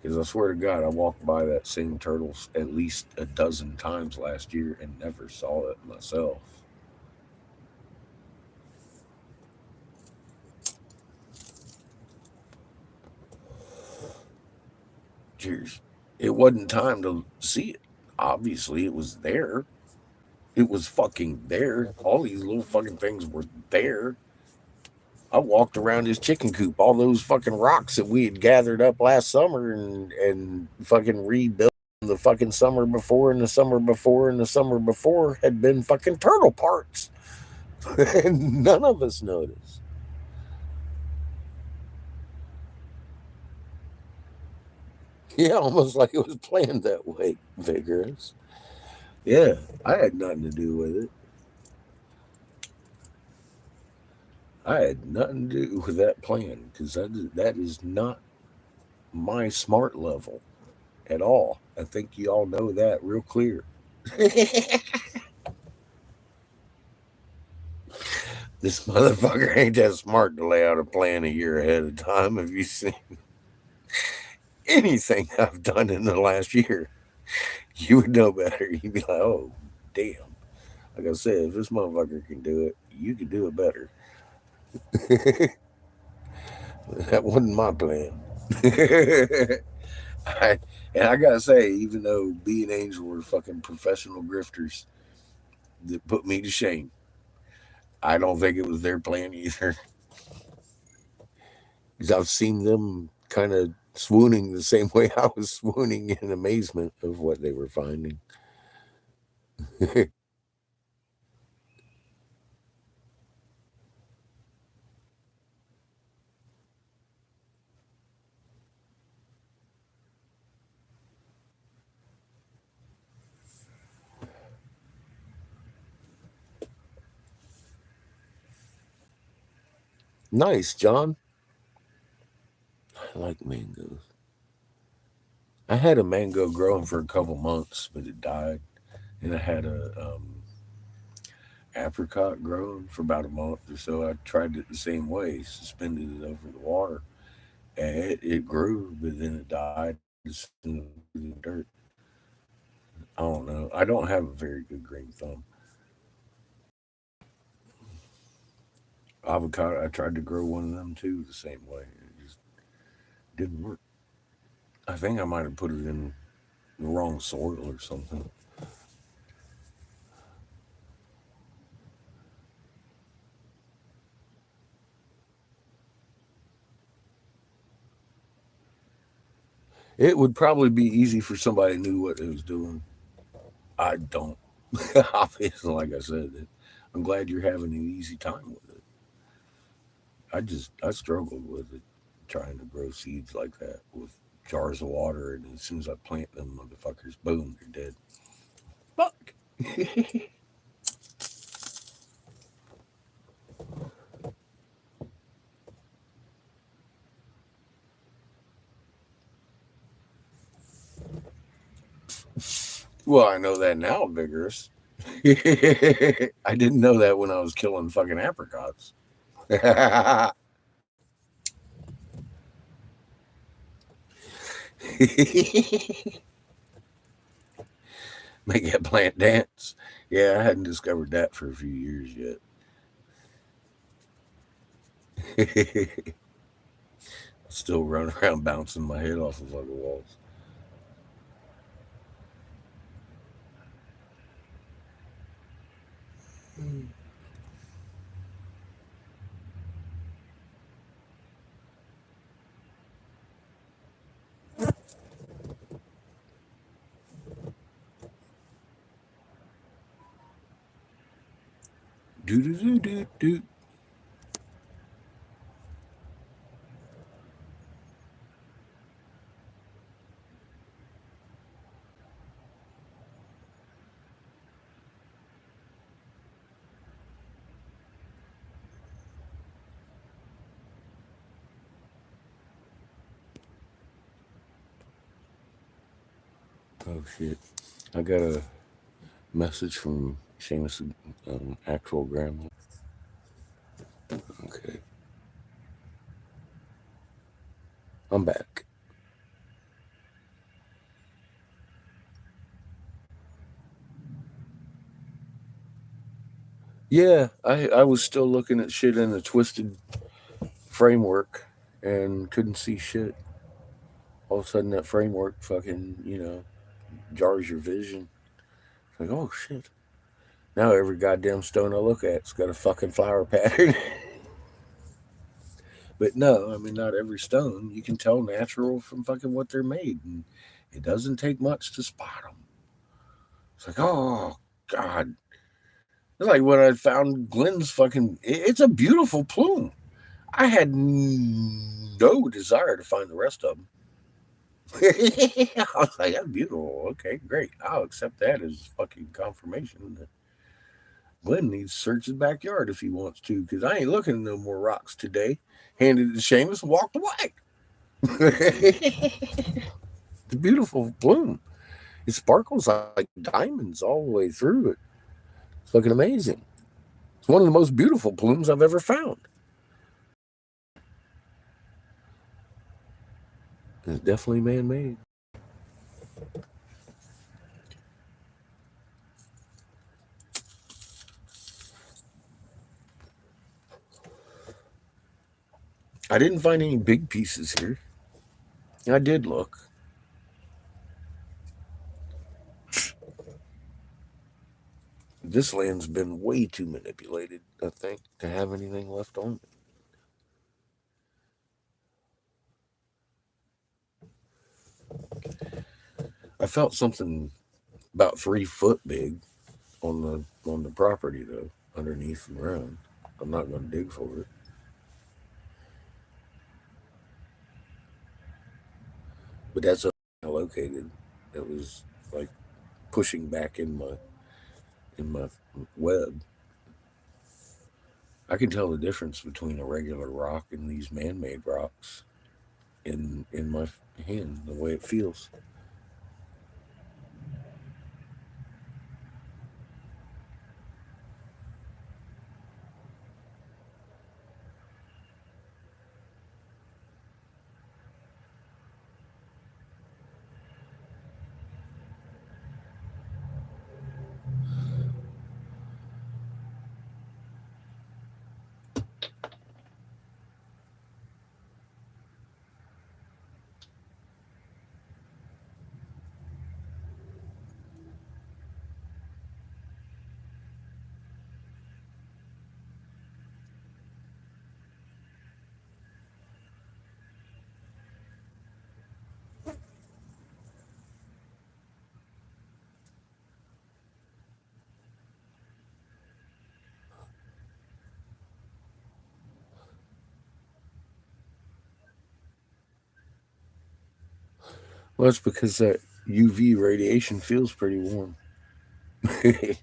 Because I swear to God, I walked by that same turtle at least a dozen times last year and never saw it myself. Cheers. It wasn't time to see it. Obviously, it was there. It was fucking there. All these little fucking things were there. I walked around his chicken coop, all those fucking rocks that we had gathered up last summer and fucking rebuilt the fucking summer before and the summer before and the summer before had been fucking turtle parts. And none of us noticed. Yeah, almost like it was planned that way, Vigorous. Yeah, I had nothing to do with it. I had nothing to do with that plan because that is not my smart level at all. I think you all know that real clear. This motherfucker ain't that smart to lay out a plan a year ahead of time. Have you seen anything I've done in the last year? You would know better. You'd be like, oh, damn. Like I said, if this motherfucker can do it, you can do it better. That wasn't my plan. I, and I gotta say, even though B and Angel were fucking professional grifters that put me to shame, I don't think it was their plan either. Because I've seen them kind of swooning the same way I was swooning in amazement of what they were finding. Nice, John. I like mangoes. I had a mango growing for a couple months, but it died. And I had a apricot growing for about a month or so. I tried it the same way, suspended it over the water, and it grew, but then it died as soon as it was in the dirt. I don't know. I don't have a very good green thumb. Avocado, I tried to grow one of them too the same way. It just didn't work. I think I might have put it in the wrong soil or something. It would probably be easy for somebody who knew what they was doing. I don't. Obviously, like I said, I'm glad you're having an easy time with it. I struggled with it trying to grow seeds like that with jars of water, and as soon as I plant them motherfuckers, boom, they're dead. Fuck. Well, I know that now, Vigorous. I didn't know that when I was killing fucking apricots. Make that plant dance. Yeah, I hadn't discovered that for a few years yet. Still running around bouncing my head off of other walls. Do do do do do. Oh shit! I got a message from Seamus' actual grandma. Okay, I'm back. Yeah, I was still looking at shit in a twisted framework and couldn't see shit. All of a sudden, that framework fucking jars your vision. It's like, oh shit! Now every goddamn stone I look at's got a fucking flower pattern. But no, I mean, not every stone. You can tell natural from fucking what they're made, and it doesn't take much to spot them. It's like, oh god, it's like when I found Glenn's fucking. It's a beautiful plume. I had no desire to find the rest of them. I was like, that's beautiful. Okay, great. I'll accept that as fucking confirmation that Glenn needs to search his backyard if he wants to, because I ain't looking at no more rocks today. Handed it to Seamus and walked away. It's a beautiful bloom. It sparkles like diamonds all the way through it. It's fucking amazing. It's one of the most beautiful plumes I've ever found. It's definitely man-made. I didn't find any big pieces here. I did look. This land's been way too manipulated, I think, to have anything left on it. I felt something about 3 foot big on the property though, underneath the ground. I'm not going to dig for it. But that's located. It was like pushing back in my web. I can tell the difference between a regular rock and these man-made rocks in my hand, the way it feels. Well, that's because that UV radiation feels pretty warm. It's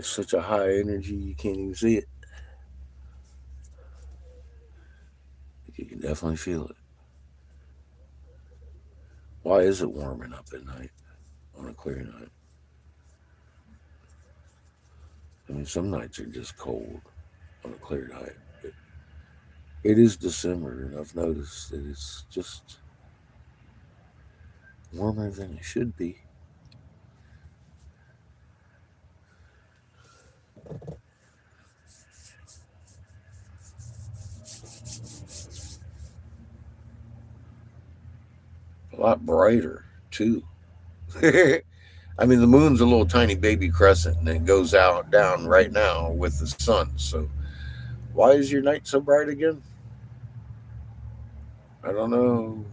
such a high energy you can't even see it. You can definitely feel it. Why is it warming up at night on a clear night? I mean, some nights are just cold on a clear night. It is December, and I've noticed that it's just warmer than it should be. A lot brighter, too. I mean, the moon's a little tiny baby crescent, and it goes out down right now with the sun. So, why is your night so bright again? I don't know.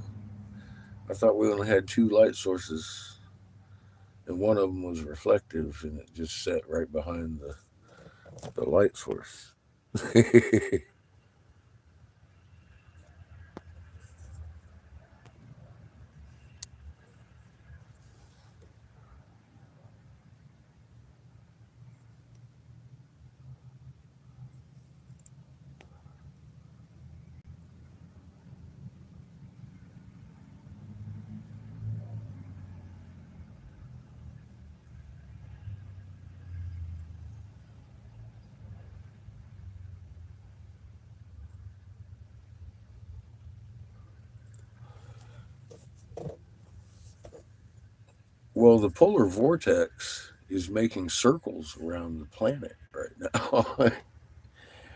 I thought we only had 2 light sources, and one of them was reflective, and it just sat right behind the light source. Well, the polar vortex is making circles around the planet right now.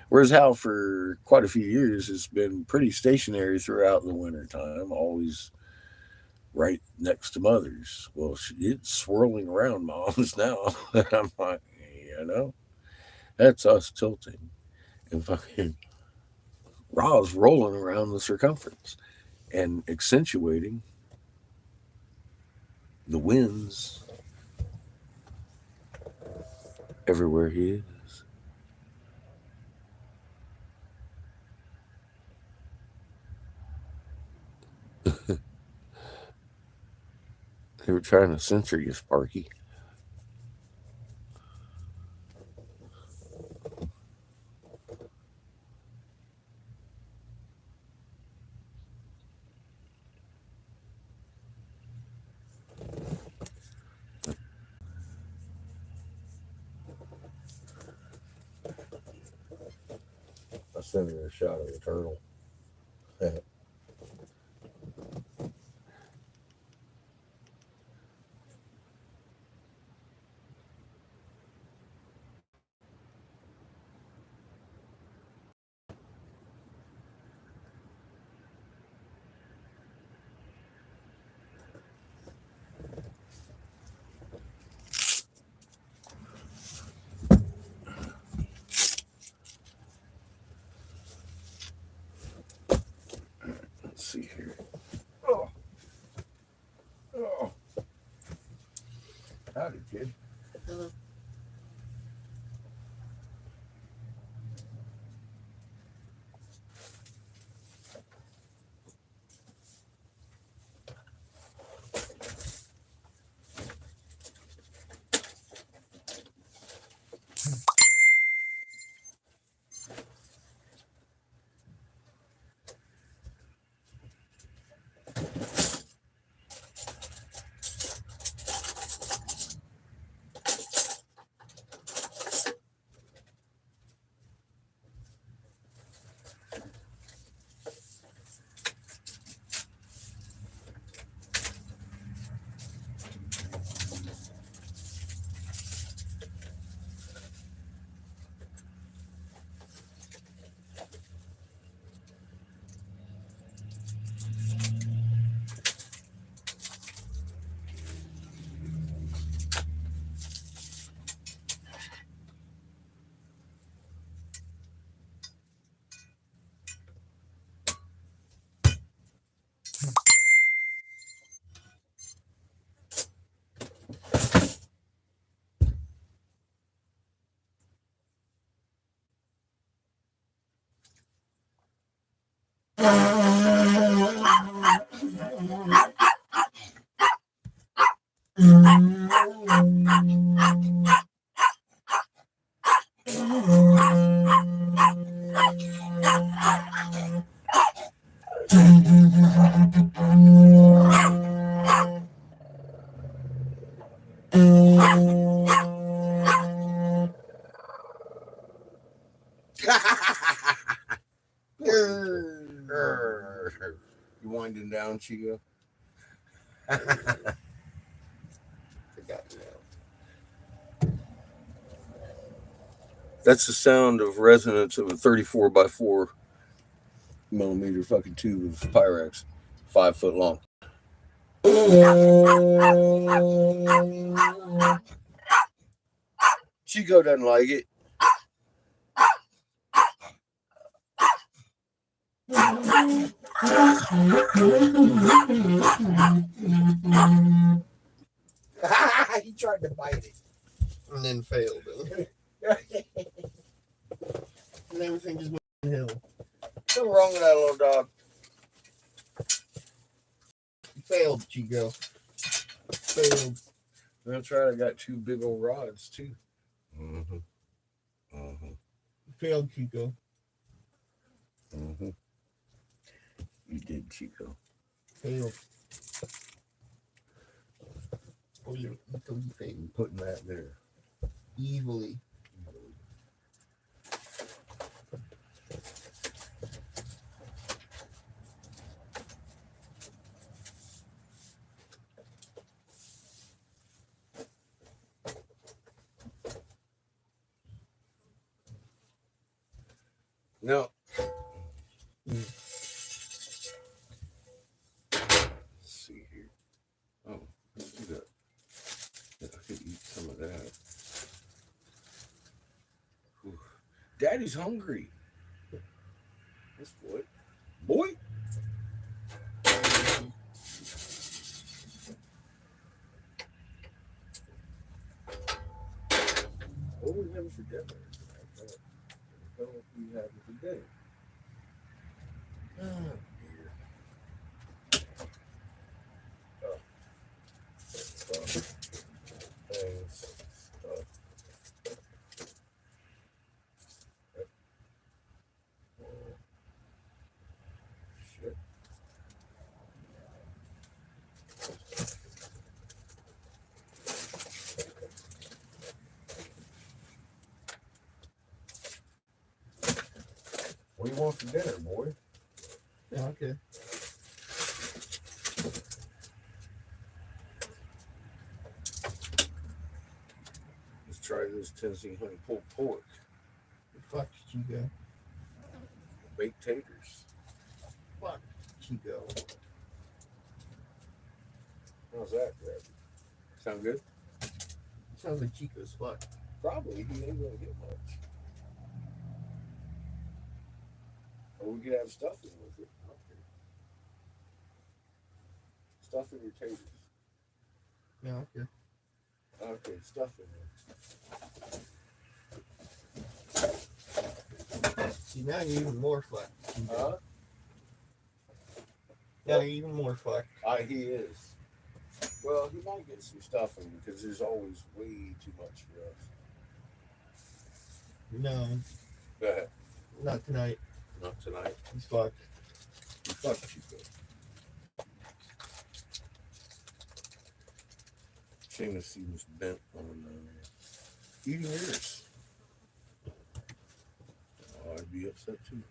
Whereas how for quite a few years it's been pretty stationary throughout the winter time, always right next to mothers. Well, it's swirling around moms now. I'm like, you know, that's us tilting and fucking Ra's rolling around the circumference and accentuating the winds everywhere he is. They were trying to censor you, Sparky. I sent her a shot of the turtle. Howdy, kid. Hello. You winding down, Chico? Forgot now. That's the sound of resonance of a 34 by 4 millimeter fucking tube of Pyrex, 5 foot long. Chico doesn't like it. He tried to bite it and then failed. And everything just went downhill. What's wrong with that little dog? Failed, Chico. Failed. That's right. I got 2 big old rods too. Mm-hmm. Mm-hmm. Failed, Chico. Mm-hmm. You did, Chico. Failed. Oh, you failed. I'm putting that there. Evilly. No. Let's see here. Oh, let's do that. Yeah, I could eat some of that. Whew. Daddy's hungry. That's what? Boy? What are we having for dinner? What are we having for dinner? Oh, dear. Oh. Stuff. Things. Stuff. Oh, shit. What do you want for dinner, boy? Yeah, okay. Let's try this Tennessee honey pulled pork. Fuck, Chico. Baked taters. Fuck, Chico. How's that, Grab? Sound good? Sounds like Chico's fuck. Probably. He ain't gonna get much. Or we could have stuffing with it. Okay. Stuffing your taters. Yeah, okay. All Okay, stuff in there. See, now you're even more flex. Huh? Now you're even more flex. He is. Well, he might get some stuff in because there's always way too much for us. No, Go ahead. not tonight. Not tonight. He's fucked. You fucked Chico. Shame to see was bent on eating yours. Oh, I'd be upset too.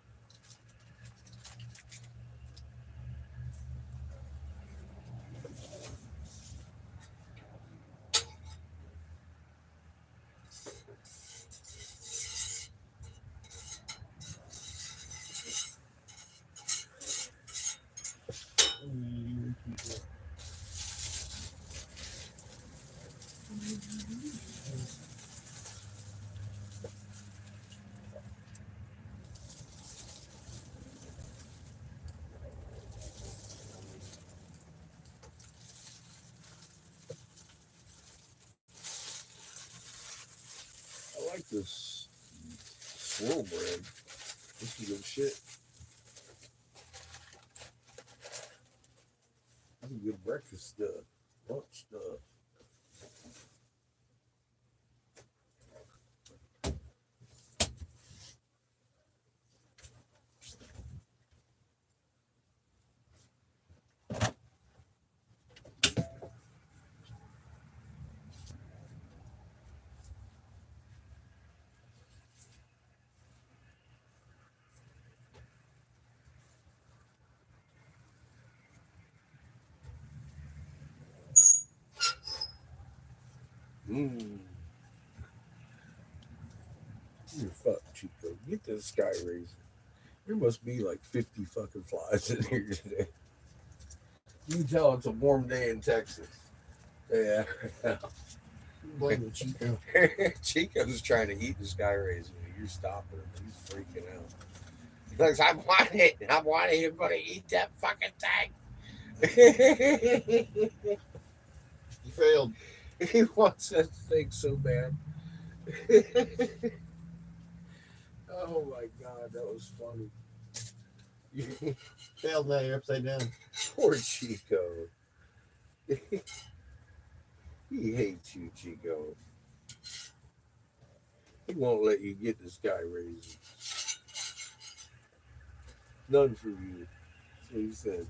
I like this swirl bread. This is good shit. This is good breakfast stuff. Lunch stuff. Mmm. You're fucked, Chico. Get the sky razor. There must be like 50 fucking flies in here today. You can tell it's a warm day in Texas. Yeah. Blame Chico. Chico's trying to eat the sky razor. You're stopping him. He's freaking out. He goes, I want it. I want it. You're going to eat that fucking thing. You failed. He wants that thing so bad. Oh my God, that was funny. Failed, now you're upside down. Poor Chico. He hates you, Chico. He won't let you get the sky razor. None for you. That's what he said.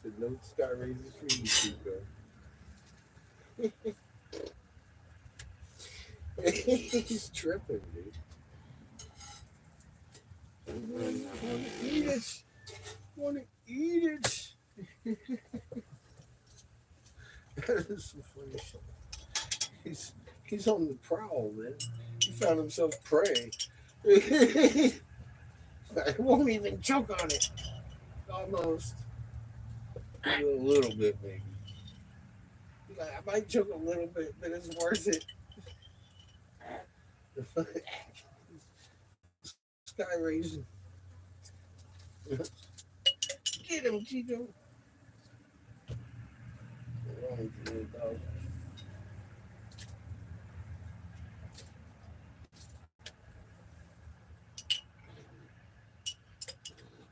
He said no sky razors for you, Chico. He's tripping, dude. Want to eat it? Want to eat it? That is some funny shit. He's on the prowl, man. He found himself prey. I won't even choke on it. Almost. A little bit, maybe. I might choke a little bit, but it's worth it. Sky raisin. Get him, Chico.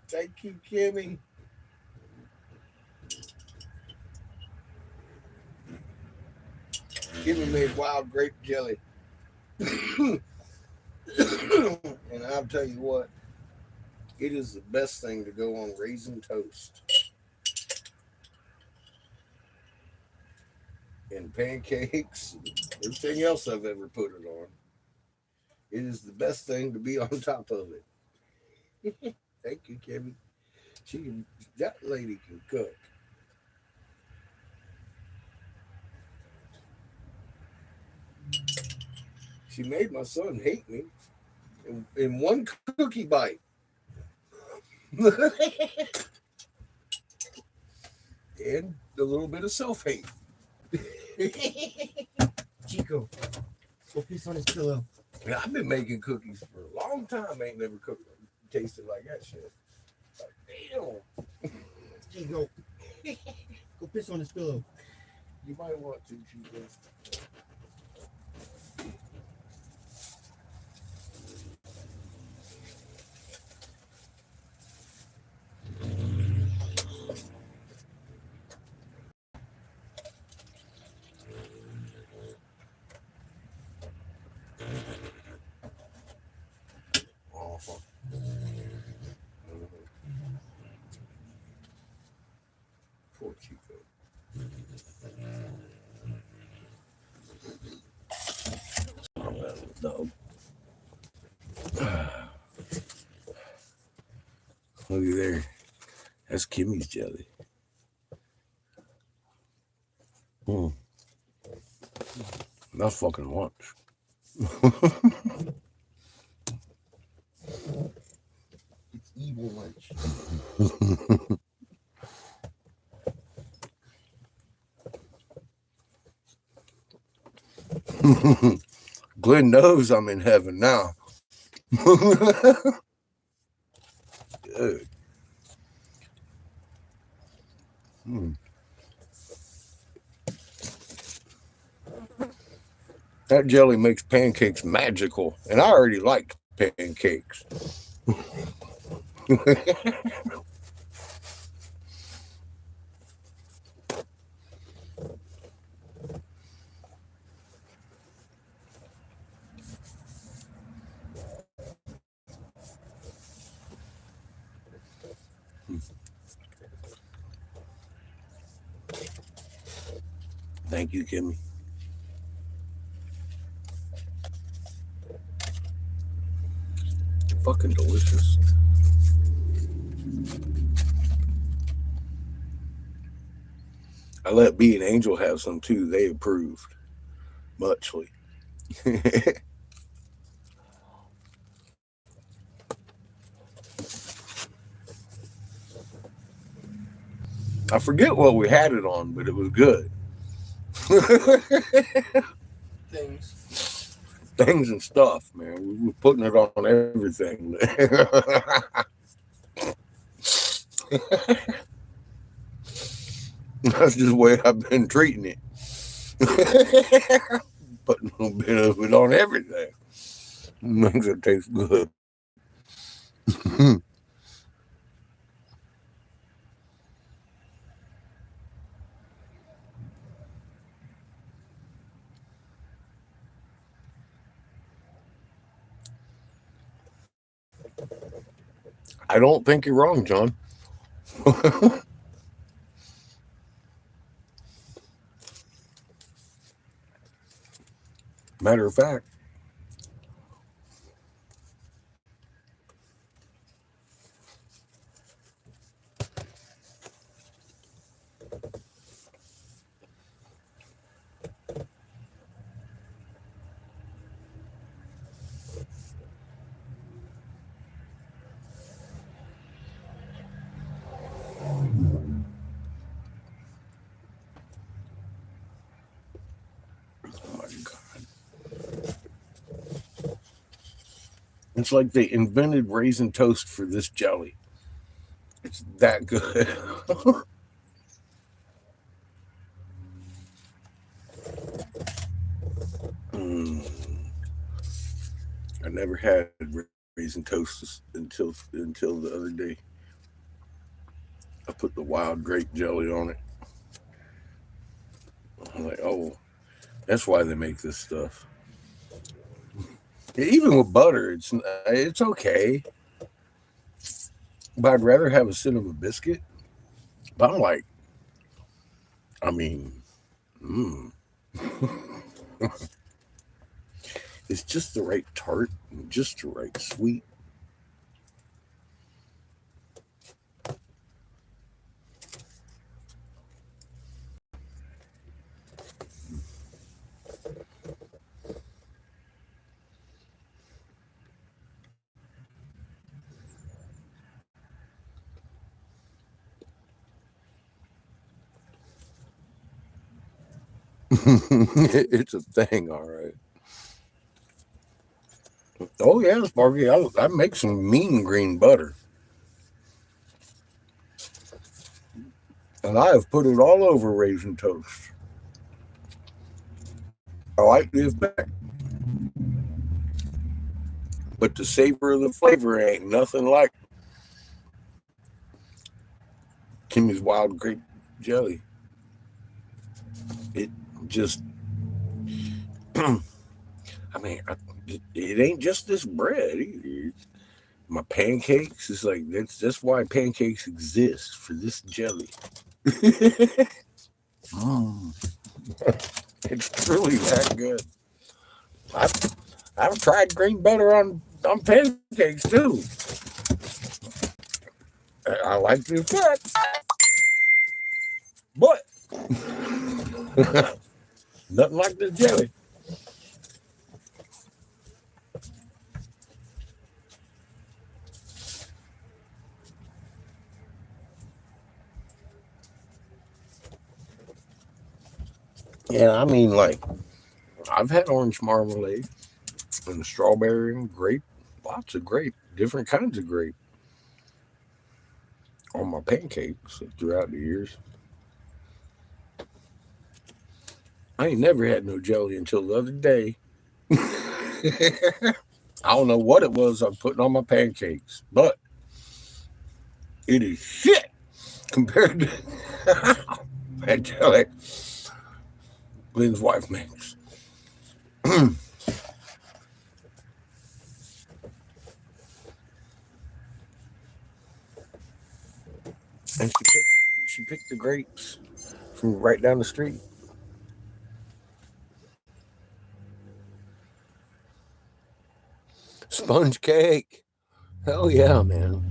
Thank you, Kimmy. Kimmy made wild grape jelly. And I'll tell you what, it is the best thing to go on raisin toast and pancakes, everything else I've ever put it on. It is the best thing to be on top of it. Thank you, Kimmy. That lady can cook. She made my son hate me in one cookie bite. And a little bit of self-hate. Chico, go piss on his pillow. Yeah, I've been making cookies for a long time. Ain't never cooked tasted like that shit. Like, damn. Chico, go piss on his pillow. You might want to, Chico. dog. Looky there. That's Kimmy's jelly. That's fucking lunch. It's evil lunch. Glenn knows I'm in heaven now. Good. That jelly makes pancakes magical, and I already liked pancakes. Thank you, Kimmy. Fucking delicious. I let B and Angel have some too. They approved. Muchly. I forget what we had it on, but it was good. Things and stuff, man. We were putting it on everything. That's just the way I've been treating it. Putting a little bit of it on everything. Makes it taste good. I don't think you're wrong, John. Matter of fact, it's like they invented raisin toast for this jelly. It's that good. I never had raisin toast until the other day. I put the wild grape jelly on it. I'm like, oh, that's why they make this stuff. Even with butter, it's okay. But I'd rather have a cinnamon biscuit. But I'm like, I mean, it's just the right tart, and just the right sweet. It's a thing, all right. Oh yeah, Sparky, I make some mean green butter, and I have put it all over raisin toast. I like the effect, but the savor of the flavor ain't nothing like Kimmy's wild grape jelly. It just, I mean, it ain't just this bread either. My pancakes, it's like that's why pancakes exist, for this jelly. It's truly that good. I've tried green butter on pancakes too. I like the effect, but nothing like the jelly. Yeah, I mean, like, I've had orange marmalade and strawberry and grape, lots of grape, different kinds of grape on my pancakes throughout the years. I ain't never had no jelly until the other day. I don't know what it was I'm putting on my pancakes, but it is shit compared to that jelly Lynn's wife makes. And she picked the grapes from right down the street. Sponge cake. Hell yeah, man.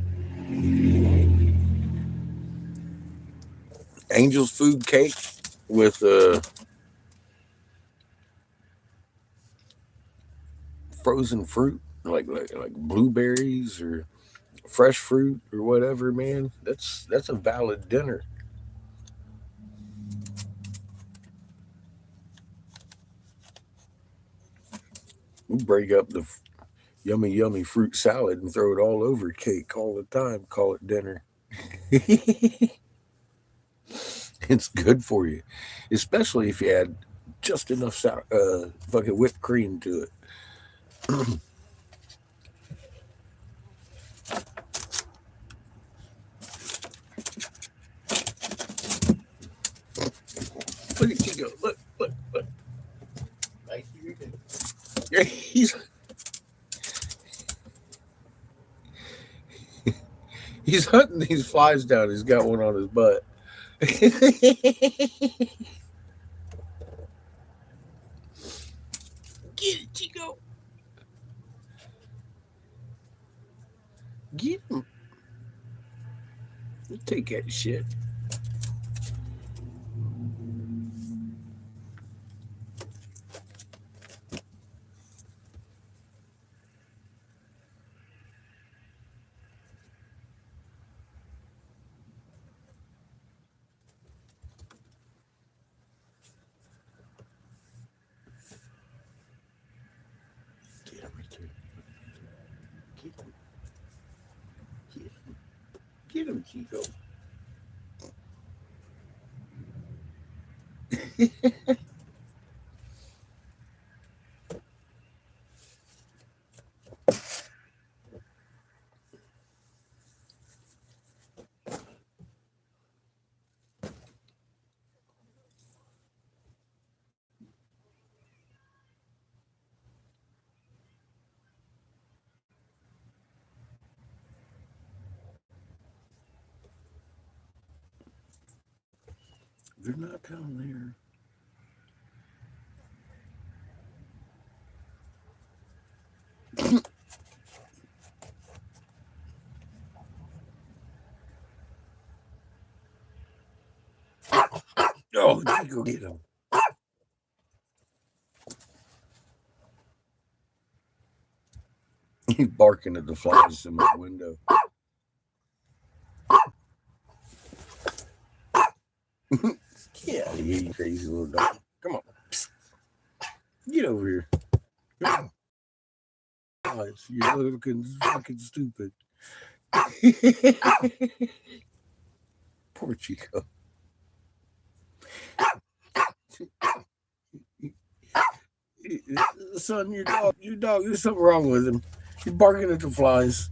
Angel's food cake with frozen fruit, like blueberries or fresh fruit or whatever, man. That's a valid dinner. We break up the yummy fruit salad and throw it all over cake all the time. Call it dinner. It's good for you, especially if you add just enough fucking whipped cream to it. Look at Chico. Look. Nice to you. Yeah, he's hunting these flies down. He's got one on his butt. Get it, Chico. Get him. You take that shit. Get him right there. Get him. Get him, Chico. They're not down there. Oh, Chico, get him. He's barking at the flies in my window. Get out of here, you crazy little dog. Come on. Get over here. Come on. You're looking fucking stupid. Poor Chico. Son, your dog, there's something wrong with him. He's barking at the flies.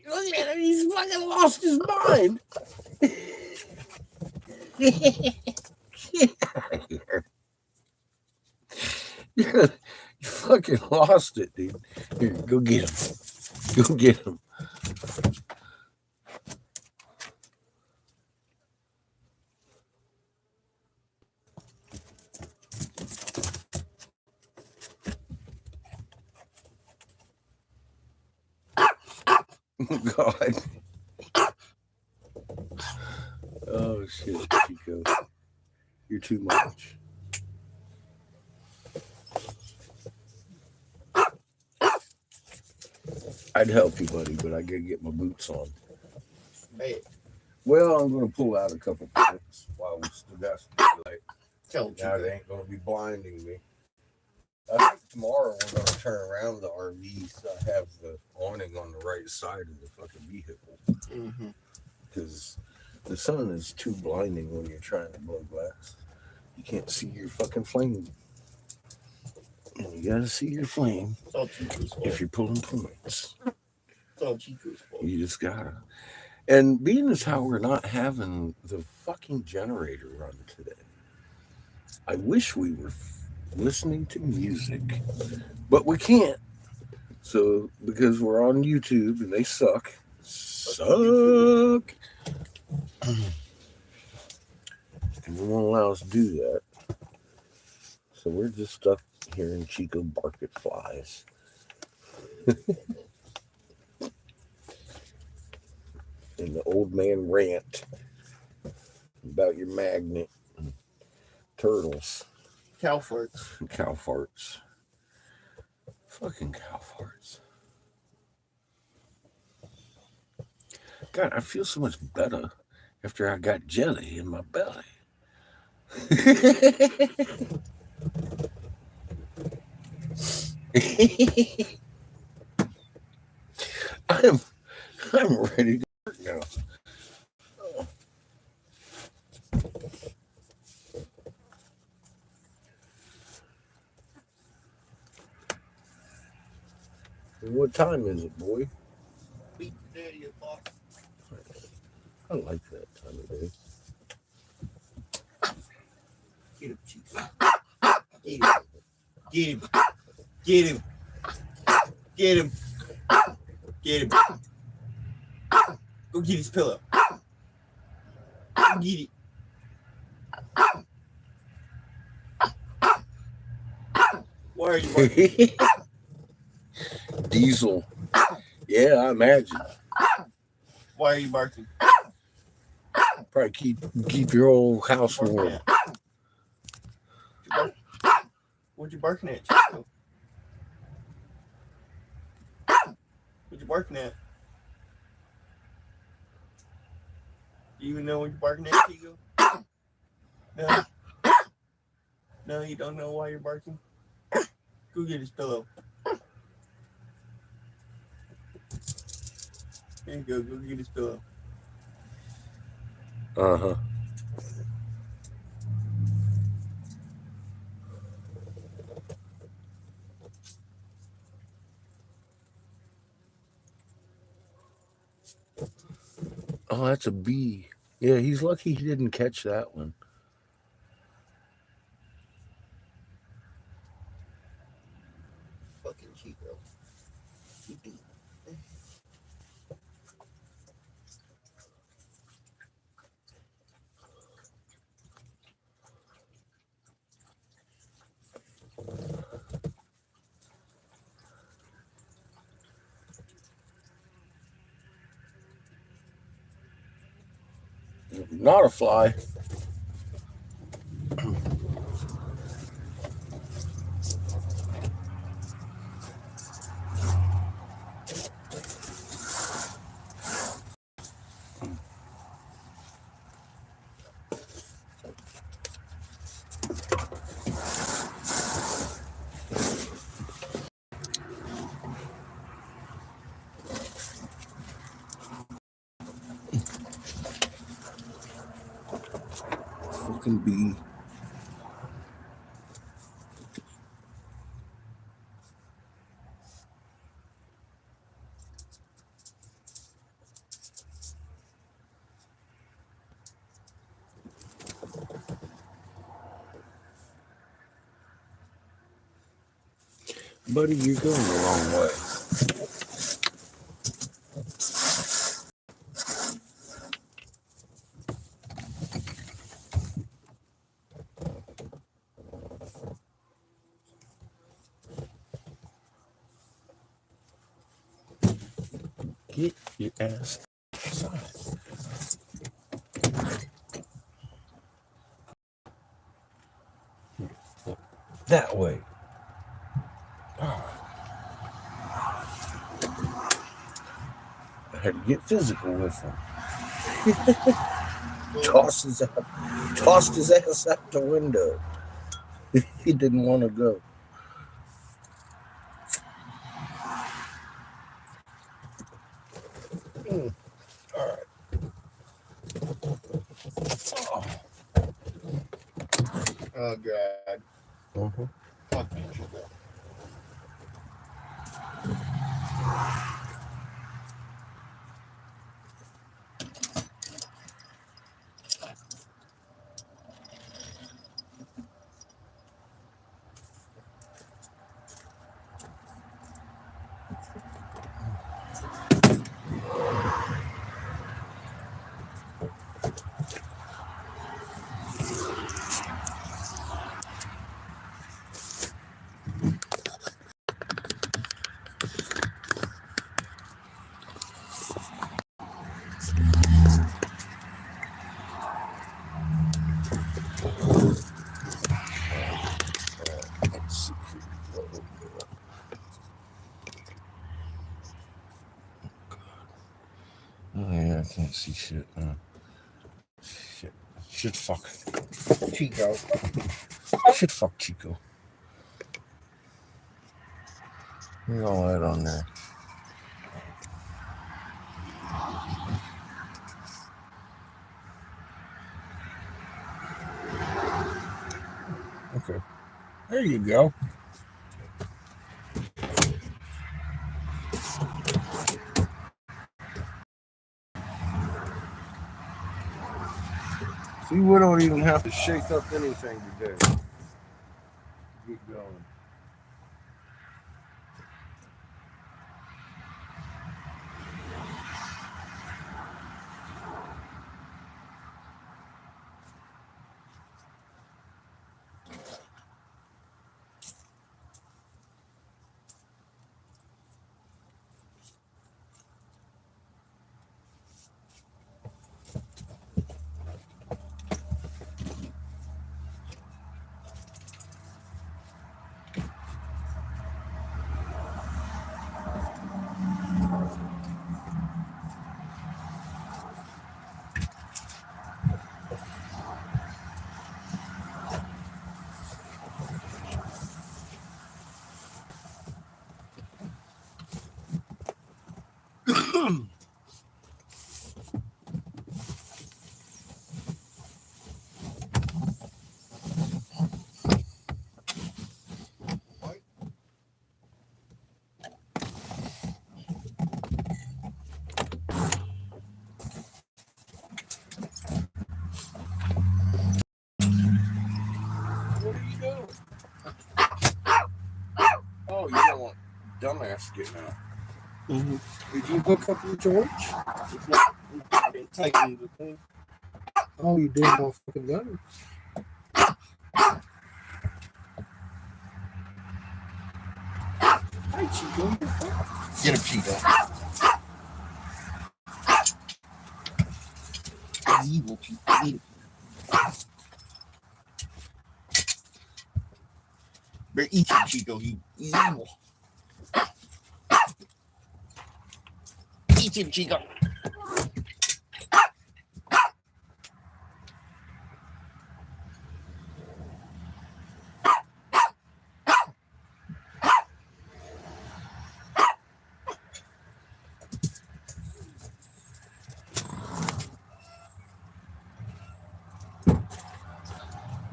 Look at him, he's fucking lost his mind. Get out of here. You fucking lost it, dude. Here, go get him. Go get him. God. Oh shit, Chico. You're too much. I'd help you, buddy, but I gotta get my boots on. Man, Well, I'm gonna pull out a couple points while we still got some daylight. tell Now Chico. they ain't gonna be blinding me. I think tomorrow we're gonna turn around the RV so I have the awning on the right side of the fucking vehicle Mm-hmm. because the sun is too blinding when you're trying to blow glass. You can't see your fucking flame, and you gotta see your flame It's all Chico's fault. if you're pulling points. It's all Chico's fault. You just gotta. And being as how we're not having the fucking generator run today, I wish we were listening to music, but we can't. So because we're on YouTube and they suck, and they won't allow us to do that. So we're just stuck hearing Chico bark at flies. And the old man rant about your magnet and turtles Cow farts. and cow farts. Fucking cow farts. God, I feel so much better after I got jelly in my belly. I'm ready to work now. What time is it, boy? 8:30 o'clock. I like that time of day. Get him, Chico. Get him. Get him. Get him. Get him. Get him. Go get his pillow. Go get it. Why are you barking? Diesel. Yeah, I imagine. Why are you barking? Probably keep your whole house Barking warm. at? What you barking at, Chico? What you barking at? Do you even know what you're barking at, Chico? No? No, you don't know why you're barking? Go get his pillow. There you go. Go get his pillow. Uh-huh. Oh, that's a bee. Yeah, he's lucky he didn't catch that one. Fucking Chico. Not a fly. Fucking bee. Buddy, you're going the wrong way. Get your ass outside. That way. I had to get physical with him. Tossed his ass out the window. He didn't want to go. All right. Oh God. Mm-hmm. Fuck you, Chico. Oh yeah, I can't see shit now. Shit fuck. Chico. Shit fuck Chico. Leave all that on there. Okay. There you go. See, we don't even have to shake up anything today. Get going. What are you doing? Oh, you don't want dumbass getting out. Mm-hmm. Did you hook up your torch? It's not. I didn't tighten the thing. Oh, you did on fucking gun. Hi, Chico. Get him, Chico. He's evil, Chico. Better eat him, Chico. He's evil. Eat him, Chico.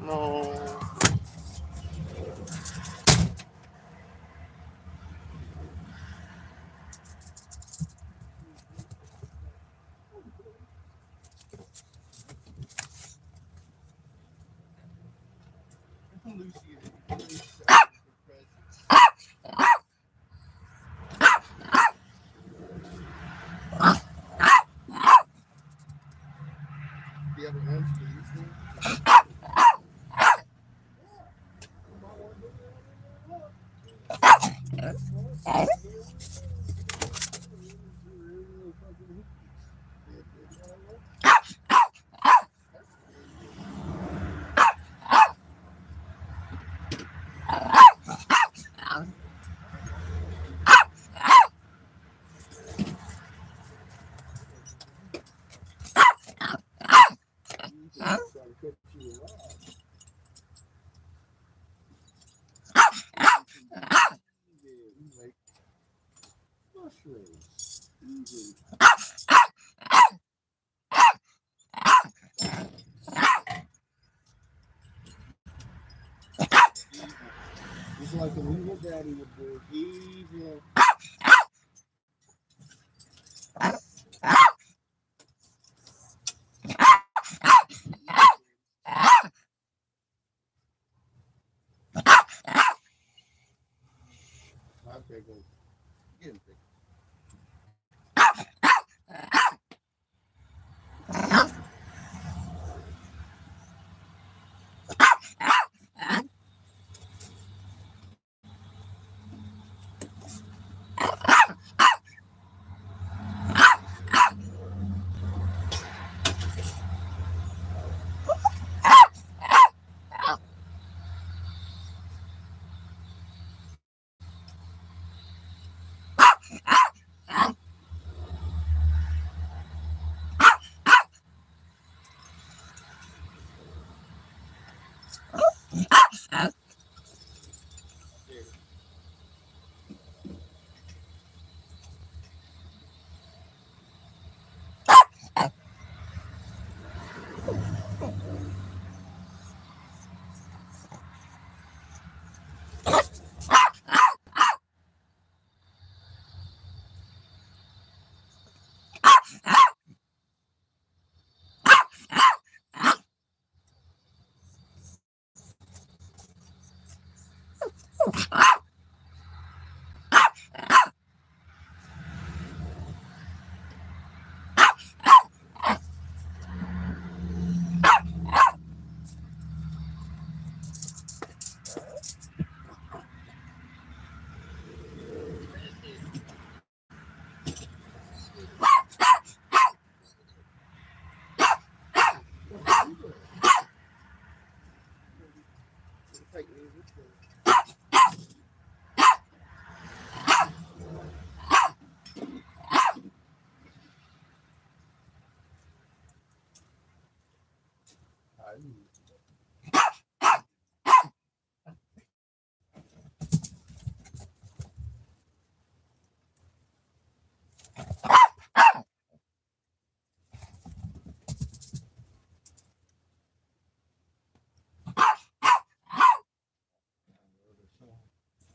No. Lucy. Mushrooms. Easy. Just like an evil daddy would do. Evil. Okay, go. Get him.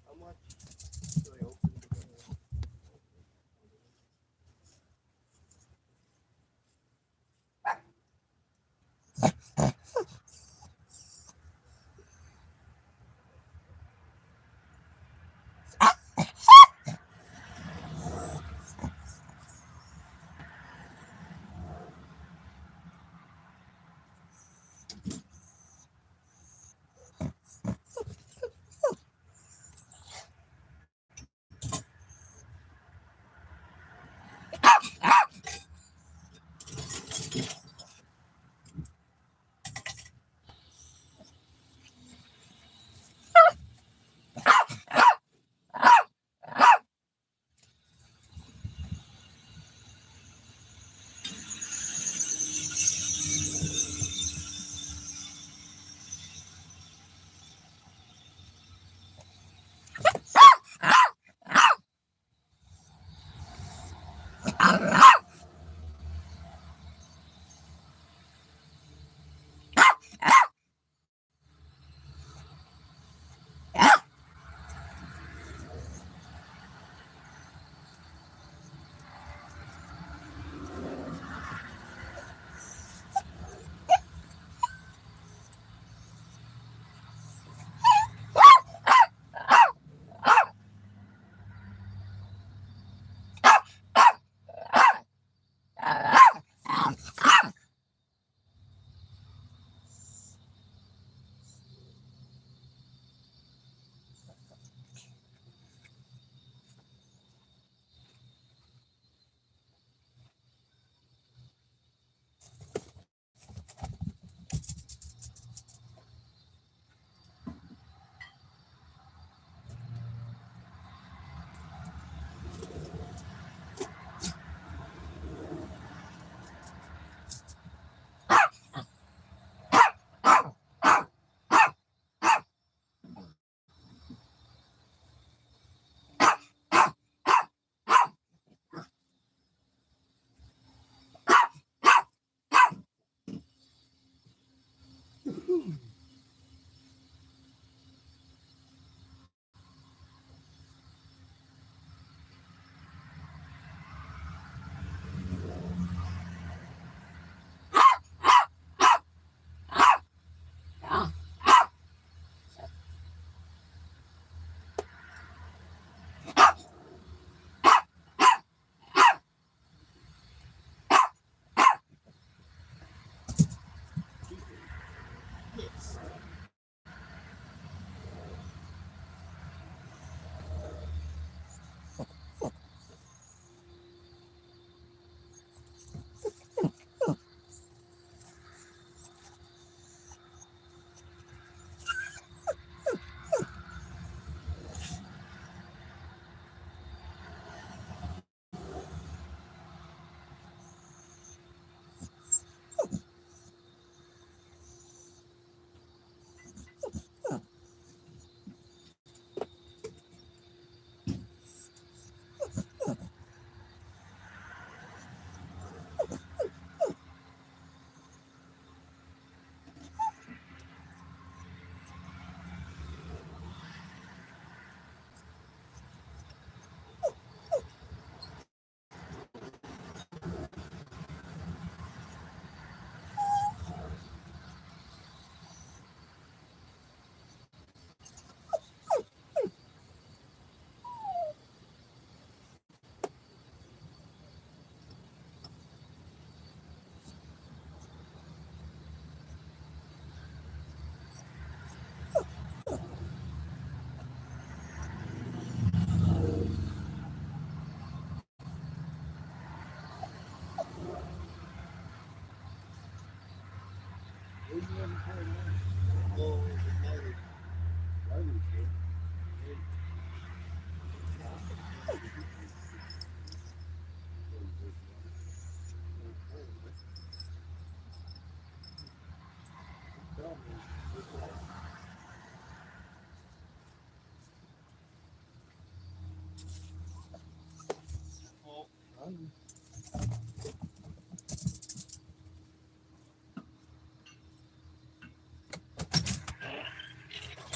How much? So I opened the door.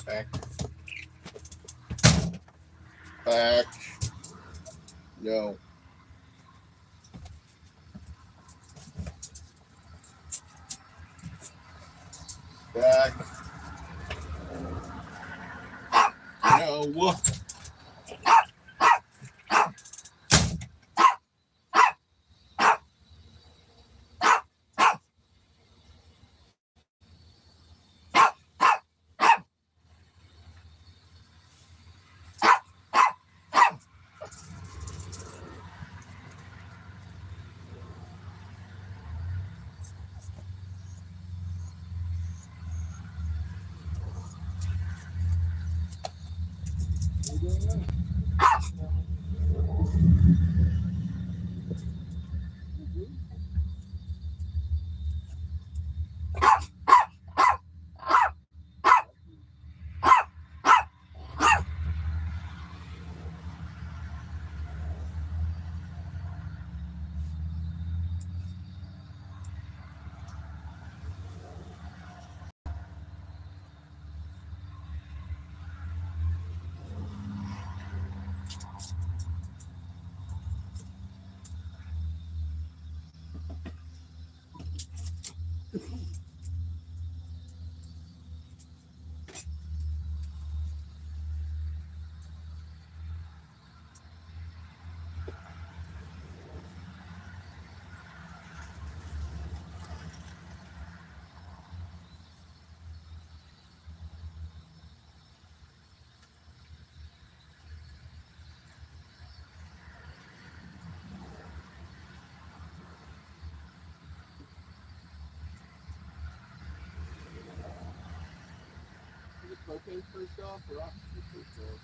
Back. Back. No. Back. No. Is it propane first off or oxygen first off?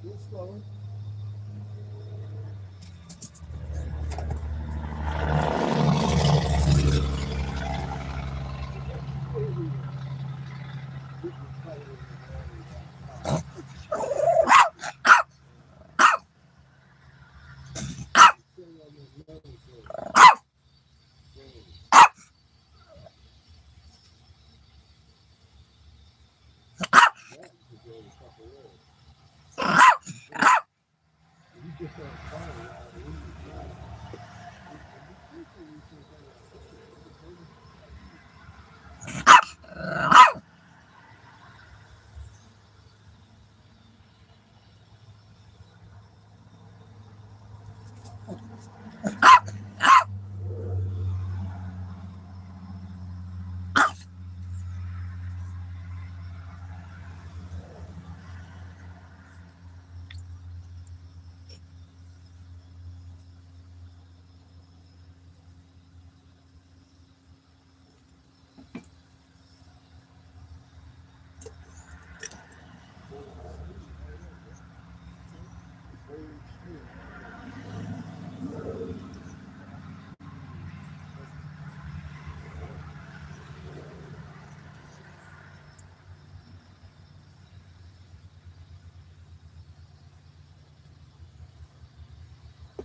Go slower. Yeah, you could go a couple of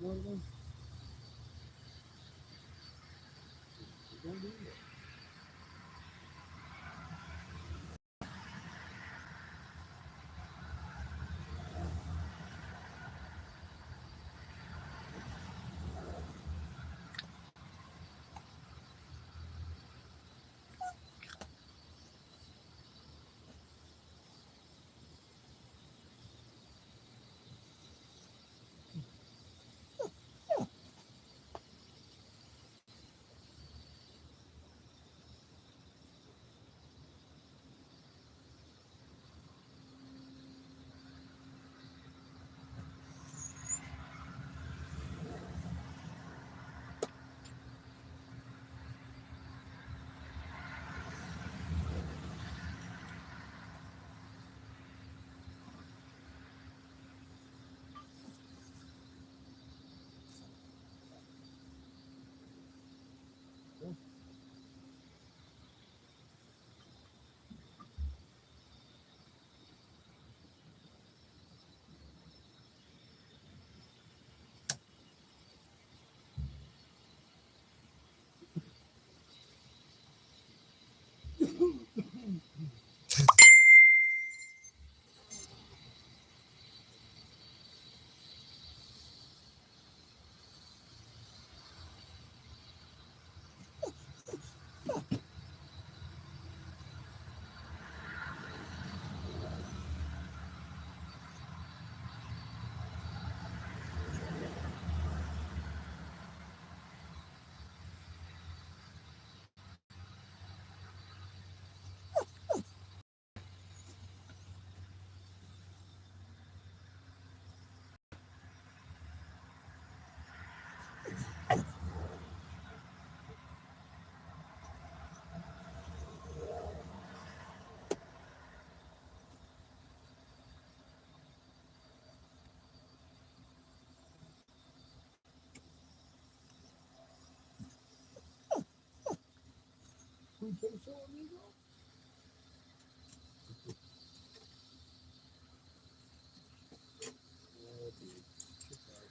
one of them? Don't do that. Who put a show on me, bro? Yeah, dude. Shit, right.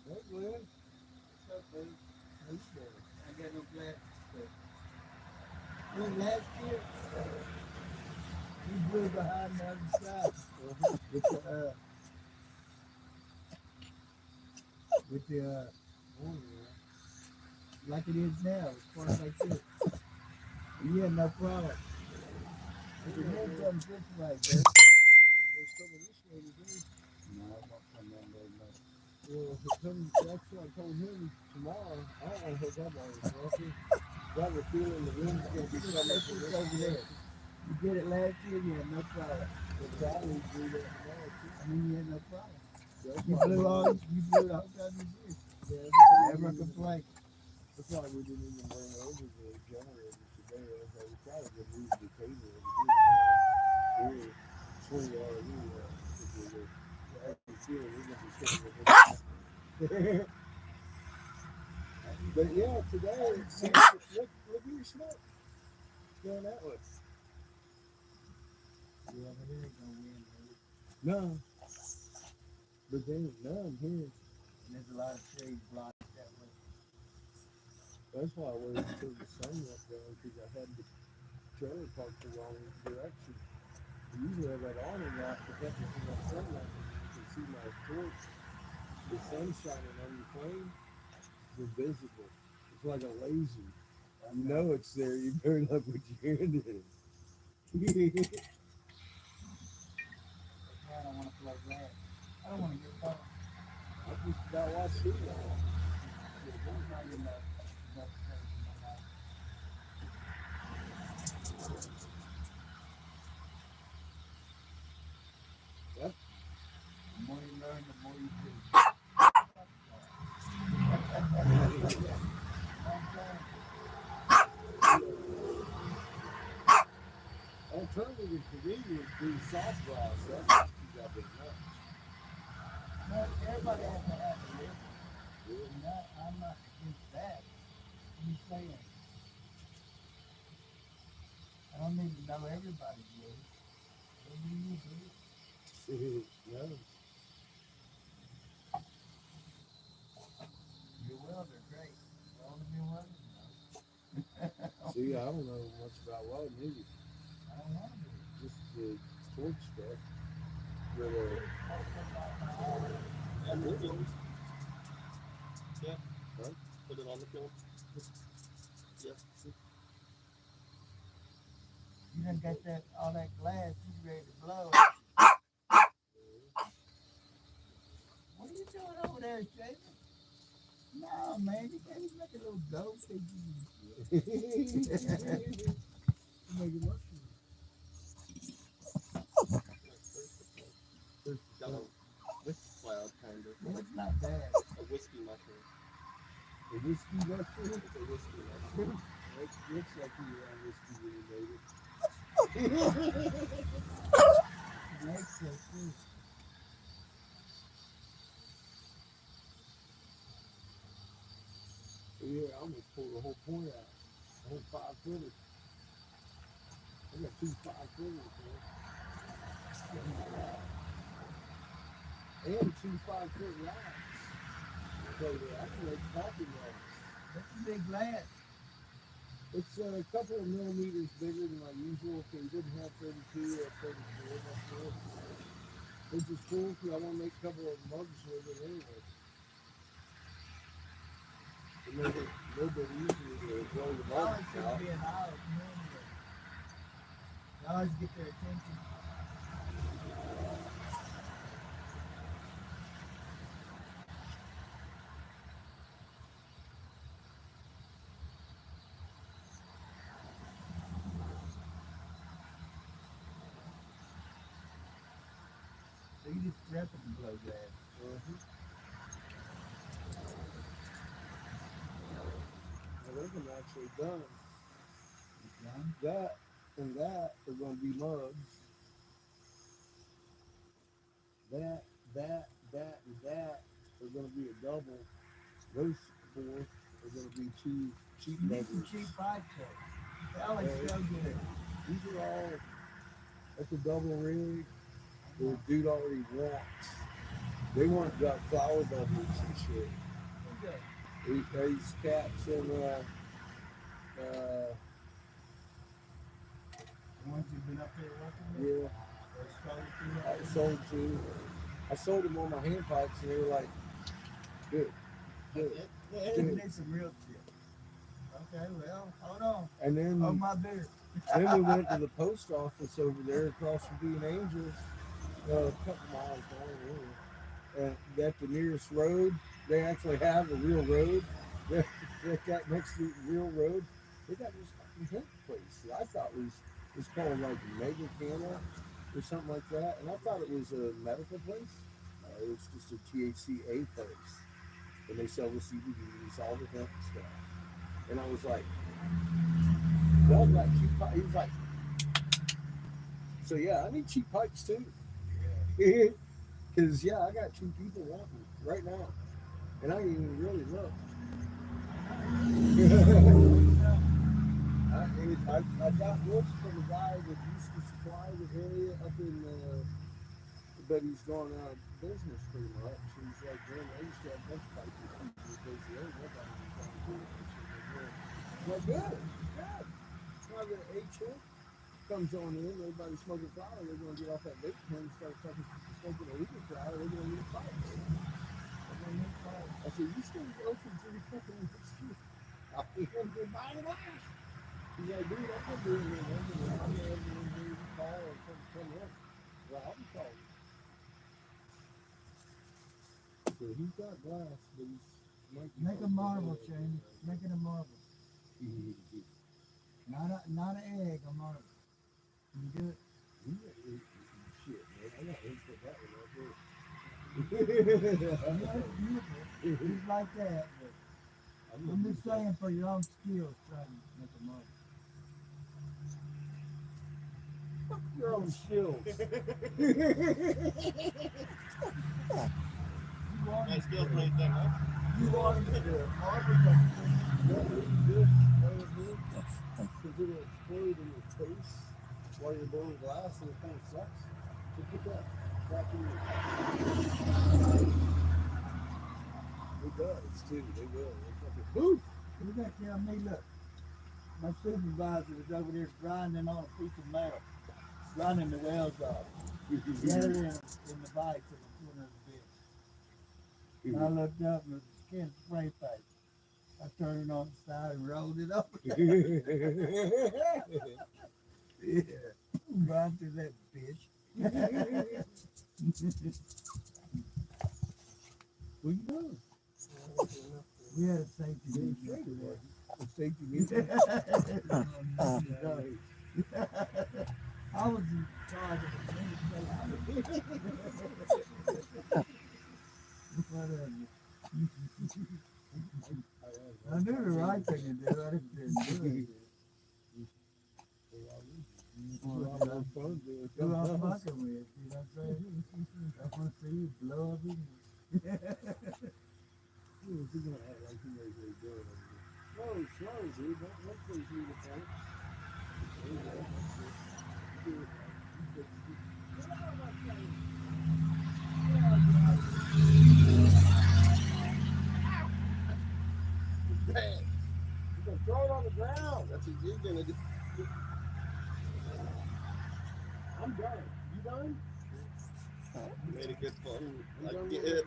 Hey, Glenn. What's up, buddy? How you doing? I got no black stuff. When last year, we blew behind the other side with the morning, like it is now, as far as like this. Yeah, no problem. But the wind comes this way, baby. It's coming this way today. No, it won't come that way, no. Well, if it comes, that's what I told him tomorrow. I don't want to hook up on it, Russell. I have a feeling the wind's going to be Just coming take from this this over there. You did it last year, you had no problem. The valley do that tomorrow, too. I mean, you had no problem. That's You why blew we- all, you blew the whole time you did. Yeah, that's why we Never didn't even- complained. that's why we didn't even bring over the generator today. I was like, we probably could move the cable over here. We're 20 hour anyway. I can feel we're going to be sitting with But yeah, today, look at your smoke. It's going that way. Yeah, but there ain't no wind, baby. No. But there ain't none here. And there's a lot of shade blocked that way. That's why I waited until the sun went down, because I had the trailer parked the wrong direction. Usually I have that awning out, but that's just enough sunlight for me to see my torch, the sun shining on your flame, it's invisible. It's like a laser. You know it's there. You better not put your hand in it. I don't want to play that. I don't want to get burned. I just about watched it. I'm not getting enough space in my life. Yep. The more you learn, the more you do. Alternative for me would be soft glass. That's not too goddamn much. But everybody has to have a list. And I'm not against that. I'm just saying. I don't need to know everybody's list. What do you do? No. Your wells are great. All of your welders know. See, I don't know much about welding either. I don't want to. Just the torch stuff. But Yeah, we'll do it. Yeah. Huh? Put it on the film. Yeah. You done got that all that glass, you ready to blow. What are you doing over there, Jason? No, man, you can't just make a little dope. make it much. Got a whiskey cloud, kind of. Well, it's not bad. A whiskey mushroom. A whiskey mushroom? It's a whiskey mushroom. It looks like you were on whiskey when you made it. Makes so too. Yeah, I almost pulled the whole point out. The whole 5 footer. I got 2 5 footers, man. And 2 5-foot rods. So I can make pocket rods. That's a big glass. It's a couple of millimeters bigger than my usual, so you didn't have 32 or 34. That's it. Which is cool because I want to make a couple of mugs with it anyway. To make it a little bit easier to blow the Y'all mugs should out. be an olive anyway. Y'all always get their attention. So you just prep it and blow glass. Now those are actually done. You done? That and that are going to be mugs. That, and that are going to be a double. Those 4 are going to be 2 cheap You need some doubles. cheap pipe check. They always so good. These are all, that's a double rig. The dude already wants. They want got flower bubbles and shit. Who's that? These caps and The ones you've been up there working with? yeah, Or sold through that? I sold them on my hand pipes and they were like, good. It needs some real tip. Okay, well, hold on. And then Hold my beer. Then we went to the post office over there across from Being Angels, a couple miles down here. And at the nearest road, they actually have a real road. They got next to the real road. They got this fucking hemp place that I thought was called like Mega Canna or something like that. And I thought it was a medical place. It was just a THCA place. And they sell the CBDs, all the hemp stuff. And I was like, y'all got cheap pipes. He was like, so yeah, I need cheap pipes too. Because yeah, I got 2 people wanting right now. And I ain't even really looked. I got looks from a guy that used to supply the area up in, but he's gone out of business pretty much. He's like, man, I used to have a bunch of pipes because nobody was trying to do it. Well, good. Now that HM comes on in, everybody smoking flower, they're going to get off that vape pen and start talking to thinking that he can try, they're gonna need a fight. I said, you stay open to the fucking street. I'll be gonna go buy the last. He's like, dude, I'm gonna do it. I'm gonna do a call or come in. Well, I'll be calling. So he's got glass, but he's Make a marble, Shane. Make it a marble. Not an egg, a marble. Can you do it? Shit, man. I got him for that one right there. Yeah, it's beautiful. It's like that. But I'm just saying for your own skills, try to make a marble. Fuck your own skills. Nice skills right there, huh? You want him to marble something. This way of doing because it'll explode in your face while you're blowing glass and it kind of sucks. So put that back in your It does too. They will. They fucking poof. You got to tell me, look. My supervisor was over there grinding on a piece of metal, grinding the welds off. He had it in the vise in the corner of the bed. And I looked up and it was a skin spray paint. I turned it on the side and rolled it up. Yeah. Grind through that bitch. What you doing? We had a safety meeting yesterday. A safety meeting. I was in charge of administration. Whatever. I knew the right thing to do. I didn't do it. Who I'm fucking with, you know what I'm saying? I want to see you blow up in me. He's gonna act like he knows what he's doing. Slow, dude. Don't please me to fight. Bang! You're gonna throw it on the ground. That's what you're gonna do. I'm done. You done? Made a good one.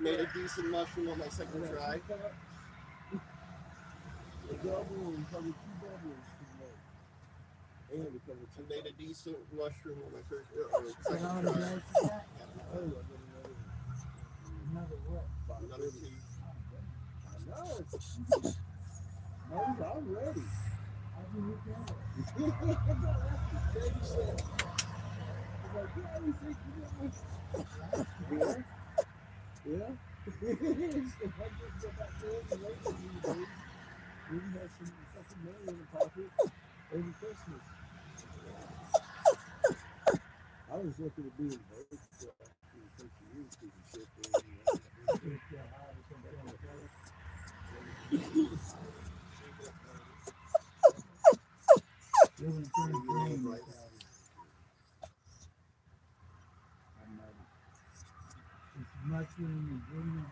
Made a decent mushroom on my second try. A double and probably two doubles today. And because it's I made a decent mushroom on my first Put second all the try. glass you got. Another what? Another two. I know. I'm ready. How can you tell? Crazy shit. He's like, yeah, we think you know. Yeah. If I just go back there and wait for you, dude, we can have some fucking money in the pocket over Christmas. I was looking at being broke for years because of shit. Doing things wrong. It's mushroom and green.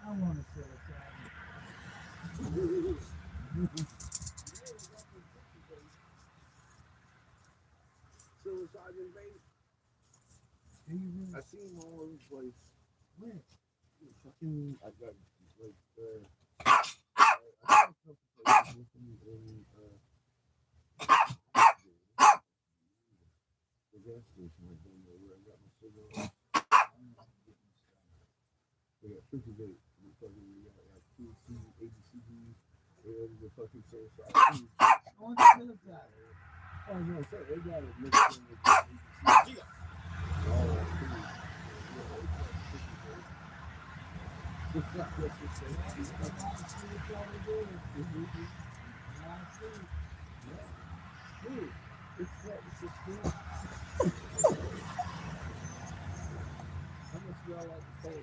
I want to set aside. Suicide and bait. Do you really? I see them all over the place. Where? Fucking, I got like I got a couple places looking in the gas station right down there where I got my cigarette. They got Freaky Bait. We got like TNT, ABCD, and the fucking Suicide. On the suicide. I was gonna say they got it mixed in with ABCD. How much do y'all like to pay?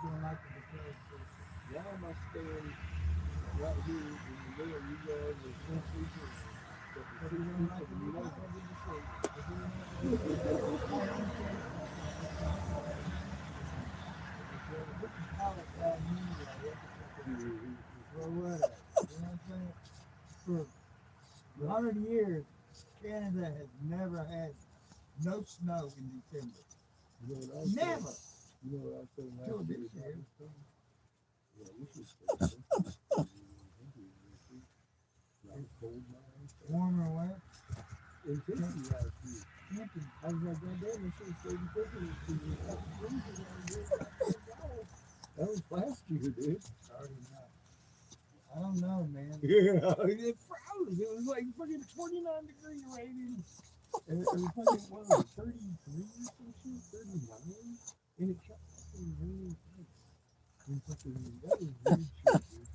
Don't like the declared Y'all must stand right here in the middle. You guys are so secret. But you don't like to be like under the shade. Well, what? You know what I'm saying? Look, 100 years, Canada has never had no snow in December. You know what I said? Never. You know what I said Till last this year? year. Yeah, we should stay there. Like cold mine. Warmer where? In Kentucky last year. Hampton. I was like, God damn, I should have stayed in Kentucky. That was last year, dude. Already know. I don't know, man. Yeah, it froze. It was like fucking 29-degree rating. And it was fucking, what was it, 33 or some shit? 39? And it kept fucking raining ice. And fucking, that was weird shit, dude.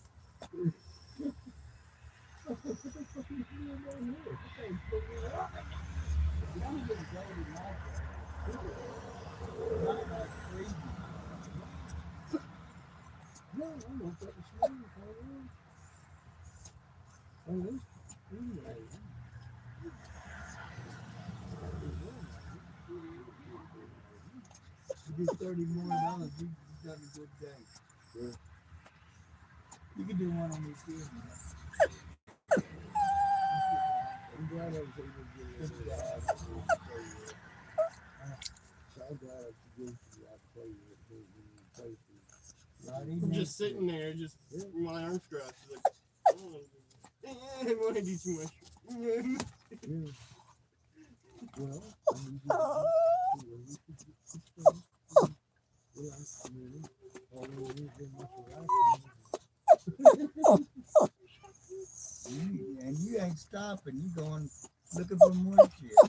I was like, what the fuck is doing down here? This thing's fucking up. I'm getting cold in my place. Not like crazy. No, I woke up this morning, at least, anyway. You do $30 more, you've done a good day. Yeah. You can do one on these kids, man. I'm glad I was able to get Good it. job. So I'm glad I could go to the play with it. Roddy, I'm next just sitting week. there, just my arms crossed. Like, I don't want to do too much. Yeah. Well, I mean, we should get some stuff. Yeah, I mean, although it ain't been much relaxing. And you ain't stopping. You going looking for more shit. I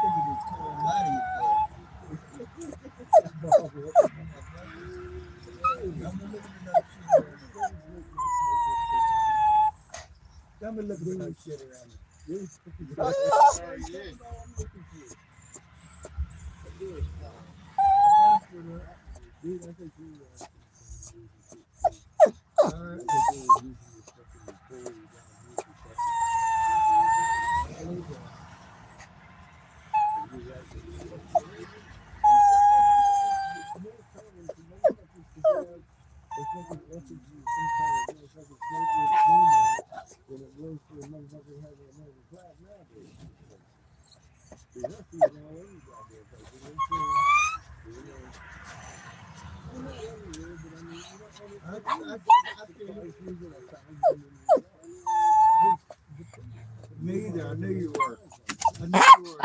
think it is cold money, I'm looking at that shit around here. Come and look at that shit around here. Sorry, did. Me either. I knew you were. I knew you were.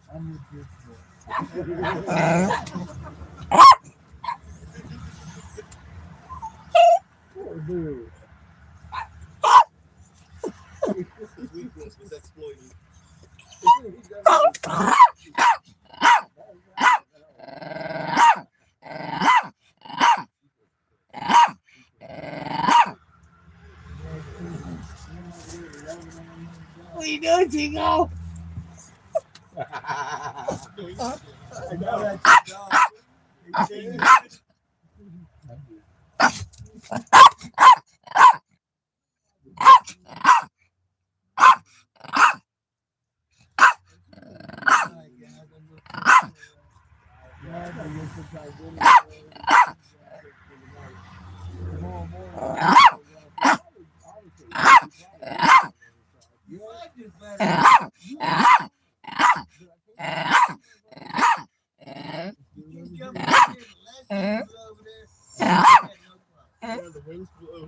I'm with this His weakness was exploited. What are you doing, Tico? I know that's your dog. He's seen it. You like this better. You can jump in there and let you over there. Yeah, the wings blow.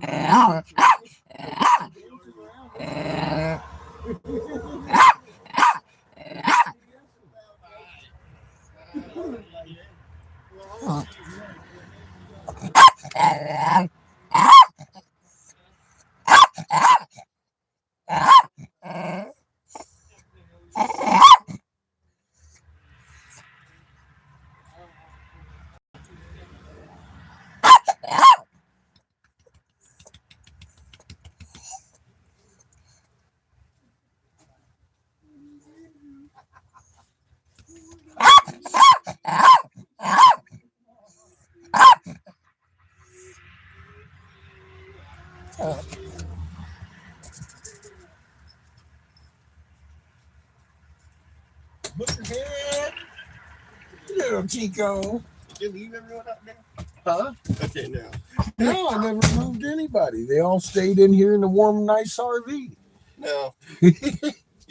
Chico. Did you leave everyone out there? Huh? Okay, now. No, I never moved anybody. They all stayed in here in the warm, nice RV. No. You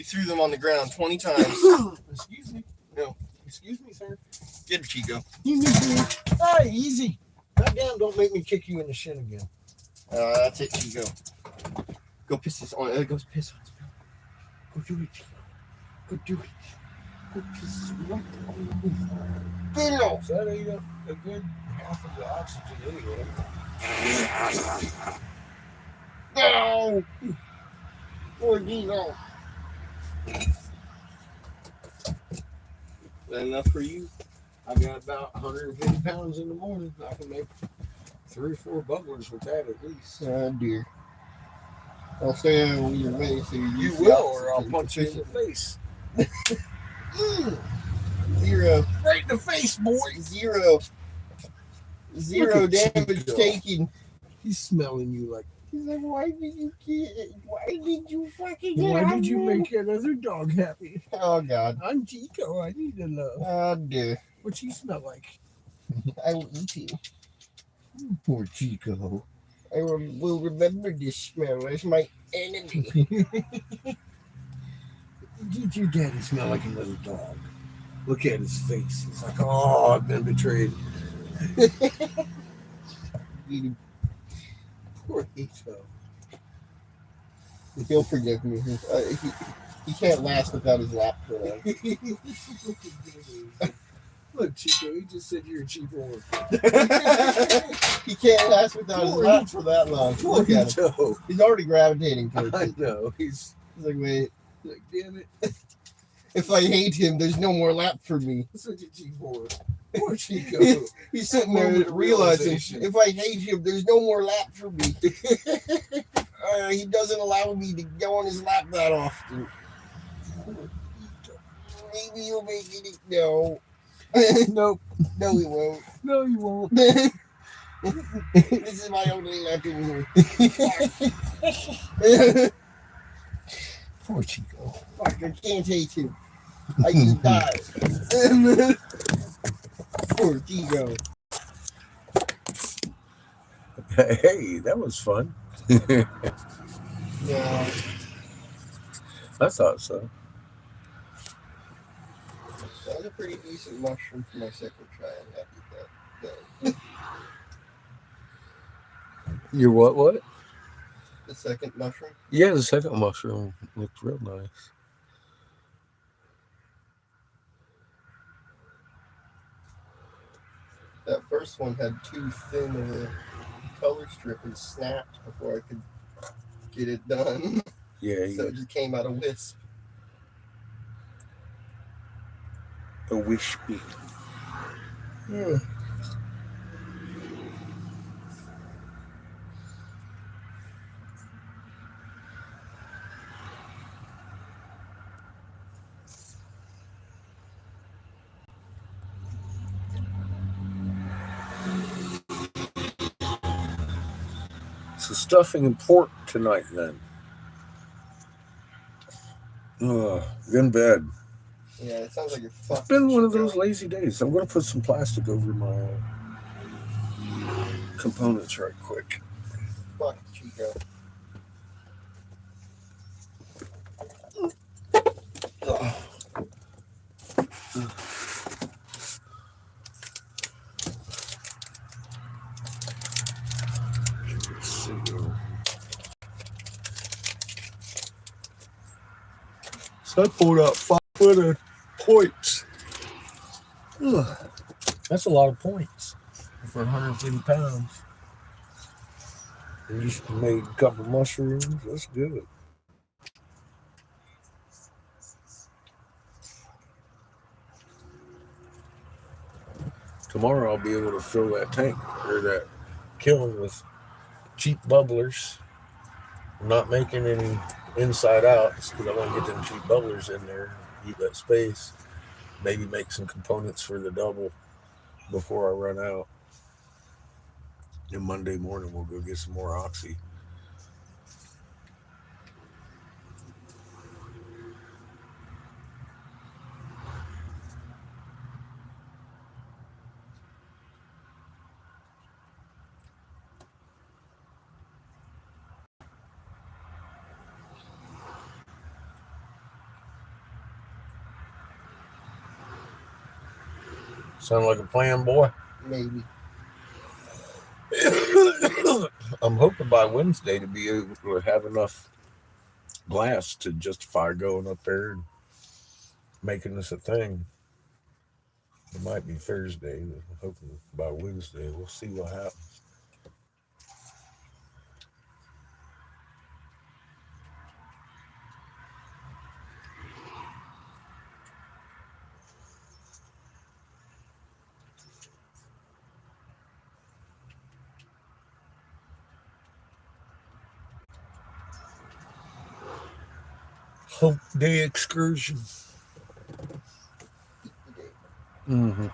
threw them on the ground 20 times. Excuse me. No. Excuse me, sir. Get Chico. You need me. Hey, easy. Goddamn, don't make me kick you in the shin again. That's it, Chico. Go piss this on. Go piss on his pillow. Go do it, Chico. Go do it. Go piss right on the pillow. So that ate up a good half of the oxygen anyway. No! Poor Chico. Is that enough for you? I got about 150 pounds in the morning. I can make 3 or 4 bubblers with that at least. Oh, dear. I'll stay out of your way so You will, or I'll punch you in the face. 0. Right in the face, boy. 0. 0 Look at damage Chico. taken. He's smelling you like. He's like, why did you fucking Why get did you out, make that other dog happy? Oh, God. I'm Chico. I need to know. Oh, dear. What you smell like? I will eat you. Poor Chico. I will remember this smell as my enemy. Did your daddy smell like another dog? Look at his face. He's like, oh, I've been betrayed. Eat him. Poor Chico. He'll forgive me. He can't last without his lap for long. Look, Chico, he just said you're a cheap whore. He can't last without his Poor lap for that long. Poor Look at him. Chico. He's already gravitating towards I it. know. He's He's like, wait, like, damn it. if I hate him, there's no more lap for me. Such a cheap whore. Poor Chico. He's sitting there Moment of realizing, realization. if I hate him, there's no more lap for me. He doesn't allow me to go on his lap that often. Maybe he'll make it. No. Nope. No, he won't. No, you won't. This is my only lap in here. Poor Chico. Fuck, I can't hate him. I can die. Poor Chico. Hey, that was fun. Yeah. I thought so. That was a pretty decent mushroom for my second try. I'm happy with that. Your what? The second mushroom. Yeah, the second mushroom looked real nice. That first one had too thin of a color strip and snapped before I could get it done. Yeah, So it just came out a wisp. a wispy. Yeah. So stuffing and pork tonight then. Ugh, in bed. Yeah, it sounds like you're fucked. It's been one of those lazy days. I'm going to put some plastic over my components right quick. Fuck, Chico. So I pulled out 5 foot of points. Ugh, that's a lot of points for 150 pounds. And just made a couple mushrooms. That's good. Tomorrow I'll be able to fill that tank or that kiln with cheap bubblers. I'm not making any inside out because I want to get them cheap bubblers in there, eat that space, maybe make some components for the double before I run out. And Monday morning we'll go get some more oxy. Sound like a plan, boy? Maybe. I'm hoping by Wednesday to be able to have enough glass to justify going up there and making this a thing. It might be Thursday, but I'm hoping by Wednesday. We'll see what happens. Hope Day excursion. Mm-hmm.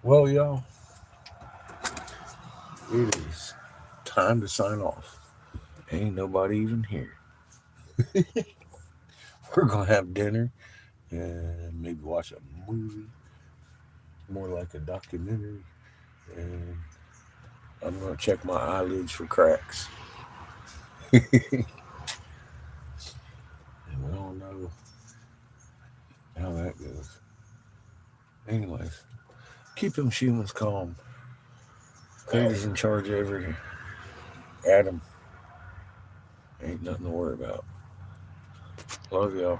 Well, y'all, it is time to sign off. Ain't nobody even here. We're gonna have dinner and maybe watch a movie, more like a documentary, and I'm gonna check my eyelids for cracks. And we all know how that goes. Anyways, keep them humans calm. Crater's in charge of everything. Adam, ain't nothing to worry about. Love y'all.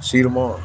See you tomorrow.